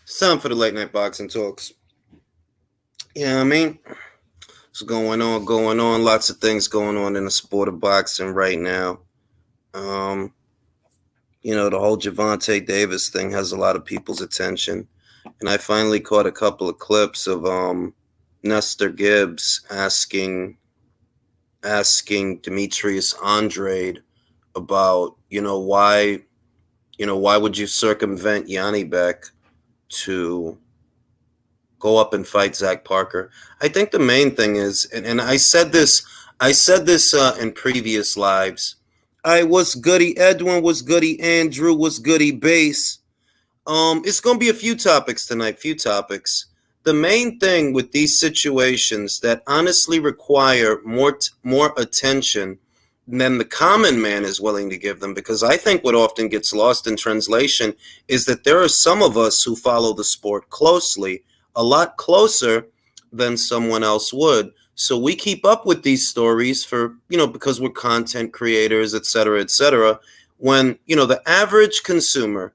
It's time for the late night boxing talks. Yeah, I mean, what's going on? Going on. Lots of things going on in the sport of boxing right now. Um, the whole Jervonta Davis thing has a lot of people's attention, and I finally caught a couple of clips of Nestor Gibbs asking Demetrius Andrade about why would you circumvent Yanni Beck to go up and fight Zach Parker. I think the main thing is, and I said this in previous lives. I was goody Edwin, was goody Andrew, was goody Base. It's gonna be a few topics tonight. Few topics. The main thing with these situations that honestly require more attention than the common man is willing to give them, because I think what often gets lost in translation is that there are some of us who follow the sport closely, a lot closer than someone else would. So we keep up with these stories because we're content creators, et cetera, when, the average consumer,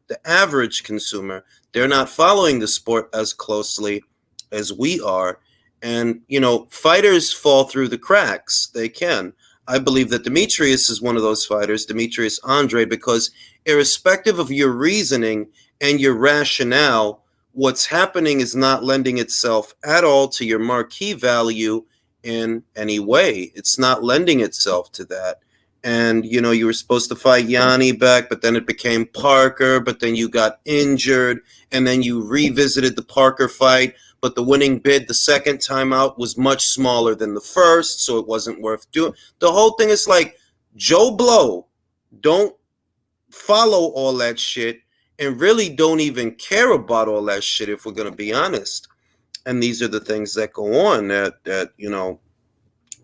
they're not following the sport as closely as we are. And, fighters fall through the cracks. They can. I believe that Demetrius is one of those fighters, Demetrius Andrade, because irrespective of your reasoning and your rationale, what's happening is not lending itself at all to your marquee value in any way. It's not lending itself to that. And, you were supposed to fight Yanni back, but then it became Parker, but then you got injured, and then you revisited the Parker fight, but the winning bid the second time out was much smaller than the first, so it wasn't worth doing. The whole thing is like, Joe Blow, don't follow all that shit and really don't even care about all that shit, if we're going to be honest. And these are the things that go on that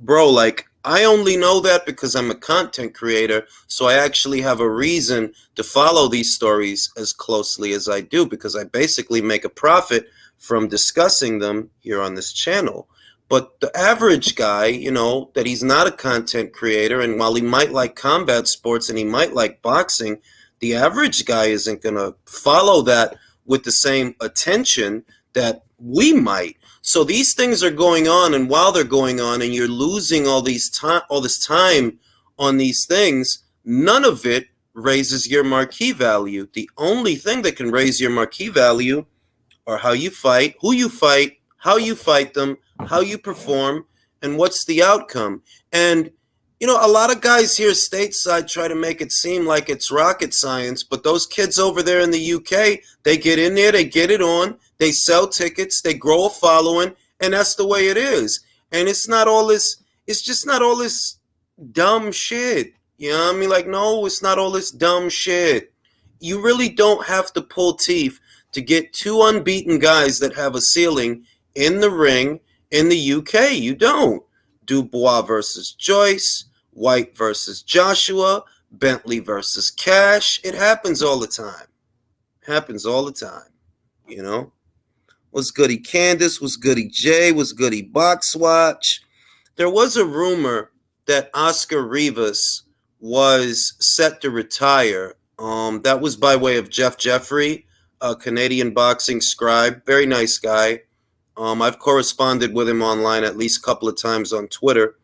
bro, like, I only know that because I'm a content creator, so I actually have a reason to follow these stories as closely as I do, because I basically make a profit from discussing them here on this channel. But the average guy, that he's not a content creator, and while he might like combat sports and he might like boxing, the average guy isn't going to follow that with the same attention that we might. So these things are going on, and while they're going on and you're losing all this time on these things, none of it raises your marquee value. The only thing that can raise your marquee value are how you fight, who you fight, how you fight them, how you perform, and what's the outcome. And, a lot of guys here stateside try to make it seem like it's rocket science, but those kids over there in the UK, they get in there, they get it on, they sell tickets, they grow a following, and that's the way it is. And it's just not all this dumb shit. You know what I mean? Like, no, it's not all this dumb shit. You really don't have to pull teeth to get two unbeaten guys that have a ceiling in the ring in the UK. You don't. Dubois versus Joyce, White versus Joshua, Bentley versus Cash. It happens all the time. Was goody Candace, was goody Jay, was goody Boxwatch. There was a rumor that Oscar Rivas was set to retire. That was by way of Jeff Jeffrey, a Canadian boxing scribe. Very nice guy. I've corresponded with him online at least a couple of times on Twitter.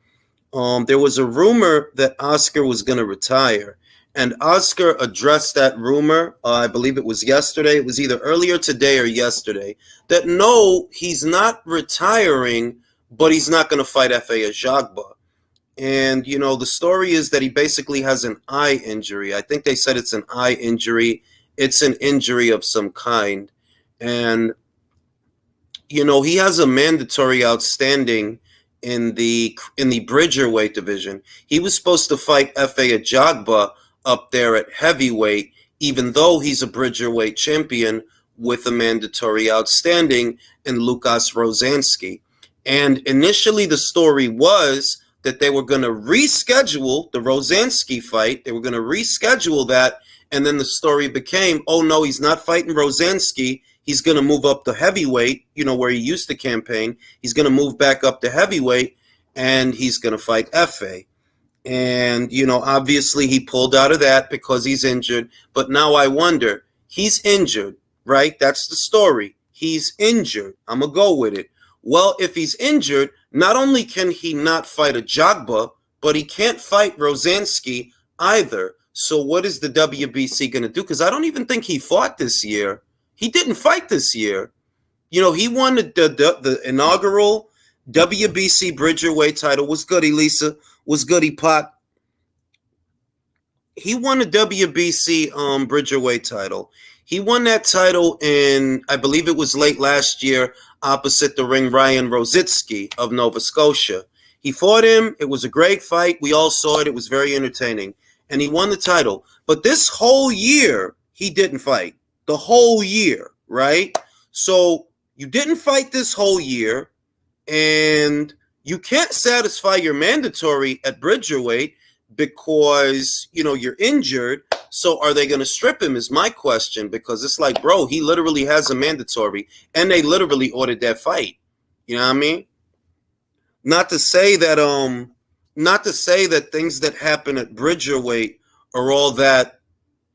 There was a rumor that Oscar was going to retire. And Oscar addressed that rumor, I believe it was yesterday. It was either earlier today or yesterday, that no, he's not retiring, but he's not going to fight F.A. Ajagba. And, the story is that he basically has an eye injury. I think they said it's an eye injury. It's an injury of some kind. And, he has a mandatory outstanding in the Bridgerweight division. He was supposed to fight F.A. Ajagba up there at heavyweight, even though he's a Bridgerweight champion with a mandatory outstanding in Lukas Rozansky. And initially the story was that they were going to reschedule the Rozansky fight. They were going to reschedule that. And then the story became, oh no, he's not fighting Rozansky. He's going to move up to heavyweight, where he used to campaign. He's going to move back up to heavyweight, and he's going to fight F.A. And, obviously he pulled out of that because he's injured. But now I wonder, he's injured, right? That's the story. He's injured. I'm going to go with it. Well, if he's injured, not only can he not fight a Jagba, but he can't fight Rosansky either. So what is the WBC going to do? Because I don't even think he fought this year. He didn't fight this year. You know, he won the inaugural WBC Bridgerweight title. What's good, Elisa? What's goody, Pot? He won the WBC Bridgerweight title. He won that title in, I believe it was late last year, opposite the ring Ryan Rositsky of Nova Scotia. He fought him. It was a great fight. We all saw it. It was very entertaining. And he won the title. But this whole year, he didn't fight. The whole year, right? So you didn't fight this whole year, and you can't satisfy your mandatory at Bridgerweight because, you know, you're injured. So are they going to strip him is my question, because it's like, bro, he literally has a mandatory, and they literally ordered that fight. You know what I mean? Not to say that things that happen at Bridgerweight are all that,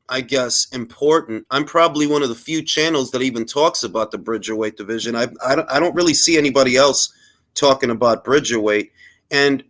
I guess, important. I'm probably one of the few channels that even talks about the Bridgerweight division. I don't really see anybody else talking about Bridgerweight. And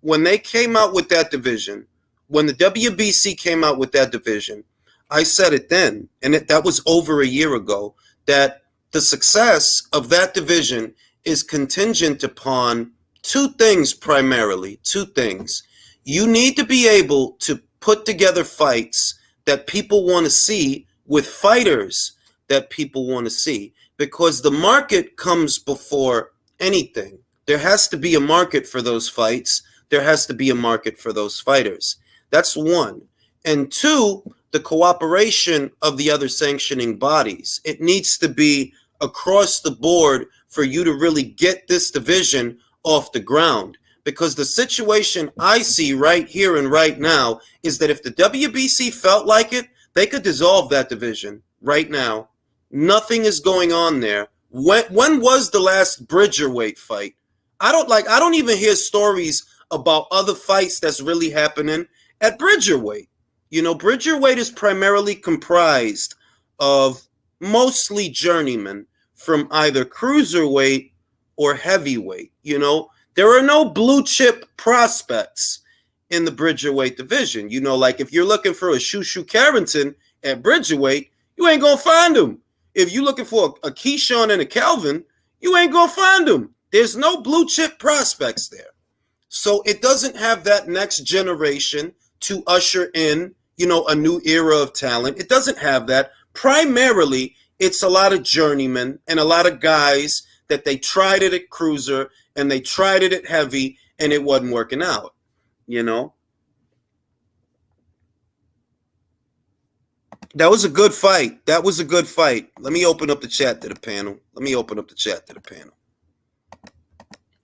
when they came out with that division, when the WBC came out with that division, I said it then, and that was over a year ago, that the success of that division is contingent upon two things primarily. Two things. You need to be able to put together fights that people want to see with fighters that people want to see, because the market comes before anything. There has to be a market for those fights. There has to be a market for those fighters. That's one. And two, the cooperation of the other sanctioning bodies. It needs to be across the board for you to really get this division off the ground. Because the situation I see right here and right now is that if the WBC felt like it, they could dissolve that division right now. Nothing is going on there. When was the last Bridgerweight fight? I don't even hear stories about other fights that's really happening at Bridgerweight. You know, Bridgerweight is primarily comprised of mostly journeymen from either cruiserweight or heavyweight. You know, there are no blue chip prospects in the Bridgerweight division. You know, like if you're looking for a Shushu Carrington at Bridgerweight, you ain't gonna find him. If you're looking for a Keyshawn and a Kelvin, you ain't gonna find him. There's no blue chip prospects there. So it doesn't have that next generation to usher in, you know, a new era of talent. It doesn't have that. Primarily, it's a lot of journeymen and a lot of guys that they tried it at cruiser and they tried it at heavy and it wasn't working out, you know. That was a good fight. That was a good fight. Let me open up the chat to the panel.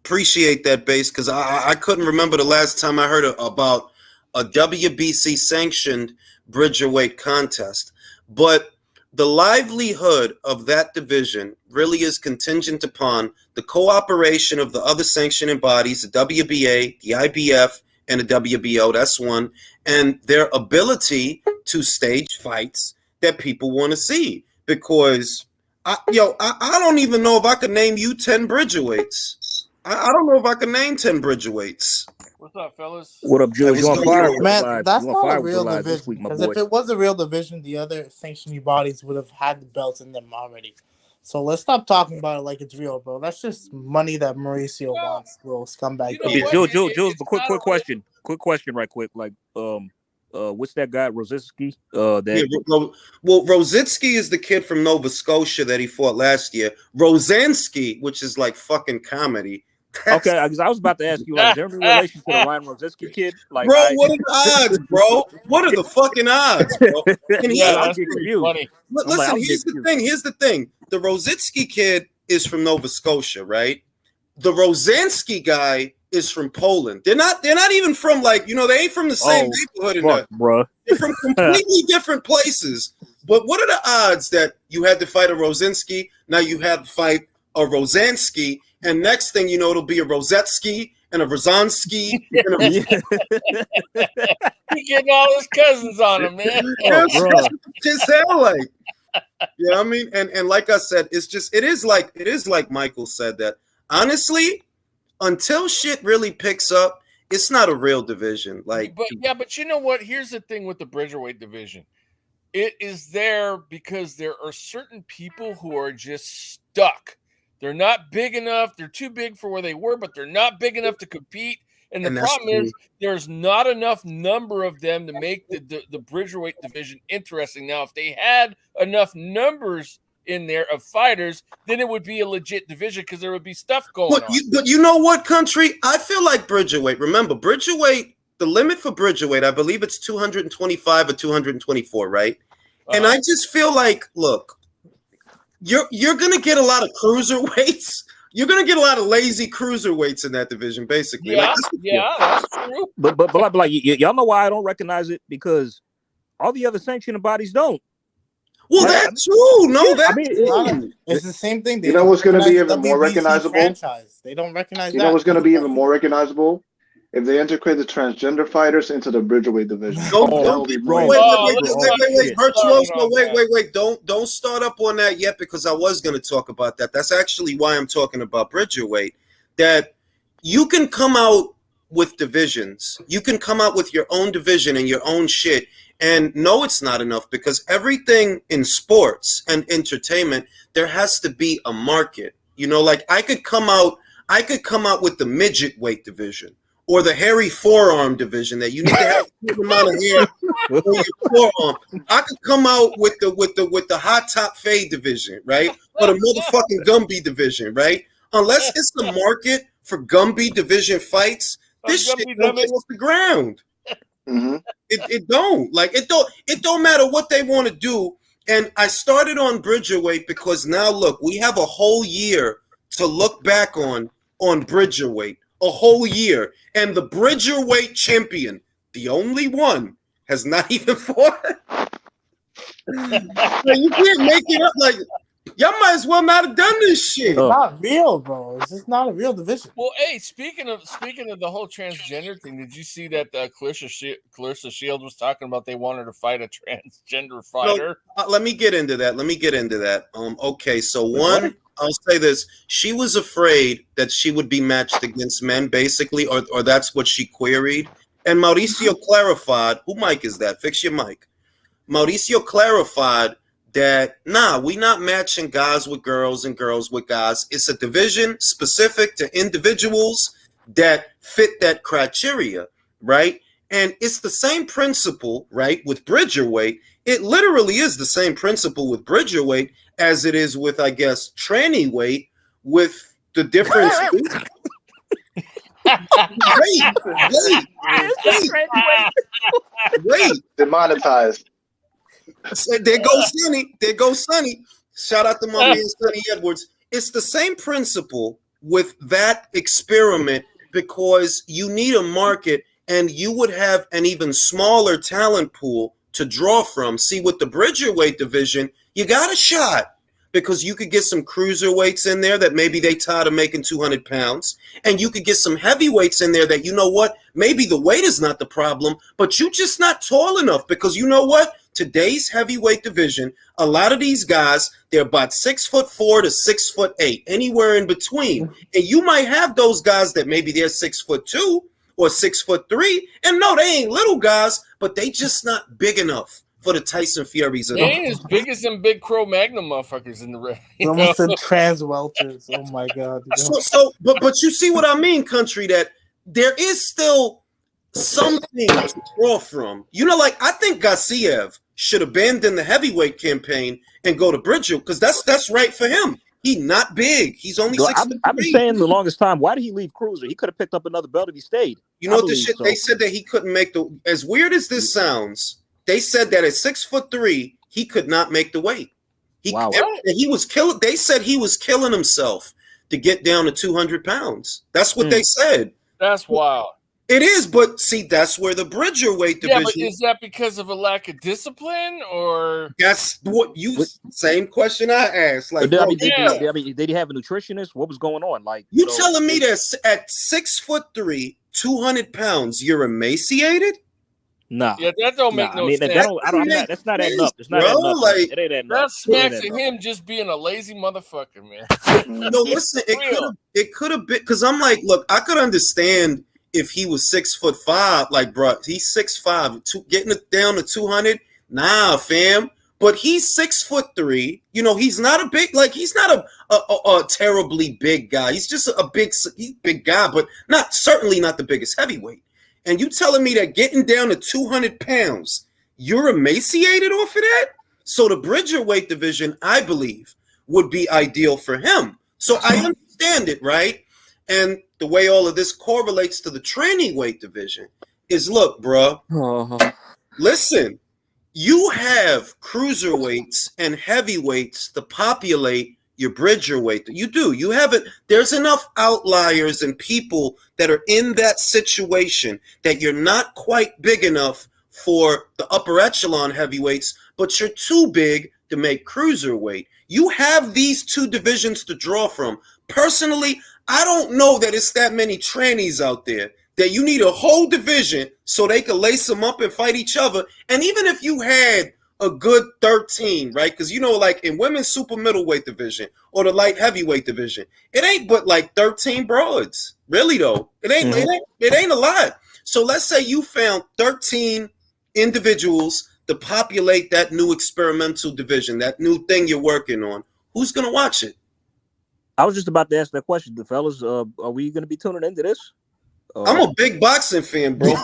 Appreciate that, Base, because I couldn't remember the last time I heard about a WBC sanctioned Bridgerweight contest. But the livelihood of that division really is contingent upon the cooperation of the other sanctioning bodies, the WBA, the IBF, and the WBO. That's one. And their ability to stage fights that people want to see. Because, I don't even know if I could name you 10 Bridgerweights. I don't know if I can name 10 Bridgerweights. What's up, fellas? What up, Jules? You on fire? Man, that's not a real division. Because if it was a real division, the other sanctioning bodies would have had the belts in them already. So let's stop talking about it like it's real, bro. That's just money that Mauricio wants, little scumbag. Jules, but quick question. Quick question, right quick. Like, what's that guy, Rositsky? Rositsky is the kid from Nova Scotia that he fought last year. Rosansky, which is like fucking comedy. Okay, because I was about to ask you, like, is there any relation to the Ryan Rositsky kid? Like, bro, what are the odds, bro? What are the fucking odds, bro? And listen, here's the thing. The Rositsky kid is from Nova Scotia, right? The Rosansky guy is from Poland. They're not even from, like, you know, they ain't from the same neighborhood. Bro. They're from completely different places. But what are the odds that you had to fight a Rosinski, now you have to fight a Rosansky, and next thing you know, it'll be a Rosetsky and a Rosansky. And a He getting all his cousins on him, man. Just hell like. Yeah, I mean, and like I said, it is like Michael said that honestly, until shit really picks up, it's not a real division. Like, but you know what? Here's the thing with the Bridgerweight division. It is there because there are certain people who are just stuck. They're not big enough. They're too big for where they were, but they're not big enough to compete. And the problem is there's not enough number of them to make the Bridgerweight division interesting. Now, if they had enough numbers in there of fighters, then it would be a legit division because there would be stuff going on. But you know what, country? I feel like Bridgerweight. Remember, Bridgerweight, the limit for Bridgerweight, I believe it's 225 or 224, right? And I just feel like, look, you're gonna get a lot of cruiserweights. You're gonna get a lot of lazy cruiserweights in that division, basically. Yeah, that's true. But like y'all know why I don't recognize it, because all the other sanctioning bodies don't. Well, that's true. No, it's the same thing. You know what's going to be even more recognizable? Franchise. They don't recognize that. You know what's going to be even more recognizable? If they integrate the transgender fighters into the Bridgerweight division. Wait. Don't start up on that yet, because I was going to talk about that. That's actually why I'm talking about Bridgerweight. That you can come out with divisions. You can come out with your own division and your own shit. And no, it's not enough, because everything in sports and entertainment, there has to be a market. You know, like I could come out with the midget weight division or the hairy forearm division that you need to have a certain amount of hair on your forearm. I could come out with the hot top fade division, right? Or the motherfucking Gumby division, right? Unless it's the market for Gumby division fights, this shit don't get off the ground. Mm-hmm. It don't matter what they want to do. And I started on Bridgerweight because now look, we have a whole year to look back on Bridgerweight, a whole year, and the Bridgerweight champion, the only one, has not even fought. You can't make it up. Like, y'all might as well not have done this shit. It's not real, bro. It's just not a real division. Well, hey, speaking of the whole transgender thing, did you see that Clarissa Shields was talking about they wanted to fight a transgender fighter? No, let me get into that. Okay, so one, I'll say this: she was afraid that she would be matched against men, basically, or that's what she queried. And Mauricio clarified. Who mic is that? Fix your mic. Mauricio clarified that we not matching guys with girls and girls with guys. It's a division specific to individuals that fit that criteria, right? And it's the same principle, right, with Bridgerweight. It literally is the same principle with Bridgerweight as it is with, I guess, tranny weight, with the difference. Wait. Demonetized. There goes Sonny. Shout out to my man Sonny Edwards. It's the same principle with that experiment, because you need a market and you would have an even smaller talent pool to draw from. See, with the Bridgerweight division, you got a shot, because you could get some cruiserweights in there that maybe they tired of making 200 pounds. And you could get some heavyweights in there that, you know what, maybe the weight is not the problem, but you just not tall enough, because you know what? Today's heavyweight division, a lot of these guys, they're about 6'4" to 6'8", anywhere in between. And you might have those guys that maybe they're 6'2" or 6'3", and no, they ain't little guys, but they just not big enough for the Tyson Furies. They ain't as big as them big Crow Magnum motherfuckers in the ring. Almost said trans welters. Oh my god. But you see what I mean, country, that there is still something to draw from. You know, like I think Gassiev should abandon the heavyweight campaign and go to Bridger, because that's right for him. He not big. He's only 6'3". I've been saying the longest time, why did he leave Cruiser? He could have picked up another belt if he stayed. You know the shit they said that he couldn't make the. As weird as this sounds, they said that at 6'3", he could not make the weight. He was killing. They said he was killing himself to get down to 200 pounds. That's what they said. That's wild. It is, but see, that's where the Bridgerweight division. Yeah, but is that because of a lack of discipline, or that's what you? Same question I asked. Like, did he have a nutritionist? What was going on? Like, you telling me that at 6'3", 200 pounds, you're emaciated? Nah. Yeah, that don't make no sense. That's not adding up. It's not adding up. Like, it ain't adding that up. smacks at him just being a lazy motherfucker, man. No, listen, it could have been because I'm like, look, I could understand if he was 6'5", like, bro, he's 6'5", getting it down to 200. Nah, fam. But he's 6'3". You know, he's not a big, like, he's not a terribly big guy. He's just he's big guy, but certainly not the biggest heavyweight. And you telling me that getting down to 200 pounds, you're emaciated off of that? So the Bridgerweight division, I believe, would be ideal for him. So I understand it, right? And the way all of this correlates to the training weight division is, look, bro, listen, you have cruiserweights and heavyweights to populate your Bridgerweight. You do. You have it. There's enough outliers and people that are in that situation that you're not quite big enough for the upper echelon heavyweights, but you're too big to make cruiserweight. You have these two divisions to draw from. Personally, I don't know that it's that many trannies out there that you need a whole division so they can lace them up and fight each other. And even if you had a good 13, right? Because, you know, like in women's super middleweight division or the light heavyweight division, it ain't but like 13 broads. Really, though. It ain't a lot. So let's say you found 13 individuals to populate that new experimental division, that new thing you're working on. Who's going to watch it? I was just about to ask that question. The fellas, are we going to be tuning into this? I'm a big boxing fan, bro.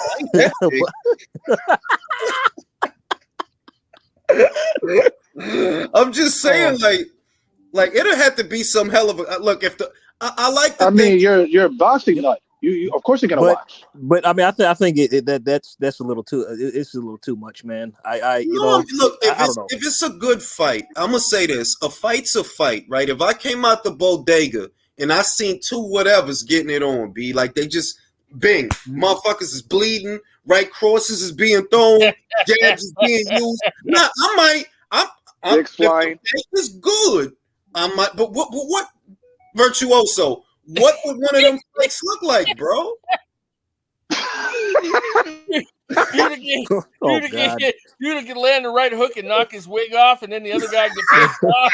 I'm just saying, like it'll have to be some hell of a look. If the I like the mean, you're a boxing nut. You of course you're gonna watch. But I mean, I think that's a little too. It's a little too much, man. Look, if it's a good fight, I'm gonna say this: a fight's a fight, right? If I came out the bodega and I seen two whatevers getting it on, be like they just bing, motherfuckers is bleeding, right crosses is being thrown, jabs is being used. Nah, I'm flying. It's good. I might, but what virtuoso? What would one of them fights look like, bro? You'd get land the right hook and knock his wig off, and then the other guy get pissed off.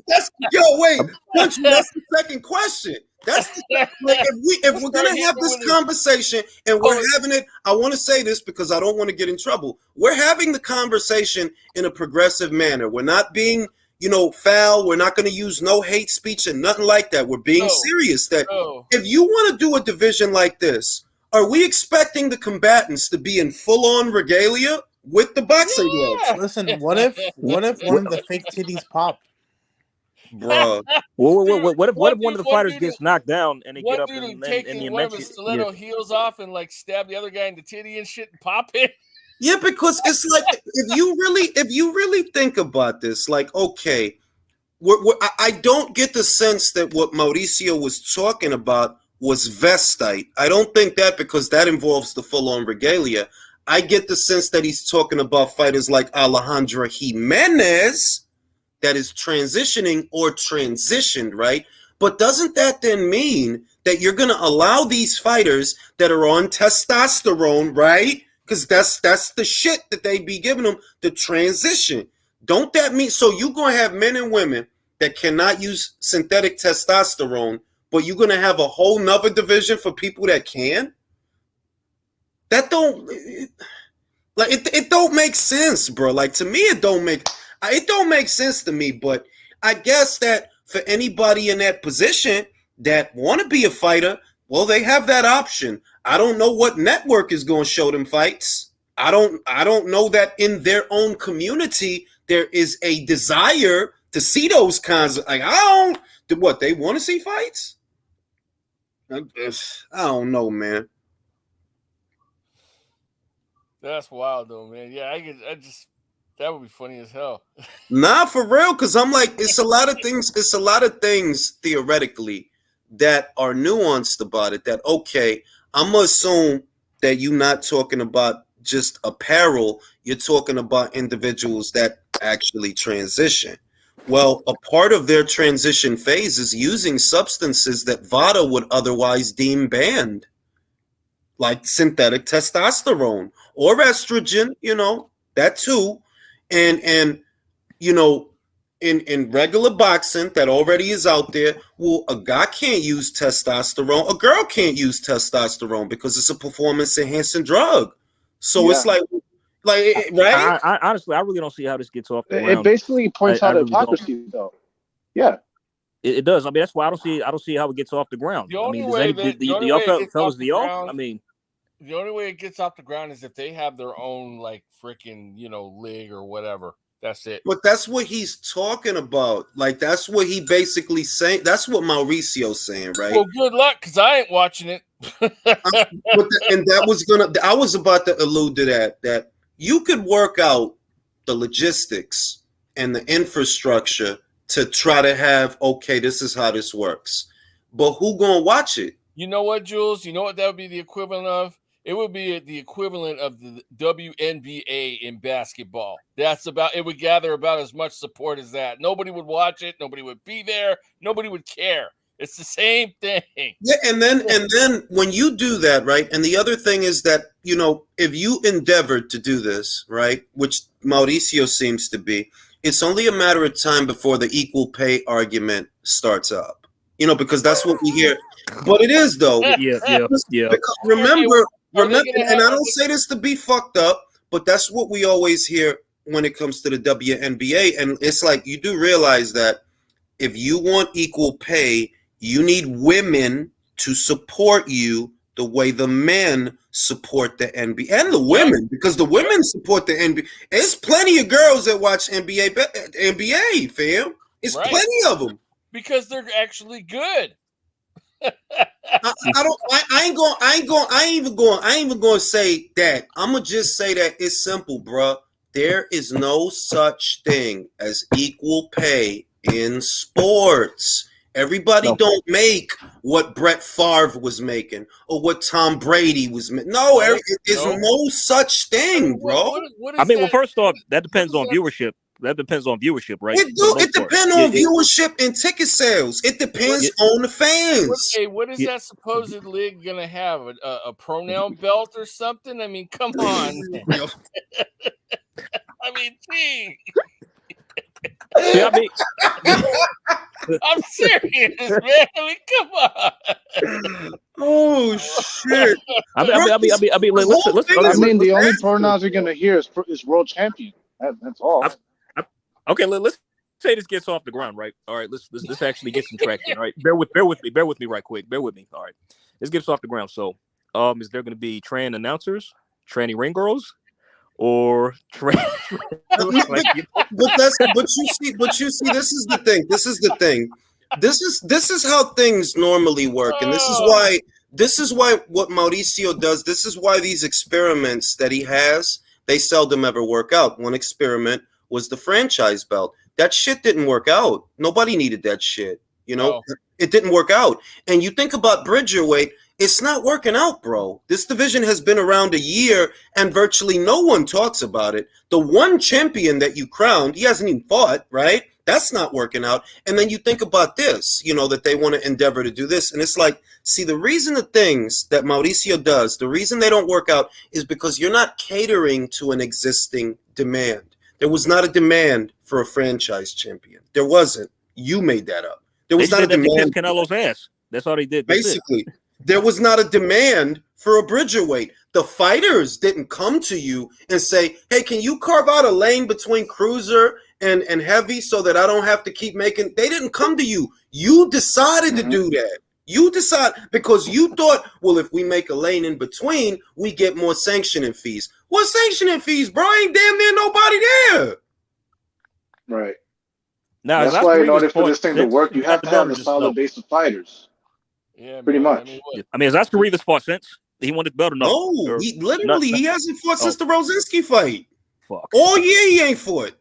That's the second question. That's like if we're gonna have this conversation and we're having it, I want to say this because I don't want to get in trouble. We're having the conversation in a progressive manner. We're not being, foul. We're not going to use no hate speech and nothing like that. We're being serious. That if you want to do a division like this, are we expecting the combatants to be in full-on regalia with the boxing gloves? Listen, what if one of the fake titties pop? Bro, what if one of the fighters gets knocked down and they get up and the one of his stiletto heels off and like stab the other guy in the titty and shit and pop it? Yeah, because it's like if you really think about this, like, okay, I don't get the sense that what Mauricio was talking about was vestite. I don't think that because that involves the full-on regalia. I get the sense that he's talking about fighters like Alejandro Jimenez that is transitioning or transitioned, right? But doesn't that then mean that you're going to allow these fighters that are on testosterone, right? Because that's the shit that they be giving them, the transition. Don't that mean, so you're going to have men and women that cannot use synthetic testosterone, but you're going to have a whole nother division for people that can? That don't, like, it don't make sense, bro. Like, to me, it don't make sense to me, but I guess that for anybody in that position that want to be a fighter, well, they have that option. I don't know what network is going to show them fights. I don't know that in their own community there is a desire to see those kinds of, like, what, they want to see fights? I don't know, man. That's wild though, man. Yeah, that would be funny as hell. Nah, for real, because I'm like, it's a lot of things theoretically that are nuanced about it. That, okay, I'm gonna assume that you're not talking about just apparel, you're talking about individuals that actually transition. Well, a part of their transition phase is using substances that VADA would otherwise deem banned. like synthetic testosterone or estrogen, that too. And in regular boxing that already is out there, well, a guy can't use testosterone, a girl can't use testosterone because it's a performance enhancing drug. So it's like right? I honestly, I really don't see how this gets off the ground. It basically points out hypocrisy, though. Yeah. It does. I mean, that's why I don't see how it gets off the ground. The only way fellas, the only way it gets off the ground is if they have their own like freaking league or whatever. That's it. But that's what he's talking about. Like that's what he basically saying. That's what Mauricio's saying, right? Well, good luck, because I ain't watching it. I was about to allude to that you could work out the logistics and the infrastructure to try to have, okay, this is how this works. But who gonna watch it? You know what, Jules? You know what that would be the equivalent of? It would be the equivalent of the WNBA in basketball. It would gather about as much support as that. Nobody would watch it. Nobody would be there. Nobody would care. It's the same thing. Yeah, and then when you do that, right? And the other thing is that, if you endeavored to do this, right, which Mauricio seems to be, it's only a matter of time before the equal pay argument starts up. Because that's what we hear. But it is, though. Yeah. Because remember, and I don't say this to be fucked up, but that's what we always hear when it comes to the WNBA. And it's like, you do realize that if you want equal pay, you need women to support you the way the men support the NBA and the women, because the women support the NBA. There's plenty of girls that watch NBA, fam. It's plenty of them because they're actually good. I ain't even going to say that. I'm going to just say that it's simple, bruh. There is no such thing as equal pay in sports. Everybody don't make what Brett Favre was making or what Tom Brady was making. No, there's no such thing, bro. Well, first off, that depends on viewership. That depends on viewership, right? It depends on viewership and ticket sales. It depends on the fans. What is that supposed league going to have? A pronoun belt or something? I mean, come on. I mean, gee. I'm serious, man. I mean, come on. Oh shit! The only pronouns you're gonna hear is world champion. That's all. Okay, let's say this gets off the ground, right? All right, let's actually get some traction. All right, bear with me right quick. Bear with me. All right, this gets off the ground. So, is there going to be trans announcers, tranny ring girls, or trans? But you see, this is the thing. This is how things normally work, and this is why what Mauricio does. This is why these experiments that he has, they seldom ever work out. One experiment was the franchise belt. That shit didn't work out. Nobody needed that shit. It didn't work out. And you think about Bridgerweight, it's not working out, bro. This division has been around a year and virtually no one talks about it. The one champion that you crowned, he hasn't even fought, right? That's not working out. And then you think about this, that they want to endeavor to do this. And it's like, see, the reason the things that Mauricio does, the reason they don't work out is because you're not catering to an existing demand. There was not a demand for a franchise champion. There wasn't. You made that up. There was not a demand. Canelo's ass. That's all they did. Basically, there was not a demand for a Bridgerweight. The fighters didn't come to you and say, hey, can you carve out a lane between cruiser and heavy so that I don't have to keep making. They didn't come to you. You decided to do that. You decide because you thought, well, if we make a lane in between, we get more sanctioning fees. What sanctioning fees, bro? Ain't damn near nobody there. Right. Now, that's why in order for this thing to work, you have to have a solid base of fighters. Yeah, pretty much. I mean, has Oscar Rivas fought since he wanted the belt or no? No, he hasn't fought since the Rosinski fight. Fuck. All year he ain't fought.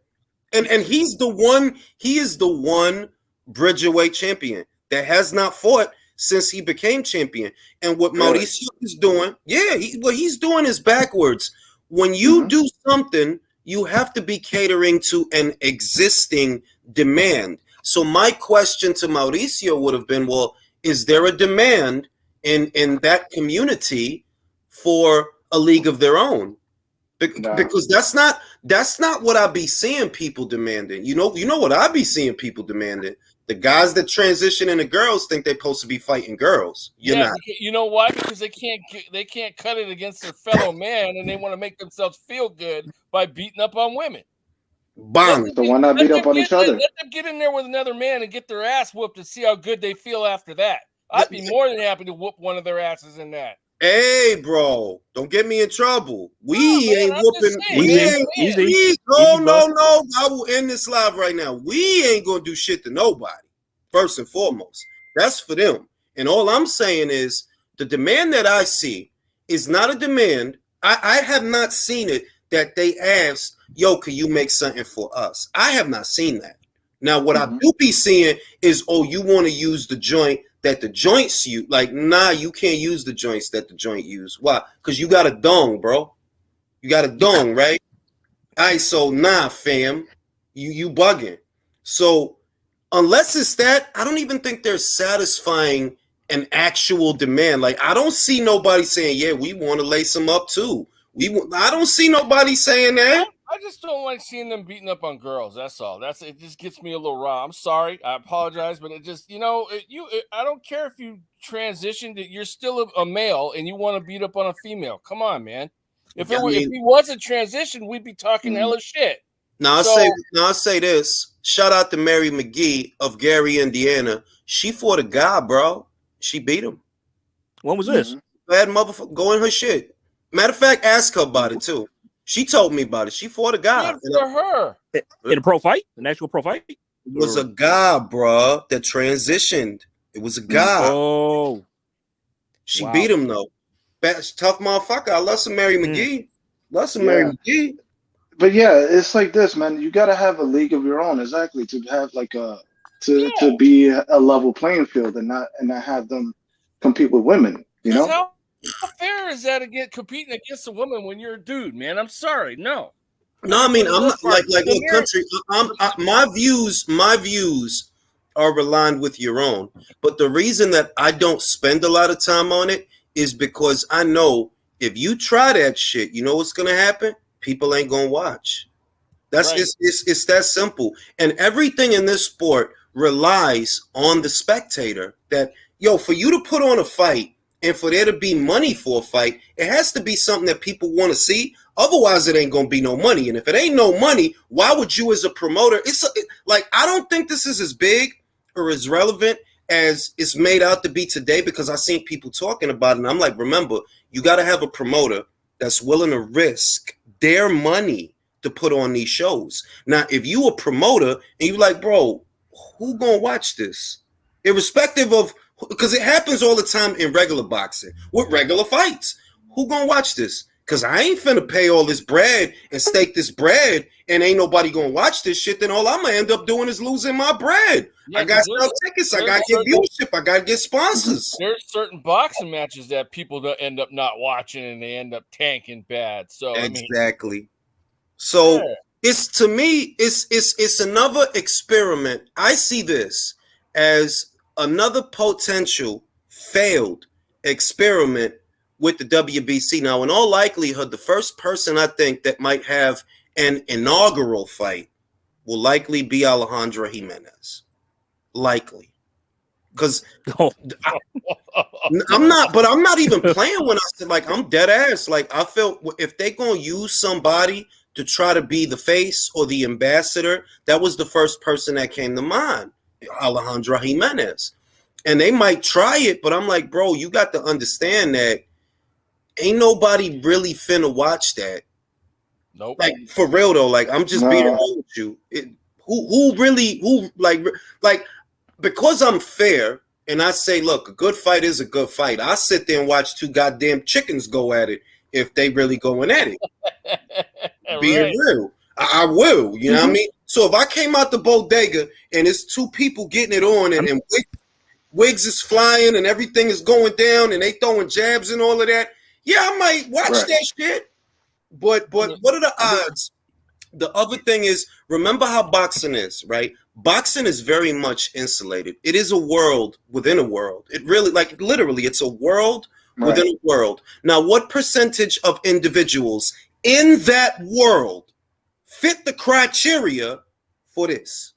And he's the one, he is the one Bridgerweight champion that has not fought since he became champion. And what Mauricio is doing, what he's doing is backwards. When you do something, you have to be catering to an existing demand. So my question to Mauricio would have been, well, is there a demand in that community for a league of their own. Nah. Because that's not what I be seeing people demanding. You know what I be seeing people demanding? The guys that transition into girls think they're supposed to be fighting girls. You're not. You know why? Because they can't cut it against their fellow man, and they want to make themselves feel good by beating up on women. Bang. So why not beat up on each other? Let them get in there with another man and get their ass whooped and see how good they feel after that. I'd be more than happy to whoop one of their asses in that. Hey, bro, don't get me in trouble. We ain't whooping. No. I will end this live right now. We ain't gonna do shit to nobody. First and foremost, that's for them. And all I'm saying is the demand that I see is not a demand. I have not seen it that they asked, "Yo, can you make something for us?" I have not seen that. Now, what I do be seeing is, "Oh, you want to use the joint that the joints use?" Like, nah, you can't use the joints that the joint use. Why? Because you got a dong, bro. You got a dong, right? All right, so nah, fam, you bugging. So unless it's that, I don't even think they're satisfying an actual demand. Like, I don't see nobody saying, "Yeah, we want to lace them up too." I don't see nobody saying that. I just don't like seeing them beating up on girls. That's all. It just gets me a little raw. I'm sorry. I apologize, but it just, I don't care if you transitioned. You're still a male and you want to beat up on a female. Come on, man. If he was a transition, we'd be talking hella shit. Now I'll say this. Shout out to Mary McGee of Gary, Indiana. She fought a guy, bro. She beat him. When was this? Bad motherfucker. Go in her shit. Matter of fact, ask her about it too. She told me about it. She fought a guy. Good for her. In a pro fight? An actual pro fight? It was a guy, bro, that transitioned. It was a guy. Oh. She beat him, though. Tough motherfucker. I love some Mary McGee. Mary McGee. But yeah, it's like this, man. You got to have a league of your own, exactly, to have like to be a level playing field and not have them compete with women, you know? How fair is that competing against a woman when you're a dude, man? I'm sorry, no. No, I mean, I'm not like look, country. My views are aligned with your own. But the reason that I don't spend a lot of time on it is because I know if you try that shit, you know what's gonna happen? People ain't gonna watch. That's right. It's that simple. And everything in this sport relies on the spectator. That for you to put on a fight. And for there to be money for a fight, it has to be something that people want to see. Otherwise, it ain't going to be no money. And if it ain't no money, why would you as a promoter? I don't think this is as big or as relevant as it's made out to be today because I've seen people talking about it. And I'm like, remember, you got to have a promoter that's willing to risk their money to put on these shows. Now, if you a promoter and you like, bro, who going to watch this? Irrespective of, because it happens all the time in regular boxing with regular fights. Who gonna watch this? Because I ain't finna pay all this bread and stake this bread and ain't nobody gonna watch this shit. Then all I'm gonna end up doing is losing my bread. I got to sell tickets. I got to get viewership. I got to get sponsors. There's certain boxing matches that people end up not watching and they end up tanking bad. So exactly. It's to me, it's another experiment. I see this as another potential failed experiment with the WBC. Now, in all likelihood, the first person I think that might have an inaugural fight will likely be Alejandro Jimenez. Likely. Because I'm not even playing when I said, like, I'm dead ass. Like, I felt if they're going to use somebody to try to be the face or the ambassador, that was the first person that came to mind. Alejandro Jimenez. And they might try it, but I'm like, bro, you got to understand that ain't nobody really finna watch that. Nope. Like, for real though, like, I'm just being real with you. Because I'm fair and I say, look, a good fight is a good fight. I sit there and watch two goddamn chickens go at it if they really going at it. Being real. I will, you know what I mean? So if I came out the bodega and it's two people getting it on and wigs is flying and everything is going down and they throwing jabs and all of that, yeah, I might watch that shit. But what are the odds? The other thing is, remember how boxing is, right? Boxing is very much insulated. It is a world within a world. It really, like, literally, it's a world within a world. Now, what percentage of individuals in that world fit the criteria for this?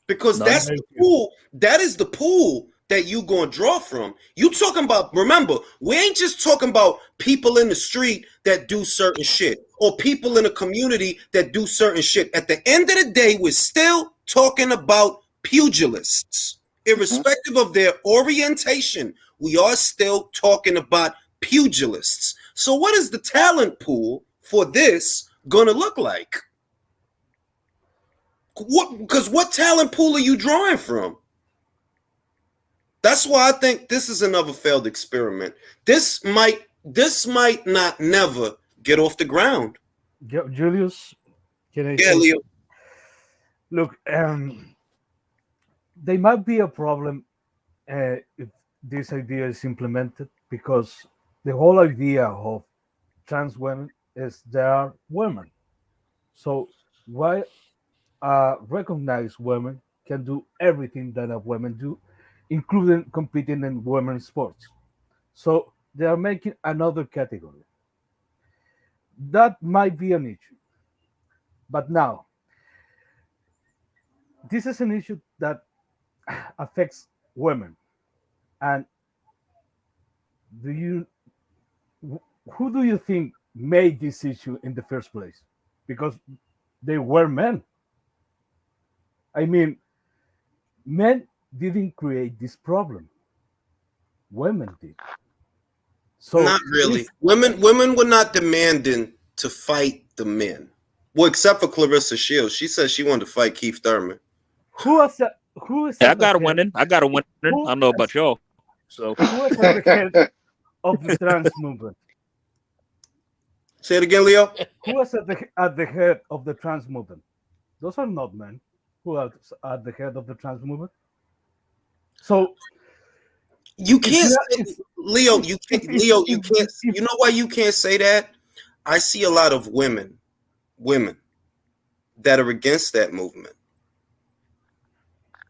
Because that's the pool. That is the pool that you going to draw from. You talking about, remember, we ain't just talking about people in the street that do certain shit or people in a community that do certain shit. At the end of the day, we're still talking about pugilists. Irrespective of their orientation, we are still talking about pugilists. So what is the talent pool for this going to look like? Because what talent pool are you drawing from? That's why I think this is another failed experiment. This might not never get off the ground. Julius, can I say? Leo. Look, there might be a problem if this idea is implemented, because the whole idea of trans women is they are women. So why recognized women can do everything that a women do, including competing in women's sports. So they are making another category. That might be an issue. But now, this is an issue that affects women. And who do you think made this issue in the first place? Because they were men. I mean, men didn't create this problem. Women did. So not really. Women were not demanding to fight the men. Well, except for Clarissa Shields. She said she wanted to fight Keith Thurman. Who is I got a winning. I got a winning. I don't know about y'all. So who is at the head of the trans movement? Say it again, Leo. Who is at the head of the trans movement? Those are not men who are at the head of the trans movement. So you can't, Leo. You can't. You know why you can't say that? I see a lot of women that are against that movement.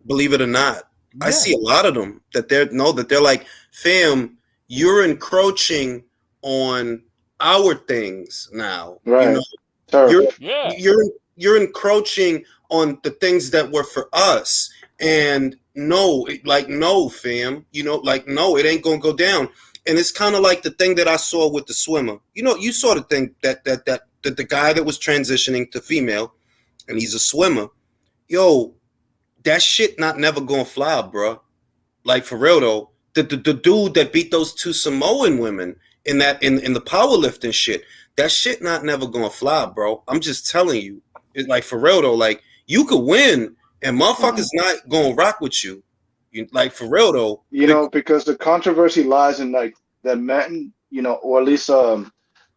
Believe it or not, yeah. I see a lot of them that they're like, fam, you're encroaching on our things now. Right. You know, you're encroaching on the things that were for us. And no, fam, no, it ain't gonna go down. And it's kind of like the thing that I saw with the swimmer. You saw the thing that the guy that was transitioning to female, and he's a swimmer. Yo, that shit not never gonna fly, bro. Like, for real though, the dude that beat those two Samoan women in the powerlifting shit, that shit not never gonna fly, bro. I'm just telling you. It's like, for real though, like, you could win and motherfuckers not gonna rock with you. Like, for real though. Because the controversy lies in like the men, or at least the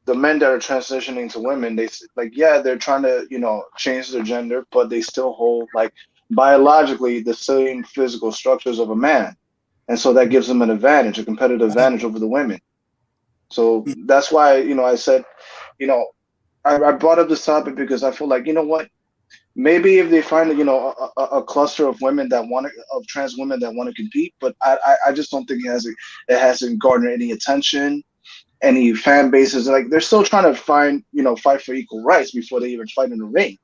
men that are transitioning to women, they're trying to, change their gender, but they still hold like biologically the same physical structures of a man. And so that gives them an advantage, a competitive advantage over the women. So that's why, I said, I brought up this topic because I feel like, maybe if they find, a cluster of women of trans women that want to compete, but I just don't think it hasn't garnered any attention, any fan bases. Like, they're still trying to fight for equal rights before they even fight in the ring.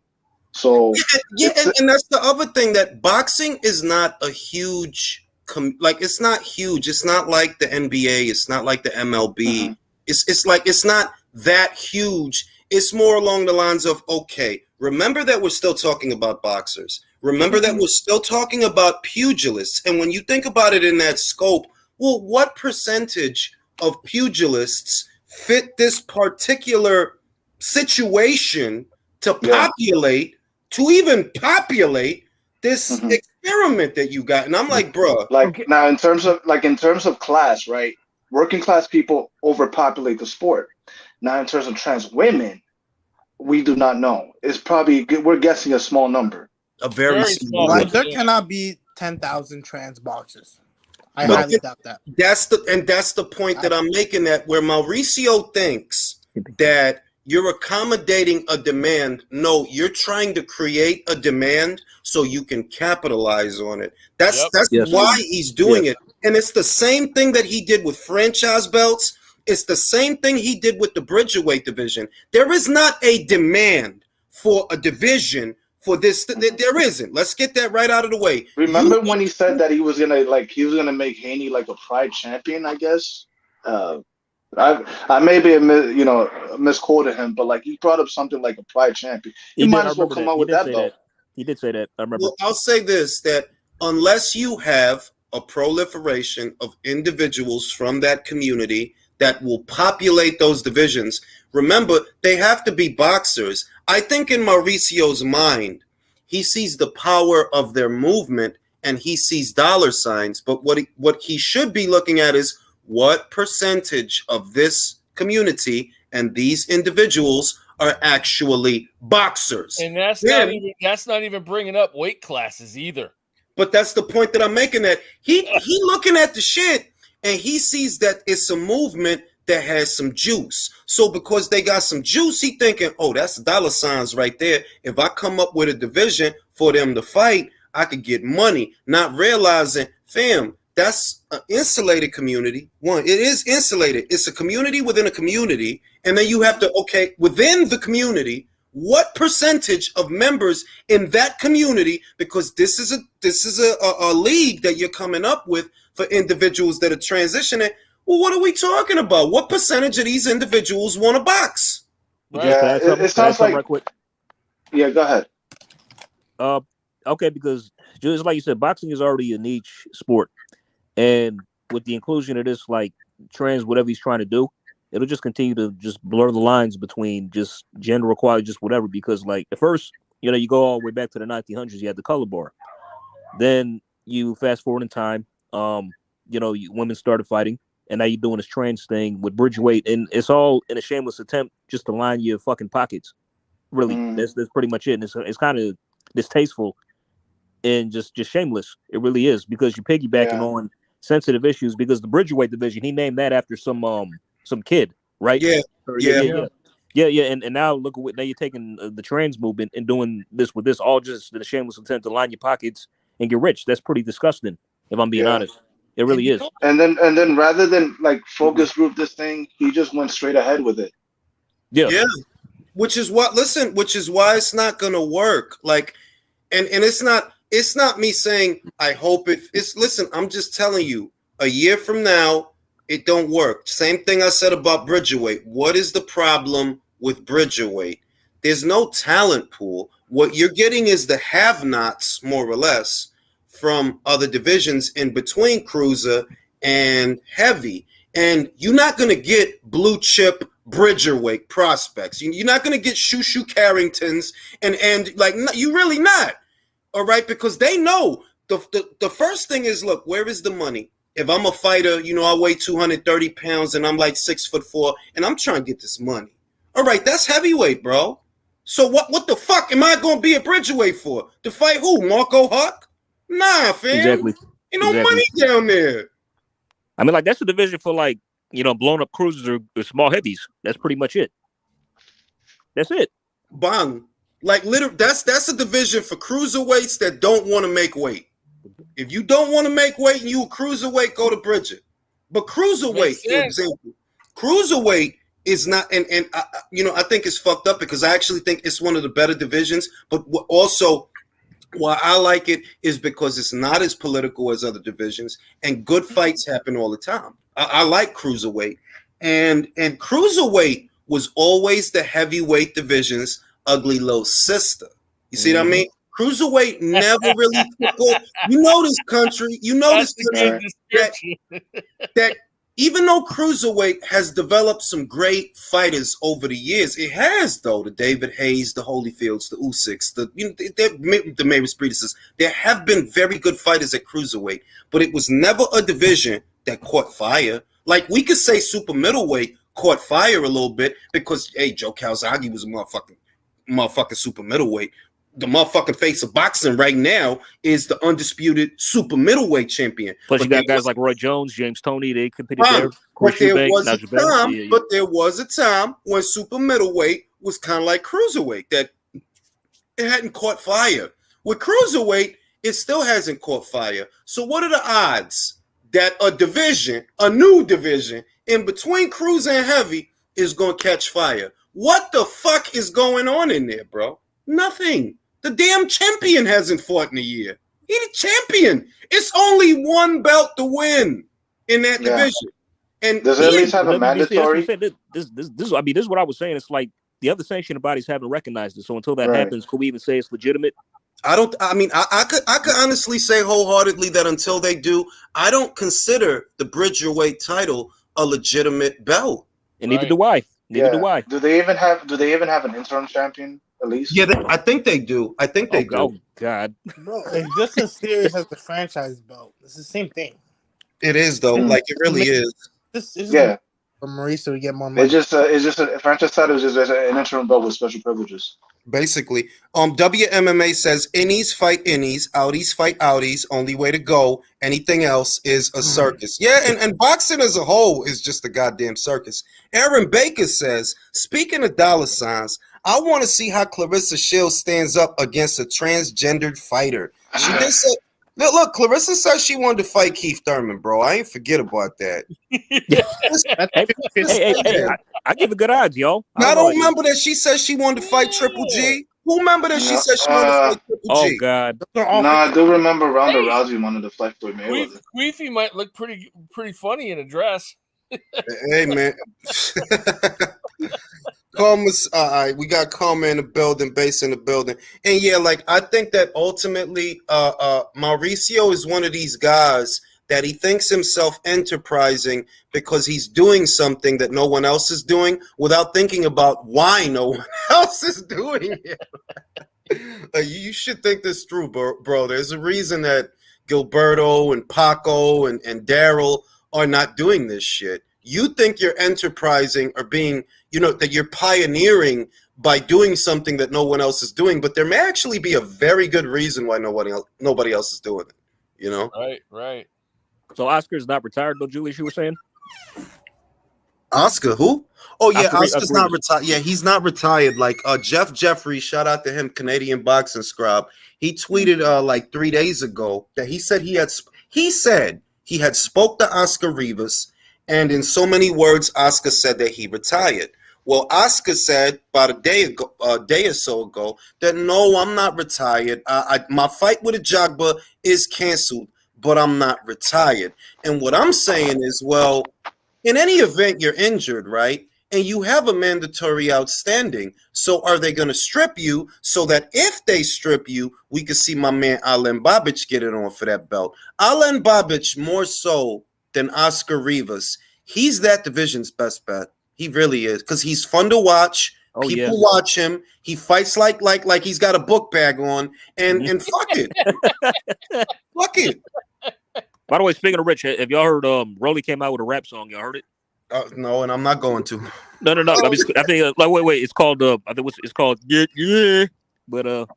So and that's the other thing, that boxing is not a huge, it's not huge. It's not like the NBA. It's not like the MLB. Mm-hmm. It's not that huge. It's more along the lines of, okay, remember that we're still talking about boxers. Remember that we're still talking about pugilists. And when you think about it in that scope, well, what percentage of pugilists fit this particular situation to even populate this experiment that you got? And I'm like, bro. Now in terms of class, right? Working class people overpopulate the sport. Now in terms of trans women, we do not know. It's probably, we're guessing a small number. A very small number. There cannot be 10,000 trans boxers. I highly doubt that. That's the point that I'm making, that where Mauricio thinks that you're accommodating a demand. No, you're trying to create a demand so you can capitalize on it. That's why he's doing it. And it's the same thing that he did with franchise belts. It's the same thing he did with the Bridgerweight division. There is not a demand for a division for this. There isn't. Let's get that right out of the way. Remember when he said that he was gonna make Haney like a Pride champion? I guess. I maybe misquoted him, but like he brought up something like a Pride champion. He might as well come out with that belt. He did say that. I remember. Well, I'll say this: that unless you have a proliferation of individuals from that community that will populate those divisions. Remember, they have to be boxers. I think in Mauricio's mind, he sees the power of their movement and he sees dollar signs. But what he should be looking at is what percentage of this community and these individuals are actually boxers. And that's not even bringing up weight classes either. But that's the point that I'm making, that he looking at the shit and he sees that it's a movement that has some juice. So because they got some juice, he thinking, oh, that's dollar signs right there. If I come up with a division for them to fight, I could get money. Not realizing, fam, that's an insulated community. One, it is insulated. It's a community within a community. And then you have to, okay, within the community, what percentage of members in that community, because this is a league that you're coming up with for individuals that are transitioning. Well, what are we talking about? What percentage of these individuals want to box? Right. Yeah, it sounds like. Right quick? Yeah, go ahead. Okay, because just like you said, boxing is already a niche sport, and with the inclusion of this, like trans, whatever he's trying to do, it'll just continue to just blur the lines between just gender equality, just whatever. Because like at first, you go all the way back to the 1900s, you had the color bar. Then you fast forward in time, women started fighting, and now you're doing this trans thing with Bridgerweight, and it's all in a shameless attempt just to line your fucking pockets. Really, that's pretty much it. And it's kind of distasteful and just shameless. It really is, because you're piggybacking on sensitive issues. Because the Bridgerweight division, he named that after some kid, right? Yeah. And now look at now you're taking the trans movement and doing this with this, all just in a shameless attempt to line your pockets and get rich. That's pretty disgusting, if I'm being honest. It really is. And then rather than like focus group this thing, he just went straight ahead with it. Yeah. Which is why it's not gonna work. Like, and it's not me saying I hope it's listen, I'm just telling you, a year from now, it don't work. Same thing I said about Bridgerweight. What is the problem with Bridgerweight? There's no talent pool. What you're getting is the have-nots, more or less, from other divisions in between cruiser and heavy. And you're not going to get blue chip Bridgerweight prospects. You're not going to get Shushu Carringtons and like, you really not. All right, because they know the first thing is, look, where is the money? If I'm a fighter, I weigh 230 pounds and I'm like 6'4" and I'm trying to get this money. All right, that's heavyweight, bro. So what the fuck am I going to be a Bridgerweight for? To fight who? Marco Huck? Nah, fam. Exactly. Money down there. I mean, like, that's a division for, like, blown up cruisers or small heavies. That's pretty much it. That's it. Bang. Like, literally, that's a division for cruiserweights that don't want to make weight. If you don't want to make weight and you a cruiserweight, go to Bridget. But cruiserweight, for example, cruiserweight is not, and I think it's fucked up because I actually think it's one of the better divisions. But also, why I like it is because it's not as political as other divisions, and good fights happen all the time. I like cruiserweight, and cruiserweight was always the heavyweight division's ugly little sister. You see what I mean? Cruiserweight never really took off. This country. This country that even though cruiserweight has developed some great fighters over the years, it has, though, the David Hayes, the Holyfields, the Usyks, the Mavis predecessors. There have been very good fighters at cruiserweight, but it was never a division that caught fire. Like, we could say super middleweight caught fire a little bit because, hey, Joe Calzaghe was a motherfucking super middleweight. The motherfucking face of boxing right now is the undisputed super middleweight champion. Plus, you got guys like Roy Jones, James Toney. They competed there. But there was a time when super middleweight was kind of like cruiserweight, that it hadn't caught fire. With cruiserweight, it still hasn't caught fire. So what are the odds that a new division in between cruiser and heavy is going to catch fire. What the fuck is going on in there, bro? Nothing. The damn champion hasn't fought in a year. He's the champion. It's only one belt to win in that division. And does it at least have a mandatory? This is what I was saying. It's like the other sanctioning bodies haven't recognized it. So until that happens, could we even say it's legitimate? I could honestly say wholeheartedly that until they do, I don't consider the Bridgerweight title a legitimate belt. And neither do I. Neither do I. Do they even have an interim champion at least? Yeah, I think they do. I think they do. Oh God. Bro, it's just as serious as the franchise belt. It's the same thing. It is though. Like it really is. This is for Mauricio to get more money. It's just a franchise title is just an interim belt with special privileges. Basically, WMMA says innies fight innies, outies fight outies. Only way to go. Anything else is a circus. Yeah, and boxing as a whole is just a goddamn circus. Aaron Baker says, speaking of dollar signs, I want to see how Clarissa Shields stands up against a transgendered fighter. She did say, look, Clarissa says she wanted to fight Keith Thurman, bro. I ain't forget about that. Hey, I give it good odds, yo. I don't remember that she said she wanted to fight Triple G. Who remember that she said she wanted to fight Triple G? Oh God. I do remember Ronda Rousey wanted to fight Floyd Mayweather. Queefy might look pretty funny in a dress. Hey man. We got Karma in the building, Base in the building. And yeah, like I think that ultimately Mauricio is one of these guys that he thinks himself enterprising because he's doing something that no one else is doing without thinking about why no one else is doing it. You should think this through, bro. There's a reason that Gilberto and Paco and Daryl are not doing this shit. You think you're enterprising or being, that you're pioneering by doing something that no one else is doing, but there may actually be a very good reason why nobody else is doing it. Right. So Oscar's not retired though, Julie, she was saying? Oscar, who? Oh yeah, Oscar's Oscar not retired. Yeah, he's not retired. Like Jeff Jeffrey, shout out to him, Canadian boxing scribe. He tweeted like 3 days ago that he said he had spoke to Oscar Rivas, and in so many words, Oscar said that he retired. Well, Oscar said about a day or so ago that no, I'm not retired. My fight with Ajagba is canceled, but I'm not retired. And what I'm saying is, well, in any event, you're injured, right? And you have a mandatory outstanding. So are they going to strip you so that if they strip you, we could see my man Alen Babic get it on for that belt? Alen Babic, more so than Oscar Rivas, he's that division's best bet. He really is, because he's fun to watch. People watch him. He fights like he's got a book bag on, and fuck it. Fuck it. By the way, speaking of Rich, have y'all heard Rolly came out with a rap song? Y'all heard it? No, and I'm not going to. No. I think wait. It's called I think it's called yeah. But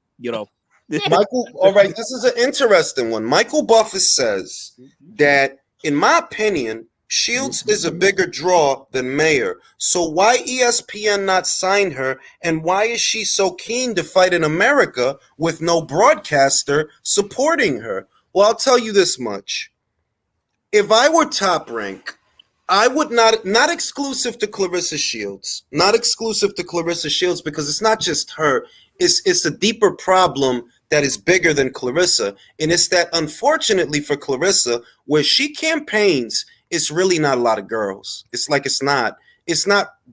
Michael. All right, this is an interesting one. Michael Buffett says that, in my opinion, Shields is a bigger draw than Mayer. So why ESPN not sign her, and why is she so keen to fight in America with no broadcaster supporting her? Well, I'll tell you this much. If I were Top Rank, I would not exclusive to Clarissa Shields, because it's not just her. It's a deeper problem that is bigger than Clarissa. And it's that, unfortunately for Clarissa, where she campaigns, it's really not a lot of girls. It's not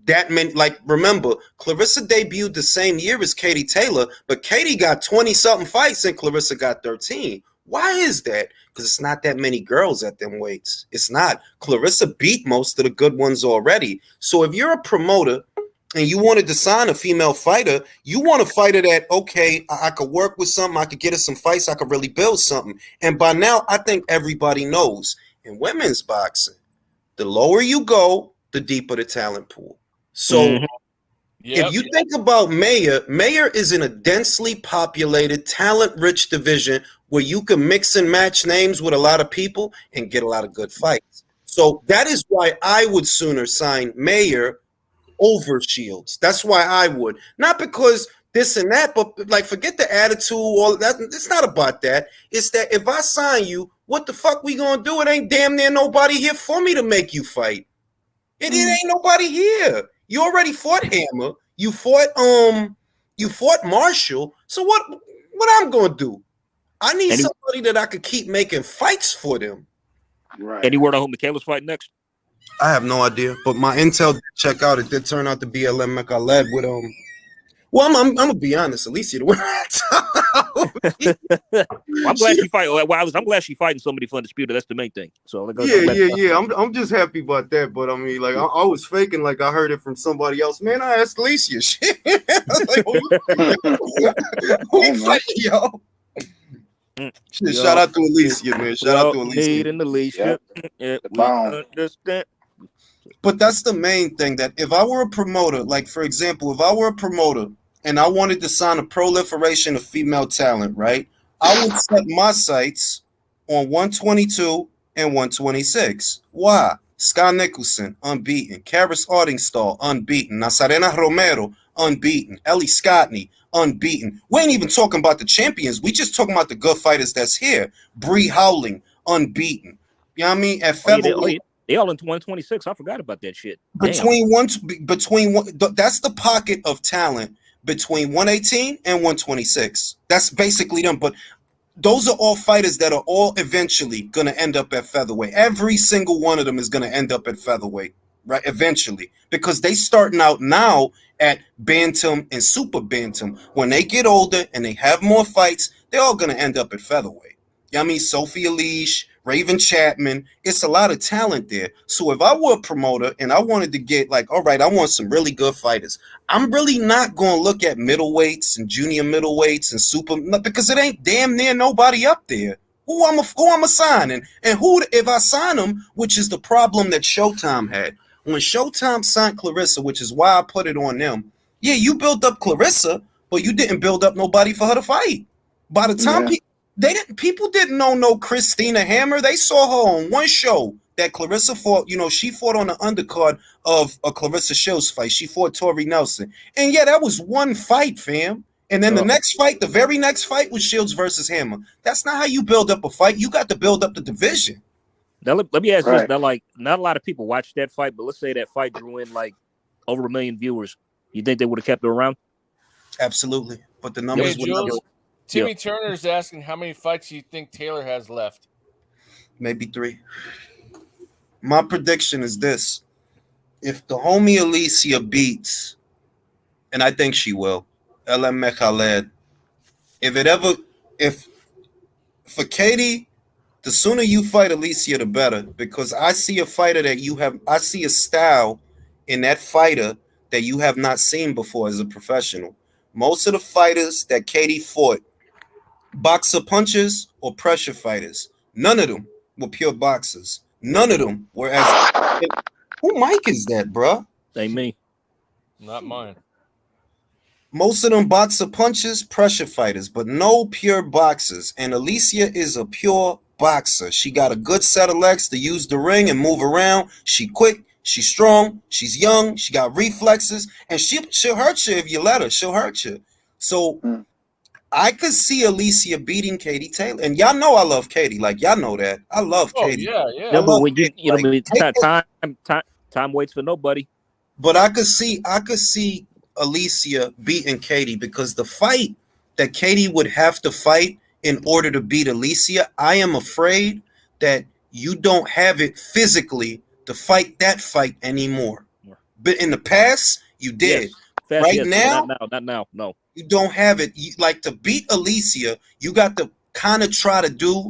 that many. Like, remember, Clarissa debuted the same year as Katie Taylor, but Katie got 20-something fights and Clarissa got 13. Why is that? Because it's not that many girls at them weights. It's not. Clarissa beat most of the good ones already. So if you're a promoter and you wanted to sign a female fighter, you want a fighter that, okay, I could work with something, I could get her some fights, I could really build something. And by now, I think everybody knows, in women's boxing, the lower you go, the deeper the talent pool. So if you think about Mayer is in a densely populated, talent-rich division where you can mix and match names with a lot of people and get a lot of good fights. So that is why I would sooner sign Mayer over Shields. That's why I would. Not because this and that, but like forget the attitude, all that. It's not about that. It's that if I sign you, what the fuck we gonna do? It ain't damn near nobody here for me to make you fight. It ain't nobody here. You already fought Hammer. You fought Marshall. So what I'm gonna do? I need somebody that I could keep making fights for them. Right. Any word on who Michaela's fighting next? I have no idea, but my intel did check out. It did turn out to be LM Mekhaled with Well, I'm gonna be honest. Alicia, the winner. I'm glad she fight. Well, I'm glad she fighting somebody for Undisputed. That's the main thing. So yeah. I'm just happy about that. But I mean, like, I was faking like I heard it from somebody else. Man, I asked Alicia. Shit. Like, who fighting, yo? Shit, shout out to Alicia, man. Shout out to Alicia. Yeah, we understand. But that's the main thing, that if I were a promoter, like for example, if I were a promoter and I wanted to sign a proliferation of female talent, right? I would set my sights on 122 and 126. Why? Scott Nicholson, unbeaten. Karis Ardingstall, unbeaten. Nazarena Romero, unbeaten. Ellie Scottney, unbeaten. We ain't even talking about the champions. We just talking about the good fighters that's here. Bree Howling, unbeaten. You know what I mean? At featherweight. They all in 126. I forgot about that shit. That's the pocket of talent between 118 and 126. That's basically them. But those are all fighters that are all eventually going to end up at featherweight. Every single one of them is going to end up at featherweight, right? Eventually, because they starting out now at bantam and super bantam. When they get older and they have more fights, they're all going to end up at featherweight. You know what I mean? Sophia Leash, Raven Chapman, it's a lot of talent there. So if I were a promoter and I wanted to get like, all right, I want some really good fighters, I'm really not going to look at middleweights and junior middleweights and super, because it ain't damn near nobody up there. Who I'm a signing, and who if I sign them, which is the problem that Showtime had. When Showtime signed Clarissa, which is why I put it on them. Yeah, you built up Clarissa, but you didn't build up nobody for her to fight. By the time people didn't know no Christina Hammer. They saw her on one show that Clarissa fought. You know, she fought on the undercard of a Clarissa Shields fight. She fought Tori Nelson. And yeah, that was one fight, fam. And then the next fight, the very next fight was Shields versus Hammer. That's not how you build up a fight. You got to build up the division. Now, let me ask this. Now, like, not a lot of people watched that fight, but let's say that fight drew in like over 1 million viewers. You think they would have kept her around? Absolutely. But the numbers would not. Timmy Turner's asking how many fights you think Taylor has left. Maybe 3. My prediction is this. If the homie Alicia beats, and I think she will, LM Mekhaled, if for Katie, the sooner you fight Alicia, the better, because I see a fighter I see a style in that fighter that you have not seen before as a professional. Most of the fighters that Katie fought, boxer punchers or pressure fighters. None of them were pure boxers. None of them were as. Who mic is that, bro? Ain't me. Not mine. Most of them boxer punchers, pressure fighters, but no pure boxers. And Alicia is a pure boxer. She got a good set of legs to use the ring and move around. She quick. She's strong. She's young. She got reflexes, and she'll hurt you if you let her. She'll hurt you. So. I could see Alicia beating Katie Taylor, and y'all know I love Katie. Like y'all know that I love Katie. Yeah. But when time waits for nobody. But I could see Alicia beating Katie, because the fight that Katie would have to fight in order to beat Alicia, I am afraid that you don't have it physically to fight that fight anymore. But in the past, you did. Yes. Now, not now. No. You don't have it. Like to beat Alicia, you got to kind of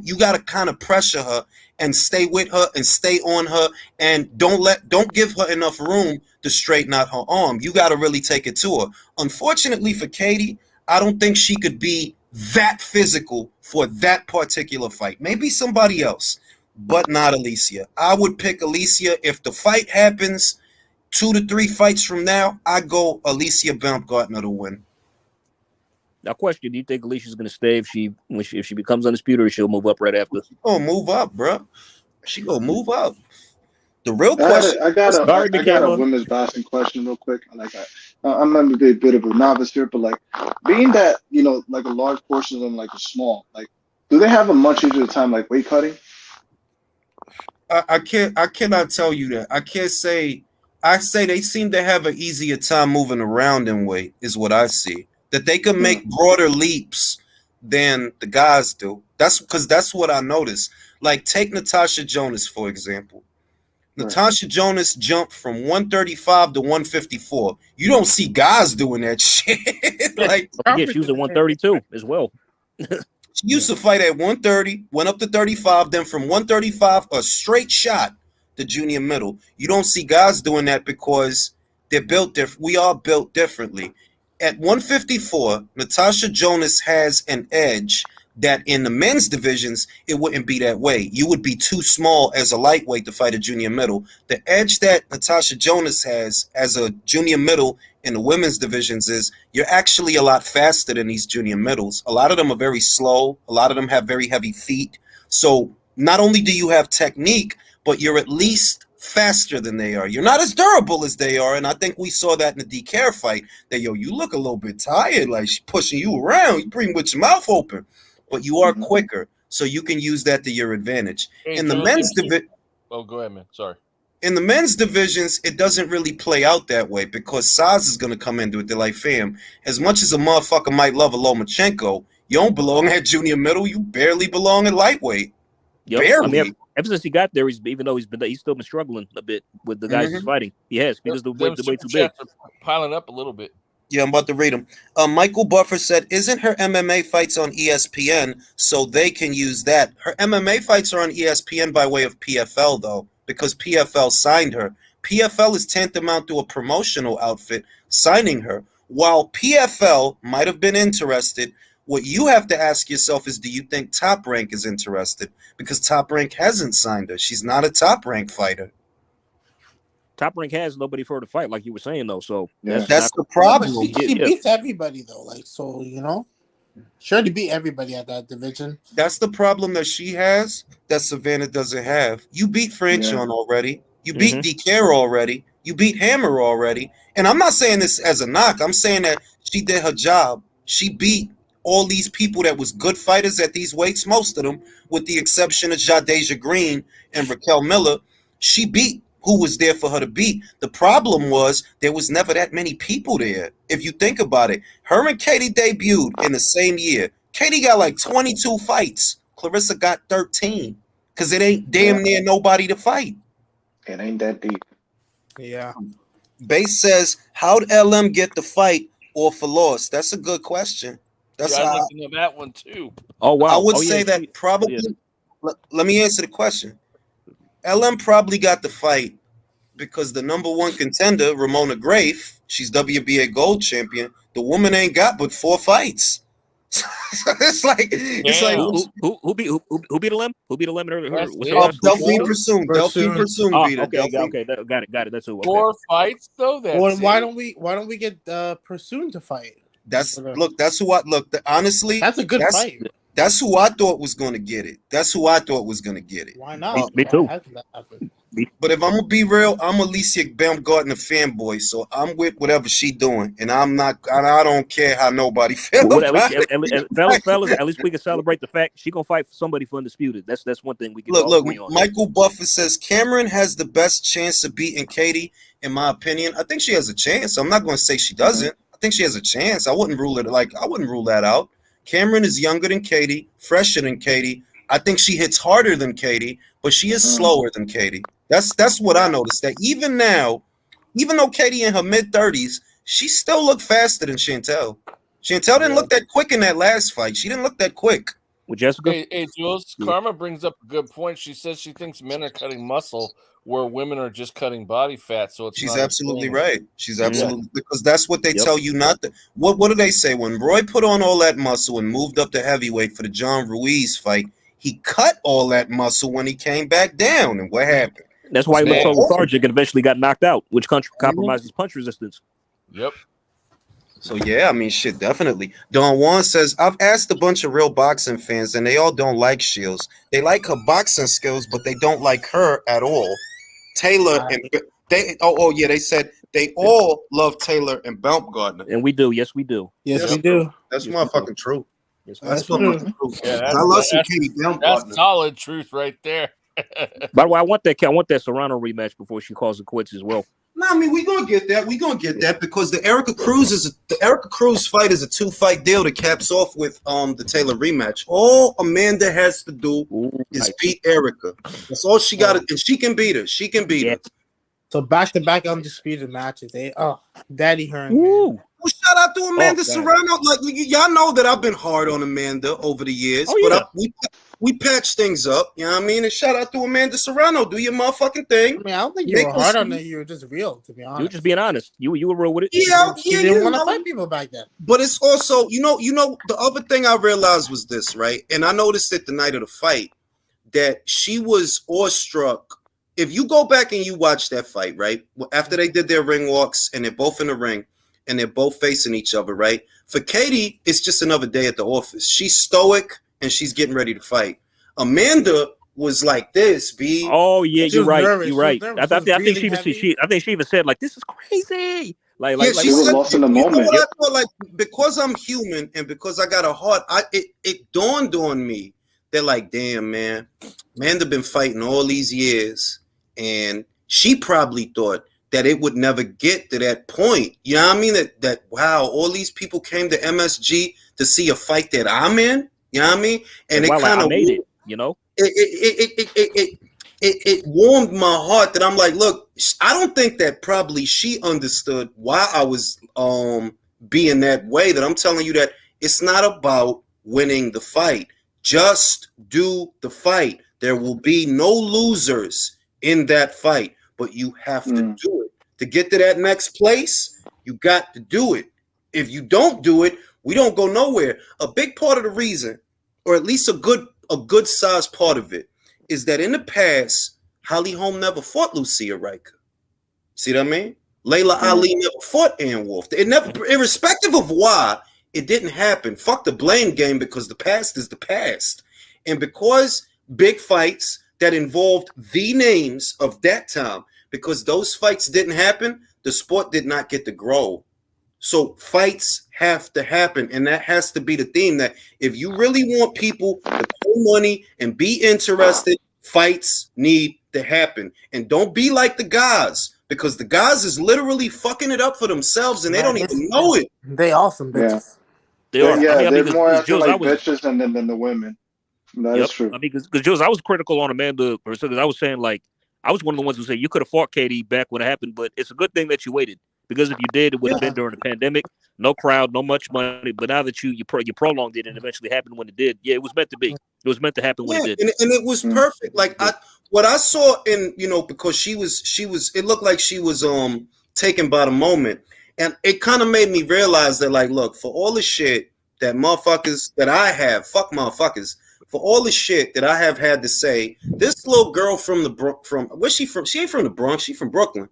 you got to kind of pressure her and stay with her and stay on her, and don't give her enough room to straighten out her arm. You got to really take it to her. Unfortunately for Katie, I don't think she could be that physical for that particular fight. Maybe somebody else, but not Alicia. I would pick Alicia if the fight happens 2 to 3 fights from now. I go Alicia Baumgartner to win. Now, question: do you think Alicia's going to stay if she becomes undisputed, or she'll move up right after? She gonna move up, bro. She gonna move up. The real question. I got a women's boxing question real quick. I'm gonna be a bit of a novice here, but like being that like a large portion of them like are small, like do they have a much easier time like weight cutting? I cannot tell you that. I can't say. I say they seem to have an easier time moving around in weight, is what I see. That they can make broader leaps than the guys do. That's because that's what I noticed. Like take Natasha Jonas, for example. Natasha Jonas jumped from 135 to 154. You don't see guys doing that shit. Like, she was at 132 as well. She used to fight at 130, went up to 35, then from 135, a straight shot to junior middle. You don't see guys doing that because they're built different. We are built differently. At 154, Natasha Jonas has an edge that in the men's divisions, it wouldn't be that way. You would be too small as a lightweight to fight a junior middle. The edge that Natasha Jonas has as a junior middle in the women's divisions is you're actually a lot faster than these junior middles. A lot of them are very slow. A lot of them have very heavy feet. So not only do you have technique, but you're at least faster than they are. You're not as durable as they are, and I think we saw that in the DK fight. That you look a little bit tired, like she's pushing you around. You bring with your mouth open, but you are quicker, so you can use that to your advantage. In the men's division, go ahead, man. Sorry. In the men's divisions, it doesn't really play out that way because size is going to come into it. They're like, fam, as much as a motherfucker might love a Lomachenko, you don't belong at junior middle. You barely belong at lightweight. Yep. Barely. I mean, ever since he got there, even though he's still been struggling a bit with the guys he's fighting. He has because the weight too big. Piling up a little bit. Yeah, I'm about to read them. Michael Buffer said, isn't her MMA fights on ESPN so they can use that? Her MMA fights are on ESPN by way of PFL, though, because PFL signed her. PFL is tantamount to a promotional outfit signing her. While PFL might have been interested, what you have to ask yourself is, do you think Top Rank is interested? Because Top Rank hasn't signed her. She's not a Top Rank fighter. Top Rank has nobody for her to fight, like you were saying, though. So that's the problem. She beats everybody, though. Like, so, she already beat everybody at that division. That's the problem that she has that Savannah doesn't have. You beat Franchon already. You beat DeCare already. You beat Hammer already. And I'm not saying this as a knock. I'm saying that she did her job. She beat all these people that was good fighters at these weights, most of them, with the exception of Jadeja Green and Raquel Miller. She beat who was there for her to beat. The problem was there was never that many people there. If you think about it, her and Katie debuted in the same year. Katie got like 22 fights. Clarissa got 13 because it ain't damn near nobody to fight. It ain't that deep. Yeah. Base says, how'd LM get the fight or for loss? That's a good question. That's I'd like to know that one too. Oh wow! I would say that probably. Yeah. Let me answer the question. LM probably got the fight because the number one contender, Ramona Grafe, she's WBA gold champion. The woman ain't got but 4 fights. it's like who beat LM? Who beat LM? Delphine Pursoon. Delphine Pursoon beat her. Okay, got it. That's who. Okay. 4 fights though. Well, why don't we get Pursoon to fight? That's who I look. Honestly, that's a good fight. That's who I thought was going to get it. Why not? Me too. But if I'm gonna be real, I'm Alicia Baumgartner fanboy, so I'm with whatever she doing, and I don't care how nobody feels. Fellas, at least we can celebrate the fact she gonna fight for somebody for undisputed. That's one thing we can agree on. Michael Buffer says Cameron has the best chance of beating Katie, in my opinion. I think she has a chance. I'm not going to say she doesn't. I think she has a chance. I wouldn't rule that out. Cameron is younger than Katie, fresher than Katie. I think she hits harder than Katie, but she is slower than Katie. That's what I noticed. That even now, even though Katie in her mid-30s, she still looked faster than Chantel. Chantel didn't look that quick in that last fight. She didn't look that quick. Well, Jessica? Hey, Jules, Karma brings up a good point. She says she thinks men are cutting muscle where women are just cutting body fat. So she's absolutely right. She's absolutely because that's what they tell you not to. What do they say when Roy put on all that muscle and moved up to heavyweight for the John Ruiz fight? He cut all that muscle when he came back down, and what happened? That's why he looked so lethargic and eventually got knocked out, which compromises punch resistance. Yep. So yeah, I mean, shit, definitely. Don Juan says, I've asked a bunch of real boxing fans, and they all don't like Shields. They like her boxing skills, but they don't like her at all. Taylor and they. Yeah, they said they all love Taylor and Baumgartner, and we do. Yes, we do. Yes, we do. That's Yes, motherfucking true. Yes, That's true. motherfucking true. Yeah, I love some Katie Baumgartner. That's solid truth right there. By the way, I want that Serrano rematch before she calls it quits as well. No, I mean we gonna get that. Because the Erica Cruz fight is a 2-fight deal that caps off with the Taylor rematch. All Amanda has to do is beat Erica. That's all she got, and she can beat her. Her. So back-to-back undisputed matches. Daddy Hearn. Well, shout out to Amanda Serrano. Like y'all know that I've been hard on Amanda over the years, but we patched things up. You know what I mean? And shout out to Amanda Serrano. Do your motherfucking thing. I mean, I don't think you were hard on her. You were just real, to be honest. You were just being honest. You were real with it. Yeah, you didn't want to fight people back then. But it's also, you know, the other thing I realized was this, right? And I noticed it the night of the fight that she was awestruck. If you go back and you watch that fight, right? After they did their ring walks and they're both in the ring and they're both facing each other, right? For Katie, it's just another day at the office. She's stoic and she's getting ready to fight. Amanda was like this, B. Oh yeah, you're right. You're right. I think she even said like, "This is crazy." She was lost in the moment. I thought, like, because I'm human and because I got a heart, it dawned on me that, like, damn, man, Amanda been fighting all these years, and she probably thought that it would never get to that point. You know what I mean? That wow, all these people came to MSG to see a fight that I'm in. You know what I mean? And it kind of made it. You know, it warmed my heart that I'm like, look, I don't think that probably she understood why I was being that way. That I'm telling you that it's not about winning the fight. Just do the fight. There will be no losers in that fight, but you have to do it. To get to that next place, you got to do it. If you don't do it, we don't go nowhere. A big part of the reason, or at least a good sized part of it, is that in the past, Holly Holm never fought Lucia Riker. See what I mean? Layla Ali never fought Ann Wolf. It never, irrespective of why, it didn't happen. Fuck the blame game, because the past is the past. And because big fights that involved the names of that time, because those fights didn't happen, the sport did not get to grow. So fights have to happen, and that has to be the theme, that if you really want people to pay money and be interested, fights need to happen. And don't be like the guys, because the guys is literally fucking it up for themselves, and they don't even know it. They awesome bitches. Yeah, they're more acting like bitches than the women. That is true. I mean, because Jules, I was critical on Amanda, because I was saying, like, I was one of the ones who said you could have fought Katie back when it happened, but it's a good thing that you waited. Because if you did, it would have been during the pandemic, no crowd, no much money. But now that you prolonged it and eventually happened when it did, it was meant to be. It was meant to happen when it did, and it was perfect. Like what I saw in, because she was, it looked like she was taken by the moment, and it kind of made me realize that, like, look, for all the shit that motherfuckers that I have, fuck motherfuckers, for all the shit that I have had to say, this little girl from where's she from? She ain't from the Bronx. She from Brooklyn.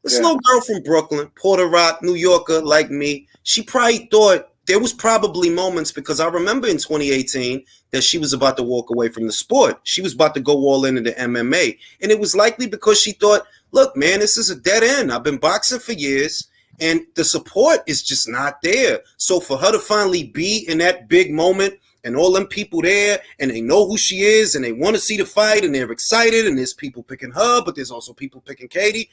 This little girl from Brooklyn, Puerto Rock, New Yorker, like me, she probably thought there was probably moments, because I remember in 2018 that she was about to walk away from the sport. She was about to go all into the MMA. And it was likely because she thought, look, man, this is a dead end. I've been boxing for years, and the support is just not there. So for her to finally be in that big moment, and all them people there, and they know who she is, and they want to see the fight, and they're excited, and there's people picking her, but there's also people picking Katie.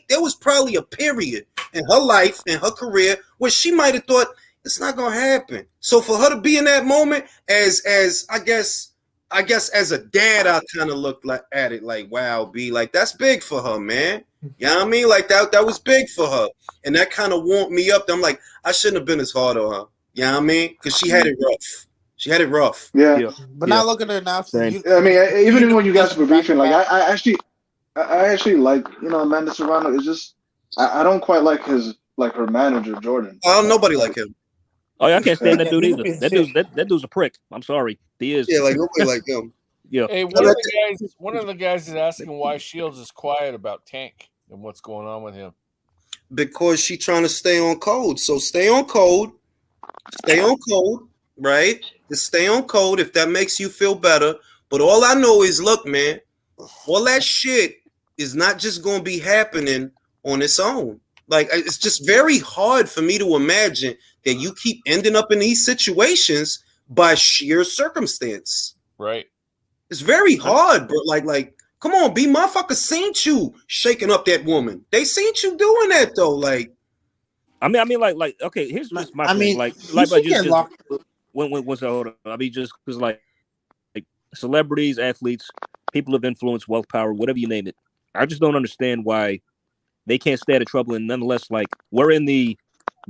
There was probably a period in her life, in her career, where she might have thought it's not gonna happen. So for her to be in that moment, as I guess as a dad, I kind of looked at it like, wow, B, like, that's big for her, man. You know what I mean? Like that was big for her, and that kind of warmed me up. I'm like, I shouldn't have been as hard on her. You know what I mean? Because she had it rough. She had it rough. Yeah. But now look at her now. I mean, even when you guys were beefing, like, I actually like, Amanda Serrano. It's just I don't quite like her manager Jordan. Nobody like him. Oh, yeah, I can't stand that dude either. That dude's a prick. I'm sorry, he is. Yeah, like nobody like him. Yeah. Hey, one of the guys is asking why Shields is quiet about Tank and what's going on with him. Because she's trying to stay on code. So stay on code. Stay on code, right? Just stay on code if that makes you feel better. But all I know is, look, man, all that shit is not just going to be happening on its own. Like, it's just very hard for me to imagine that you keep ending up in these situations by sheer circumstance. Right. It's very hard, but like, come on, B, motherfuckers seen you shaking up that woman. They seen you doing that though. Like, I mean, like, okay, here's just my thing. Like just when so hold on. I mean, just because like celebrities, athletes, people of influence, wealth, power, whatever you name it. I just don't understand why they can't stay out of trouble. And nonetheless, like, we're in the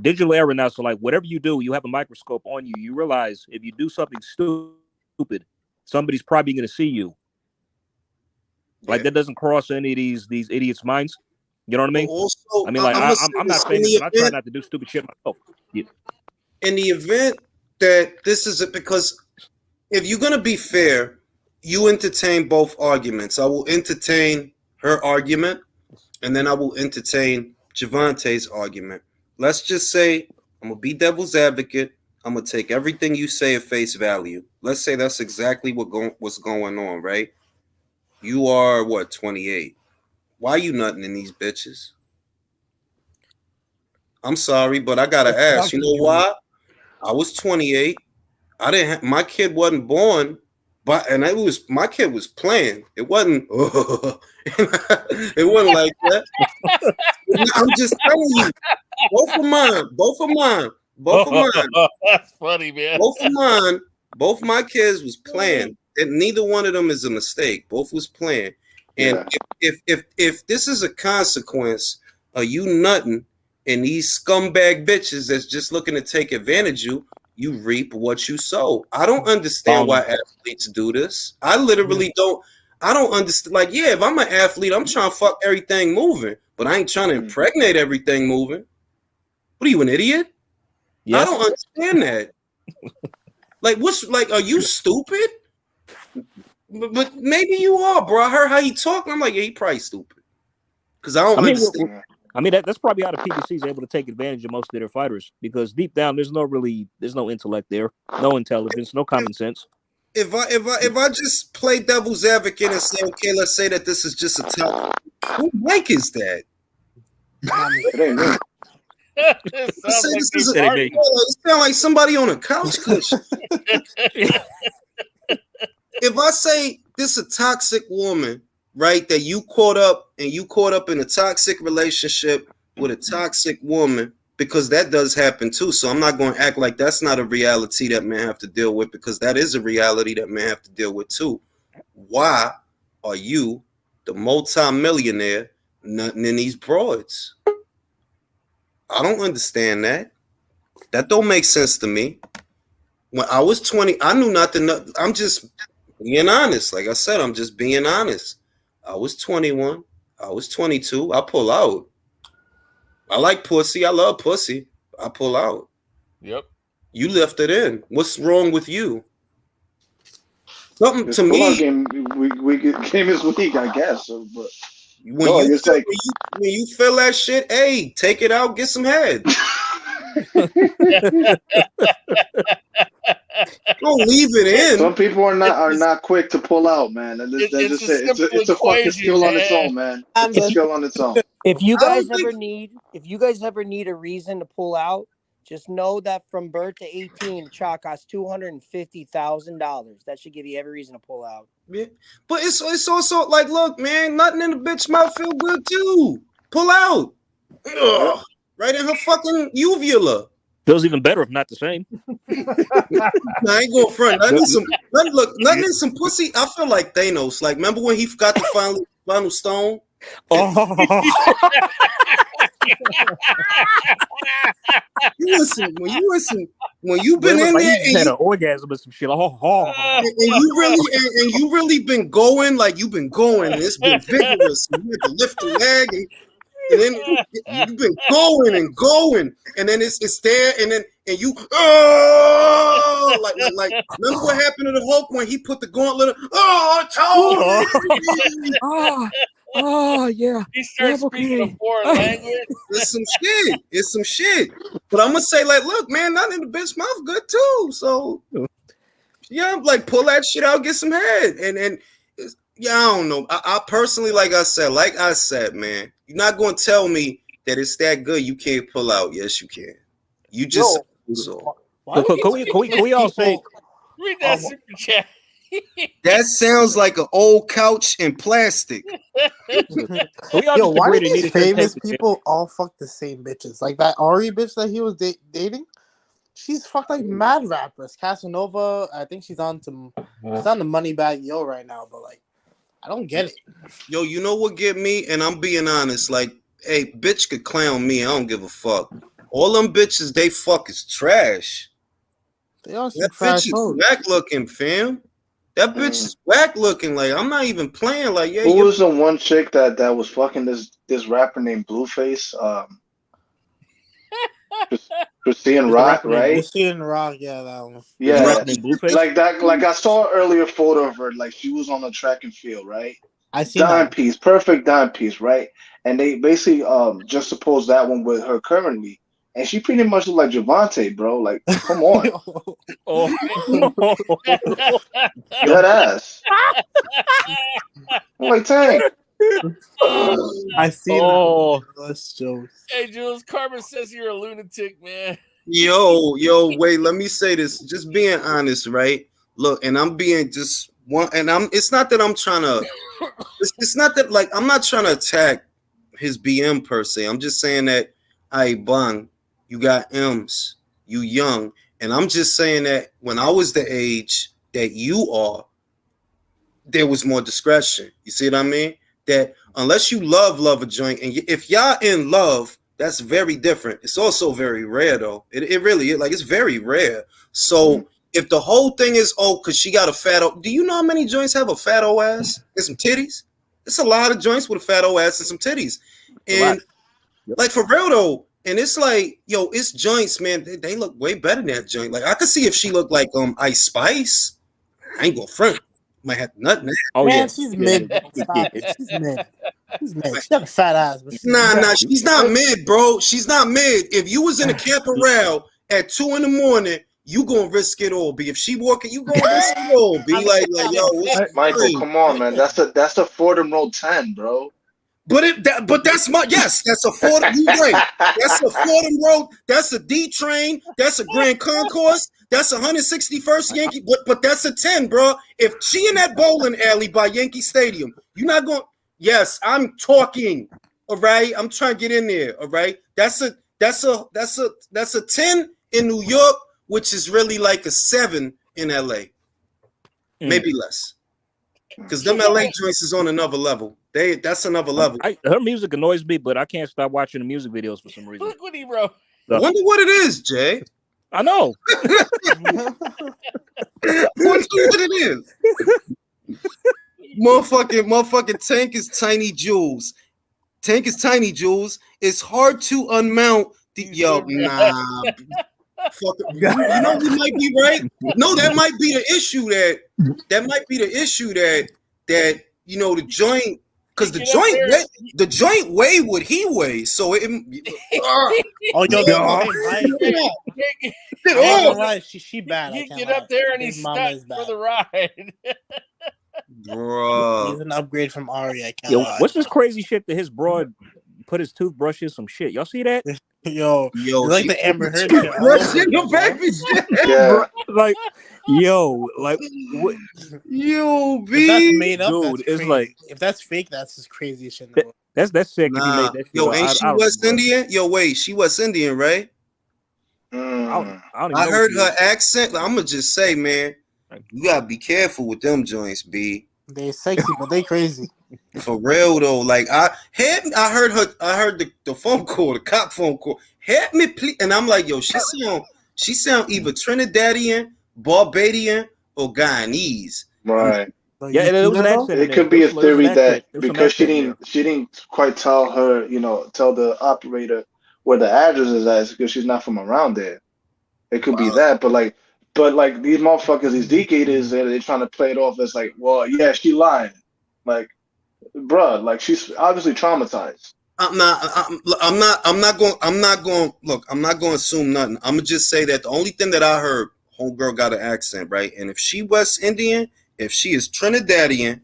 digital era now. So like, whatever you do, you have a microscope on you. You realize if you do something stupid, somebody's probably going to see you. Like, that doesn't cross any of these idiots' minds. You know what I mean? Also, I mean, like, I'm not saying this, but I try not to do stupid shit myself. Yeah. In the event that this is it, because if you're going to be fair, you entertain both arguments. I will entertain her argument, and then I will entertain Jervonta's argument. Let's just say I'm going to be devil's advocate. I'm going to take everything you say at face value. Let's say that's exactly what's going on, right? You are, 28? Why you nutting in these bitches? I'm sorry, but I got to ask. You know why? I was 28. I didn't have, my kid wasn't born, but my kid was playing. It wasn't it wasn't like that. I'm just telling you, both of mine. That's funny, man. Both my kids was playing, and neither one of them is a mistake. Both was playing. And if this is a consequence of you nutting and these scumbag bitches that's just looking to take advantage of you, you reap what you sow. I don't understand why athletes do this. I literally don't. I don't understand. Like, yeah, if I'm an athlete, I'm trying to fuck everything moving, but I ain't trying to impregnate everything moving. What are you, an idiot? Yes. I don't understand that. Like, are you stupid? But maybe you are, bro. I heard how he talking. I'm like, yeah, he probably stupid. Because I don't understand. I mean, that's probably how the PBC is able to take advantage of most of their fighters, because deep down, there's no intellect there, no intelligence, no common sense. If I just play devil's advocate and say, okay, let's say that this is just a top, who mic is that? It ain't me. It sounds like somebody on a couch cushion. If I say this is a toxic woman, right, that you caught up in a toxic relationship with a toxic woman, because that does happen too. So I'm not going to act like that's not a reality that men have to deal with, because that is a reality that men have to deal with too. Why are you, the multi-millionaire, nutting in these broads? I don't understand that. That don't make sense to me. When I was 20, I knew not to nut. I'm just being honest. Like I said, I'm just being honest. I was 21. I was 22. I pull out. I like pussy. I love pussy. I pull out. Yep. You left it in. What's wrong with you? Something This to me. Game is weak, I guess. So, but when you feel that shit, hey, take it out, get some head. Don't leave it in. Some people are not quick to pull out, man. It's a fucking skill on its own, man. It's a skill on its own. If you guys ever need a reason to pull out, just know that from birth to 18, the child costs $250,000. That should give you every reason to pull out. Yeah. But it's also like, look, man, nothing in the bitch mouth feel good too. Pull out. Ugh. Right in her fucking uvula. Feels even better if not the same. I ain't going front. Nothing in some pussy. I feel like Thanos. Like, remember when he forgot the final stone? Oh. When you've been in there and had an orgasm or some shit. And you really been going, like you've been going, and it's been vigorous. And you had to lift the leg, and then you've been going, and then it's there, and you like remember what happened to the Hulk when he put the gauntlet? Oh yeah. He starts speaking a foreign language. It's some shit. But I'm gonna say, like, look, man, nothing in the bitch mouth good too. So yeah, like pull that shit out, get some head, and Yeah, I don't know. I personally, like I said, man, you're not gonna tell me that it's that good. You can't pull out. Yes, you can. You just so. Why do Can we all say? Read that super chat. That sounds like an old couch and plastic. We all just why agree do that these niggas shouldn't famous take the people all fuck the same bitches? Like that Ari bitch that he was dating? She's fucked like mad rappers. Casanova, I think she's on the Moneybag Yo right now, but like, I don't get it. Yo, you know what get me? And I'm being honest. Like, hey, bitch could clown me. I don't give a fuck. All them bitches they fuck is trash. They are some That trash bitch is hoes. whack looking, fam. That bitch is whack looking. Like, I'm not even playing. Like, yeah. Who was the one chick that was fucking this rapper named Blueface? Christine Rock, right? Christine Rock, yeah, that one. Yeah, like that. Like I saw an earlier photo of her. Like she was on the track and field, right? I seen dime that. piece, perfect dime piece, right? And they basically juxtaposed that one with her currently, and she pretty much looked like Jervonta, bro. Like, come on, that ass. I'm like, Tank. I see that. That's jokes. Hey, Jules, Carmen says you're a lunatic, man. Yo, wait, let me say this. Just being honest, right? Look, and I'm being just one, and it's not that I'm trying to, it's not that, like, I'm not trying to attack his BM per se. I'm just saying that, Bang, you got M's, you young, and I'm just saying that when I was the age that you are, there was more discretion. You see what I mean? That unless you love a joint, and if y'all in love, that's very different. It's also very rare, though. It really is. Like, it's very rare. So if the whole thing is, because she got a fat do you know how many joints have a fat ass and some titties? It's a lot of joints with a fat ass and some titties. And like, for real though, and it's like, yo, it's joints, man. They look way better than that joint. Like, I could see if she looked like Ice Spice. I ain't gonna front. Might have nothing. Oh, man, she's mid. She's mid. She's mid. She got a fat ass. But nah, she's not mid, bro. She's not mid. If you was in a Camperell at 2 a.m, you gonna risk it all. Be if she walking, you gonna risk it all. Be like yo, Michael, come on, man. That's a Fordham Road 10, bro. But that's that's a Fordham. You right. That's a Fordham Road. That's a D train. That's a Grand Concourse. That's 161st Yankee. But that's a 10, bro. If she in that bowling alley by Yankee Stadium, you're not going. Yes, I'm talking. All right, I'm trying to get in there. All right, that's a 10 in New York, which is really like a 7 in LA, maybe less. Because them LA joints is on another level. That's another level. Her music annoys me, but I can't stop watching the music videos for some reason. Look what he wrote. I wonder what it is, Jay. I know. I wonder what it is. Motherfucking Tank is Tiny Jules. Tank is Tiny Jules. It's hard to unmount the nah. Fuck it. You know, we might be right. No, that might be the issue. That might be the issue that you know, the joint, because the joint weigh what he weighs. So it. She bad. He get up there and he's stuck for the ride. Bro, he's an upgrade from Ari. I can't lie. What's this crazy shit that his broad put his toothbrush in some shit? Y'all see that? Yo, like the Amber Heard shit. Yeah. Like, yo, like what? Yo, B. If that's made up, dude, that's it's crazy. Like if that's fake, that's just crazy shit. That's sick. Nah. If you made that shit yo, ain't she West Indian? Yo, wait, she West Indian, right? I heard her accent. I'm gonna just say, man, you gotta be careful with them joints, B. They sexy, but they crazy. For real though, like I heard the phone call, the cop phone call. Help me, please. And I'm like, yo, she sound either Trinidadian, Barbadian, or Guyanese. Right. Yeah, and it was an accent. It could be a theory that because she didn't quite tell the operator where the address is at, because she's not from around there. It could be that, but these motherfuckers, these D-gators, they're trying to play it off as like, well, yeah, she lying. Like, bruh, like she's obviously traumatized. I'm not going to assume nothing. I'm gonna just say that the only thing that I heard, homegirl got an accent, right? And if she West Indian, if she is Trinidadian,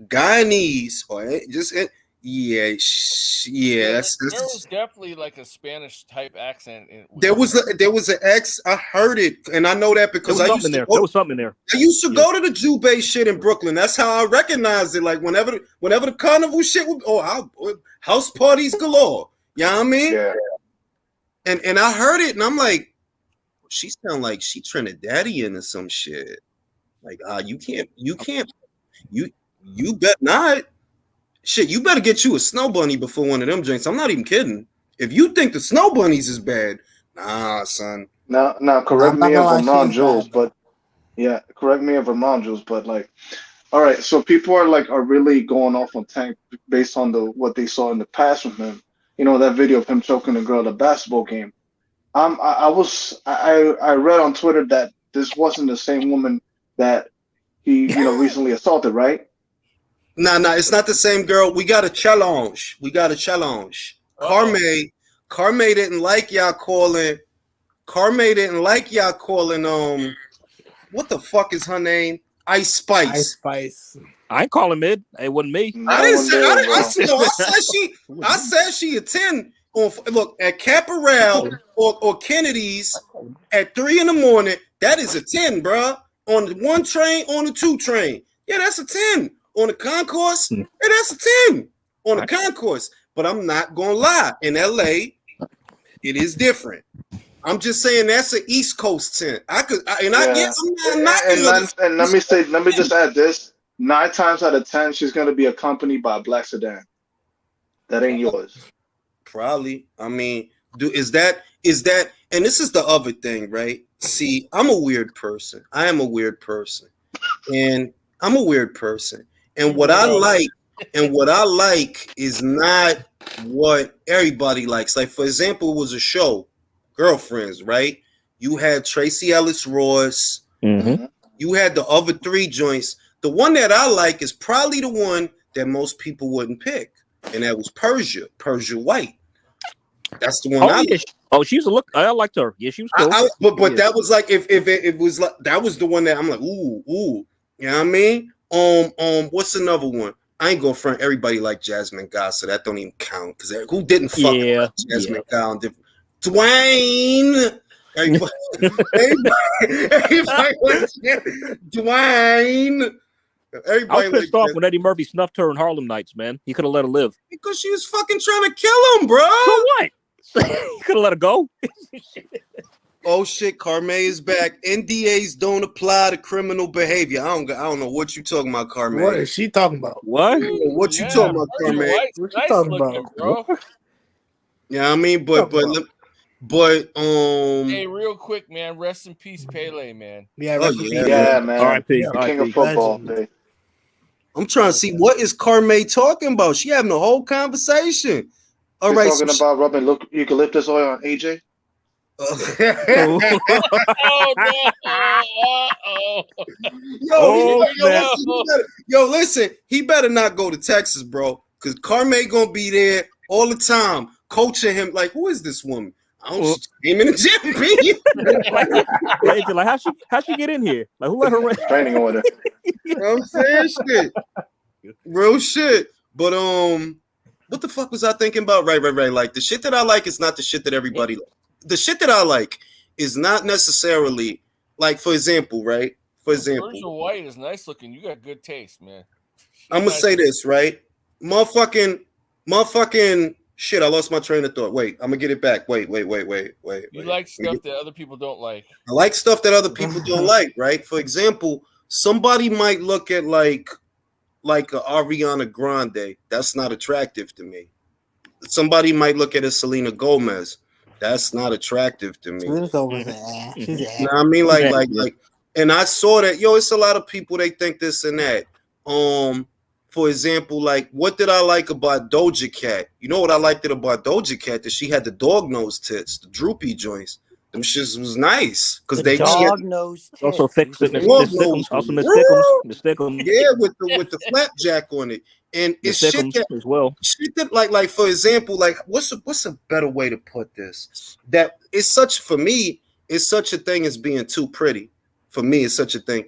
Guyanese or just yeah. There was definitely like a Spanish type accent. There was an X. I heard it, and I know that because there was something in there. I used to go to the Jew-based shit in Brooklyn. That's how I recognized it. Like whenever the carnival shit would, house parties galore. You know what I mean? Yeah. And I heard it, and I'm like, she sound like she Trinidadian or some shit. Like, you bet not. Shit, you better get you a snow bunny before one of them drinks. I'm not even kidding. If you think the snow bunnies is bad, nah, son. Now, correct me if I'm wrong, Jules, but yeah, correct me if I'm wrong, Jules, but like, all right, so people are really going off on Tank based on what they saw in the past from him. You know, that video of him choking a girl at a basketball game. I read on Twitter that this wasn't the same woman that he recently assaulted, right? Nah, it's not the same girl. We got a challenge. Carme didn't like y'all calling. What the fuck is her name? Ice Spice. I ain't calling mid. It wasn't me. I said she a 10 on look at Caporal or Kennedy's at 3 a.m. That is a 10, bro. On the 1 train, on the 2 train. Yeah, that's a 10. On the concourse, yeah, that's a 10 on the concourse. But I'm not gonna lie. In LA, it is different. I'm just saying that's an East Coast 10. Let me just add this. 9 times out of 10, she's gonna be accompanied by a black sedan. That ain't yours. Probably. I mean, is that and this is the other thing, right? See, I'm a weird person. I am a weird person. And I'm a weird person. And what I like is not what everybody likes. Like, for example, it was a show, Girlfriends, right? You had Tracy Ellis Ross. Mm-hmm. You had the other 3 joints. The one that I like is probably the one that most people wouldn't pick. And that was Persia White. That's the one I like. She was a look. I liked her. Yeah, she was cool. But that was like if it was like that was the one that I'm like, ooh. You know what I mean? What's another one? I ain't gonna front everybody like Jasmine Guy, so that don't even count because who didn't fuck like Jasmine Guy? Dwayne. Everybody Dwayne. I was pissed off when Eddie Murphy snuffed her in Harlem Nights, man. He could have let her live. Because she was fucking trying to kill him, bro. So what? He could have let her go. Oh shit, Carme is back. NDAs don't apply to criminal behavior. I don't know what you talking about, Carme. What is she talking about? What? What you talking about, Carme? What you talking about, bro? Yeah, I mean, but hey, real quick, man. Rest in peace, Pele, man. Yeah, man. R.I.P. King of football. Dude. I'm trying to see what is Carme talking about. She having a whole conversation. All right, talking about rubbing eucalyptus oil on AJ. Listen, he better not go to Texas, bro, because Carme gonna be there all the time, coaching him. Like, who is this woman? I don't she came in the gym, like how she get in here? Like, who let her run? Training order. You know what I'm saying? Shit. Real shit. But what the fuck was I thinking about? Right. Like, the shit that I like is not the shit that everybody likes. The shit that I like is not necessarily, like, for example, right? Persia White is nice looking. You got good taste, man. I'm gonna say this, right? Motherfucking shit, I lost my train of thought. Wait, I'm gonna get it back. Wait. You like stuff that other people don't like. I like stuff that other people don't like, right? For example, somebody might look at like a Ariana Grande. That's not attractive to me. Somebody might look at a Selena Gomez. That's not attractive to me. Selena Gomez, she's you know what I mean? Like, and I saw that, it's a lot of people, they think this and that. For example, like, what did I like about Doja Cat? You know what I liked about Doja Cat? That she had the dog nose tits, the droopy joints. Them shits was nice because they dog nose tits. Also thick, the stickums. Yeah, with the flapjack on it, and it's shit that as well. Shit that like for example, like what's a better way to put this? That it's such for me, it's such a thing as being too pretty. For me, it's such a thing,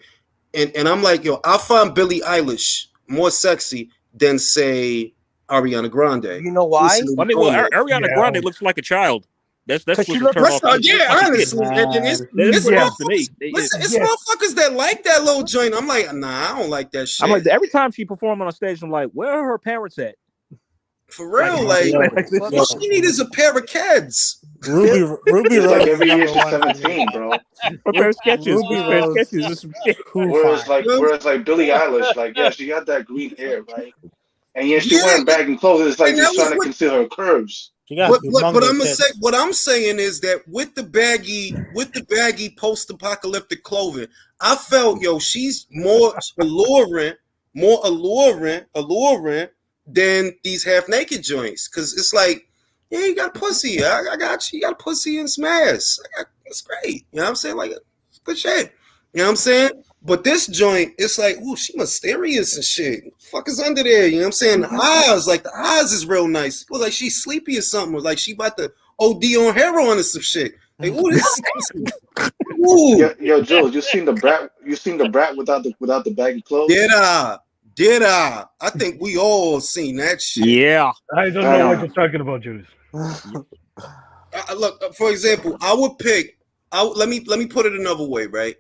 and I'm like, I find Billie Eilish more sexy than say Ariana Grande. You know why? I mean, well, Ariana Grande looks like a child. That's what she the looks turn off. Yeah, honestly, and it's to me. Listen, it's motherfuckers that like that little joint. I'm like, nah, I don't like that shit. I'm like, every time she perform on stage, I'm like, where are her parents at? For real, all she need is a pair of kids. Ruby Rose like every year she's 17, bro. A pair of sketches. Whereas like Billie Eilish, like she got that green hair, right? And she wearing baggy clothes. It's like she's trying to conceal her curves. But what I'm saying is that with the baggy post-apocalyptic clothing, I felt she's more alluring than these half-naked joints. Cause it's like, yeah, you got pussy. I got you. You got pussy and some ass. It's great. You know what I'm saying? Like, it's good shit. You know what I'm saying? But this joint, it's like, ooh, she mysterious and shit. What the fuck is under there? You know what I'm saying? The eyes is real nice. Look like she's sleepy or something. Or like she about to OD on heroin or some shit. Like, ooh, this is ooh. Yo, Jules, you seen the brat? You seen the brat without the baggy clothes? Did I? I think we all seen that shit. Yeah. I don't know what you're talking about, Jules. Look, for example, I would pick. Let me put it another way, right?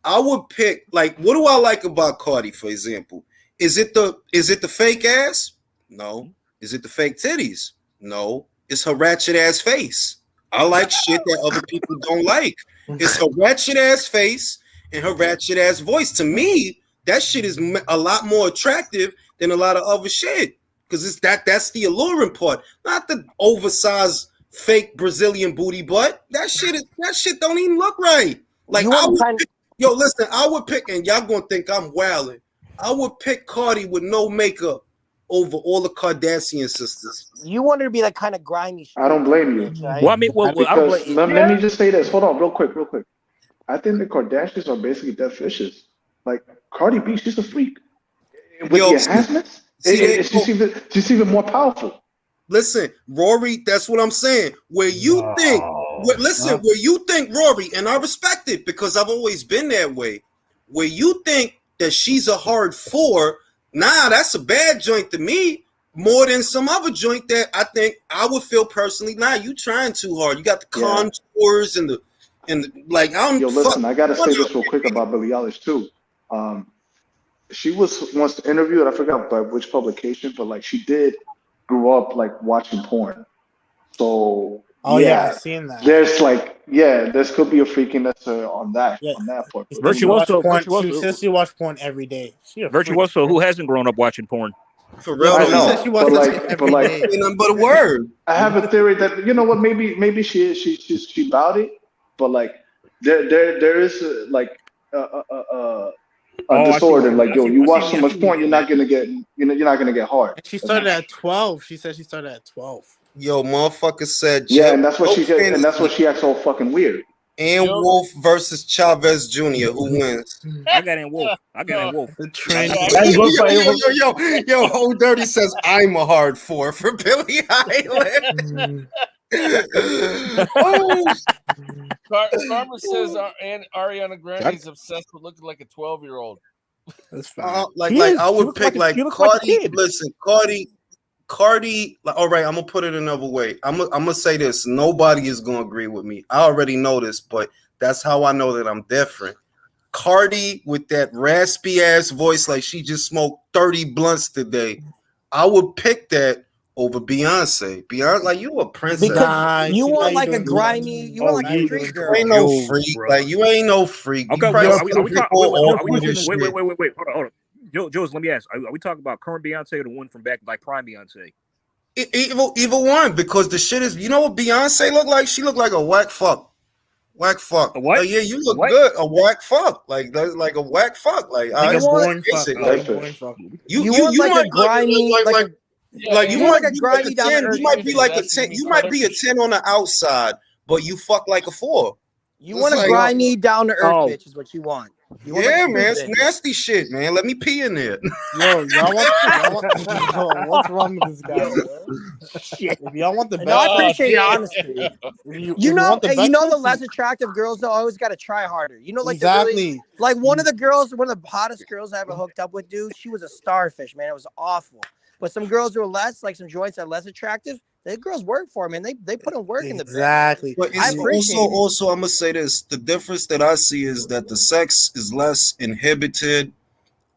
I would pick, like, what do I like about Cardi, for example? Is it the fake ass? No. Is it the fake titties? No. It's her ratchet ass face. I like shit that other people don't like. It's her ratchet ass face and her ratchet ass voice. To me, that shit is a lot more attractive than a lot of other shit. Because that's the alluring part, not the oversized fake Brazilian booty butt. That shit don't even look right. Like, listen, I would pick, and y'all gonna think I'm wilding. I would pick Cardi with no makeup over all the Kardashian sisters. You want her to be like kind of grimy. I don't blame you. Right? Well, I mean, let me just say this. Hold on, real quick. I think the Kardashians are basically dead fishes. Like Cardi B, she's a freak. With the enhancements, she's even more powerful. Listen, Rory, that's what I'm saying. Where you think, Rory, and I respect it because I've always been that way. Where you think that she's a hard 4, that's a bad joint to me. More than some other joint that I think I would feel personally. You trying too hard. You got the contours and the like. I don't. Yo, listen, I gotta say this real quick about Billie Eilish too. She was once interviewed. I forgot by which publication, but like she did grew up like watching porn. So I've seen that. There's this could be a freakiness on that part. Virtuoso says she watched porn every day. Virtuoso, who hasn't grown up watching porn? For real, I know. She but a word. I have a theory that what maybe she about it, but like there is a disorder. Like you watch so much porn, you're not gonna get hard. And she started at 12. She said she started at 12. Yo, motherfucker said. Yeah, and that's what she did, and that's what she acts all fucking weird. And Wolf versus Chavez Jr. Who wins? I got in Wolf. The trend. Yo, Whole Dirty says I'm a hard 4 for Billie Eilish. Karma says and Ariana Grande is obsessed with looking like a 12-year-old. That's fine. I would pick like Cardi. Listen, Cardi. All right, I'm gonna put it another way. I'm gonna say this. Nobody is gonna agree with me. I already know this, but that's how I know that I'm different. Cardi with that raspy ass voice, like she just smoked 30 blunts today. I would pick that over Beyonce. Beyonce, like you a princess. Because you want like a grimy, you want like a freak girl. You ain't no freak. Bro. Like you ain't no freak. Okay, wait. Hold on. Jules, let me ask. Are we talking about current Beyonce or the one from back, like prime Beyonce? Either one, because the shit is, you know what Beyonce look like? She look like a whack fuck. Whack fuck. A what? Like, yeah, you look good. A whack fuck. Like a whack fuck. Like I born fuck. You want like a grimy, like you might like a grimy down there. You might be like a 10. You might be a 10 on the outside, but you fuck like a 4. You want a grimy down to earth bitch is what you want. Yeah, man, it's nasty shit, man. Let me pee in there. Yo, yo, what's wrong with this guy? Shit. If y'all want the best, no, I appreciate your honesty. You know the sex, less attractive girls though always got to try harder. You know, like exactly. Really, like one of the hottest girls I ever hooked up with, dude. She was a starfish, man. It was awful. But some girls who are less, like some joints that are less attractive, the girls work for them, and they put in work in the bed. Exactly. But it's also I'm gonna say this: the difference that I see is that the sex is less inhibited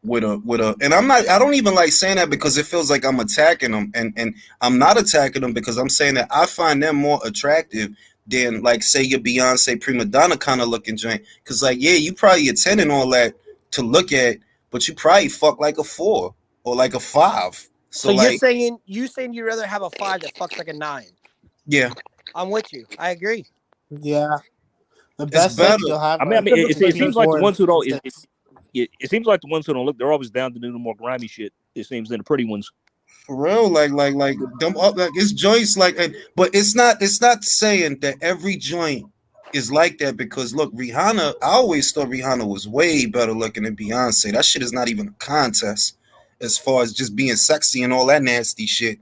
with a, and I don't even like saying that because it feels like I'm attacking them, and I'm not attacking them because I'm saying that I find them more attractive than like say your Beyonce prima donna kind of looking joint. Because like yeah, you probably attending all that to look at, but you probably fuck like a 4 or like a 5. So like, you're saying you'd rather have a 5 that fucks like a 9? Yeah, I'm with you. I agree. Yeah, the best sex you'll have. I mean, it seems like the ones who don't. It seems like the ones who don't look, they're always down to do the more grimy shit. It seems than the pretty ones. For real, like them up, like it's joints like, but it's not saying that every joint is like that because look, Rihanna. I always thought Rihanna was way better looking than Beyonce. That shit is not even a contest as far as just being sexy and all that nasty shit.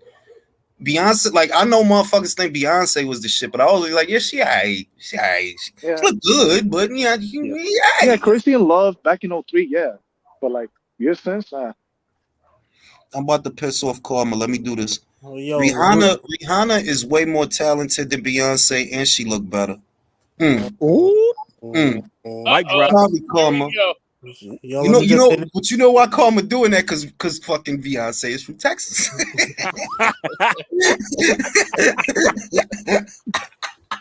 Beyonce, like I know motherfuckers think Beyonce was the shit, but I was like, yeah, she aight. She look good, but yeah, Christian Love back in 03, yeah, but like years since, I'm about to piss off Karma. Let me do this. Oh, yo, Rihanna is way more talented than Beyonce, and she look better. Mic drop. Karma. You know why Karma doing that? Because fucking Beyonce is from Texas.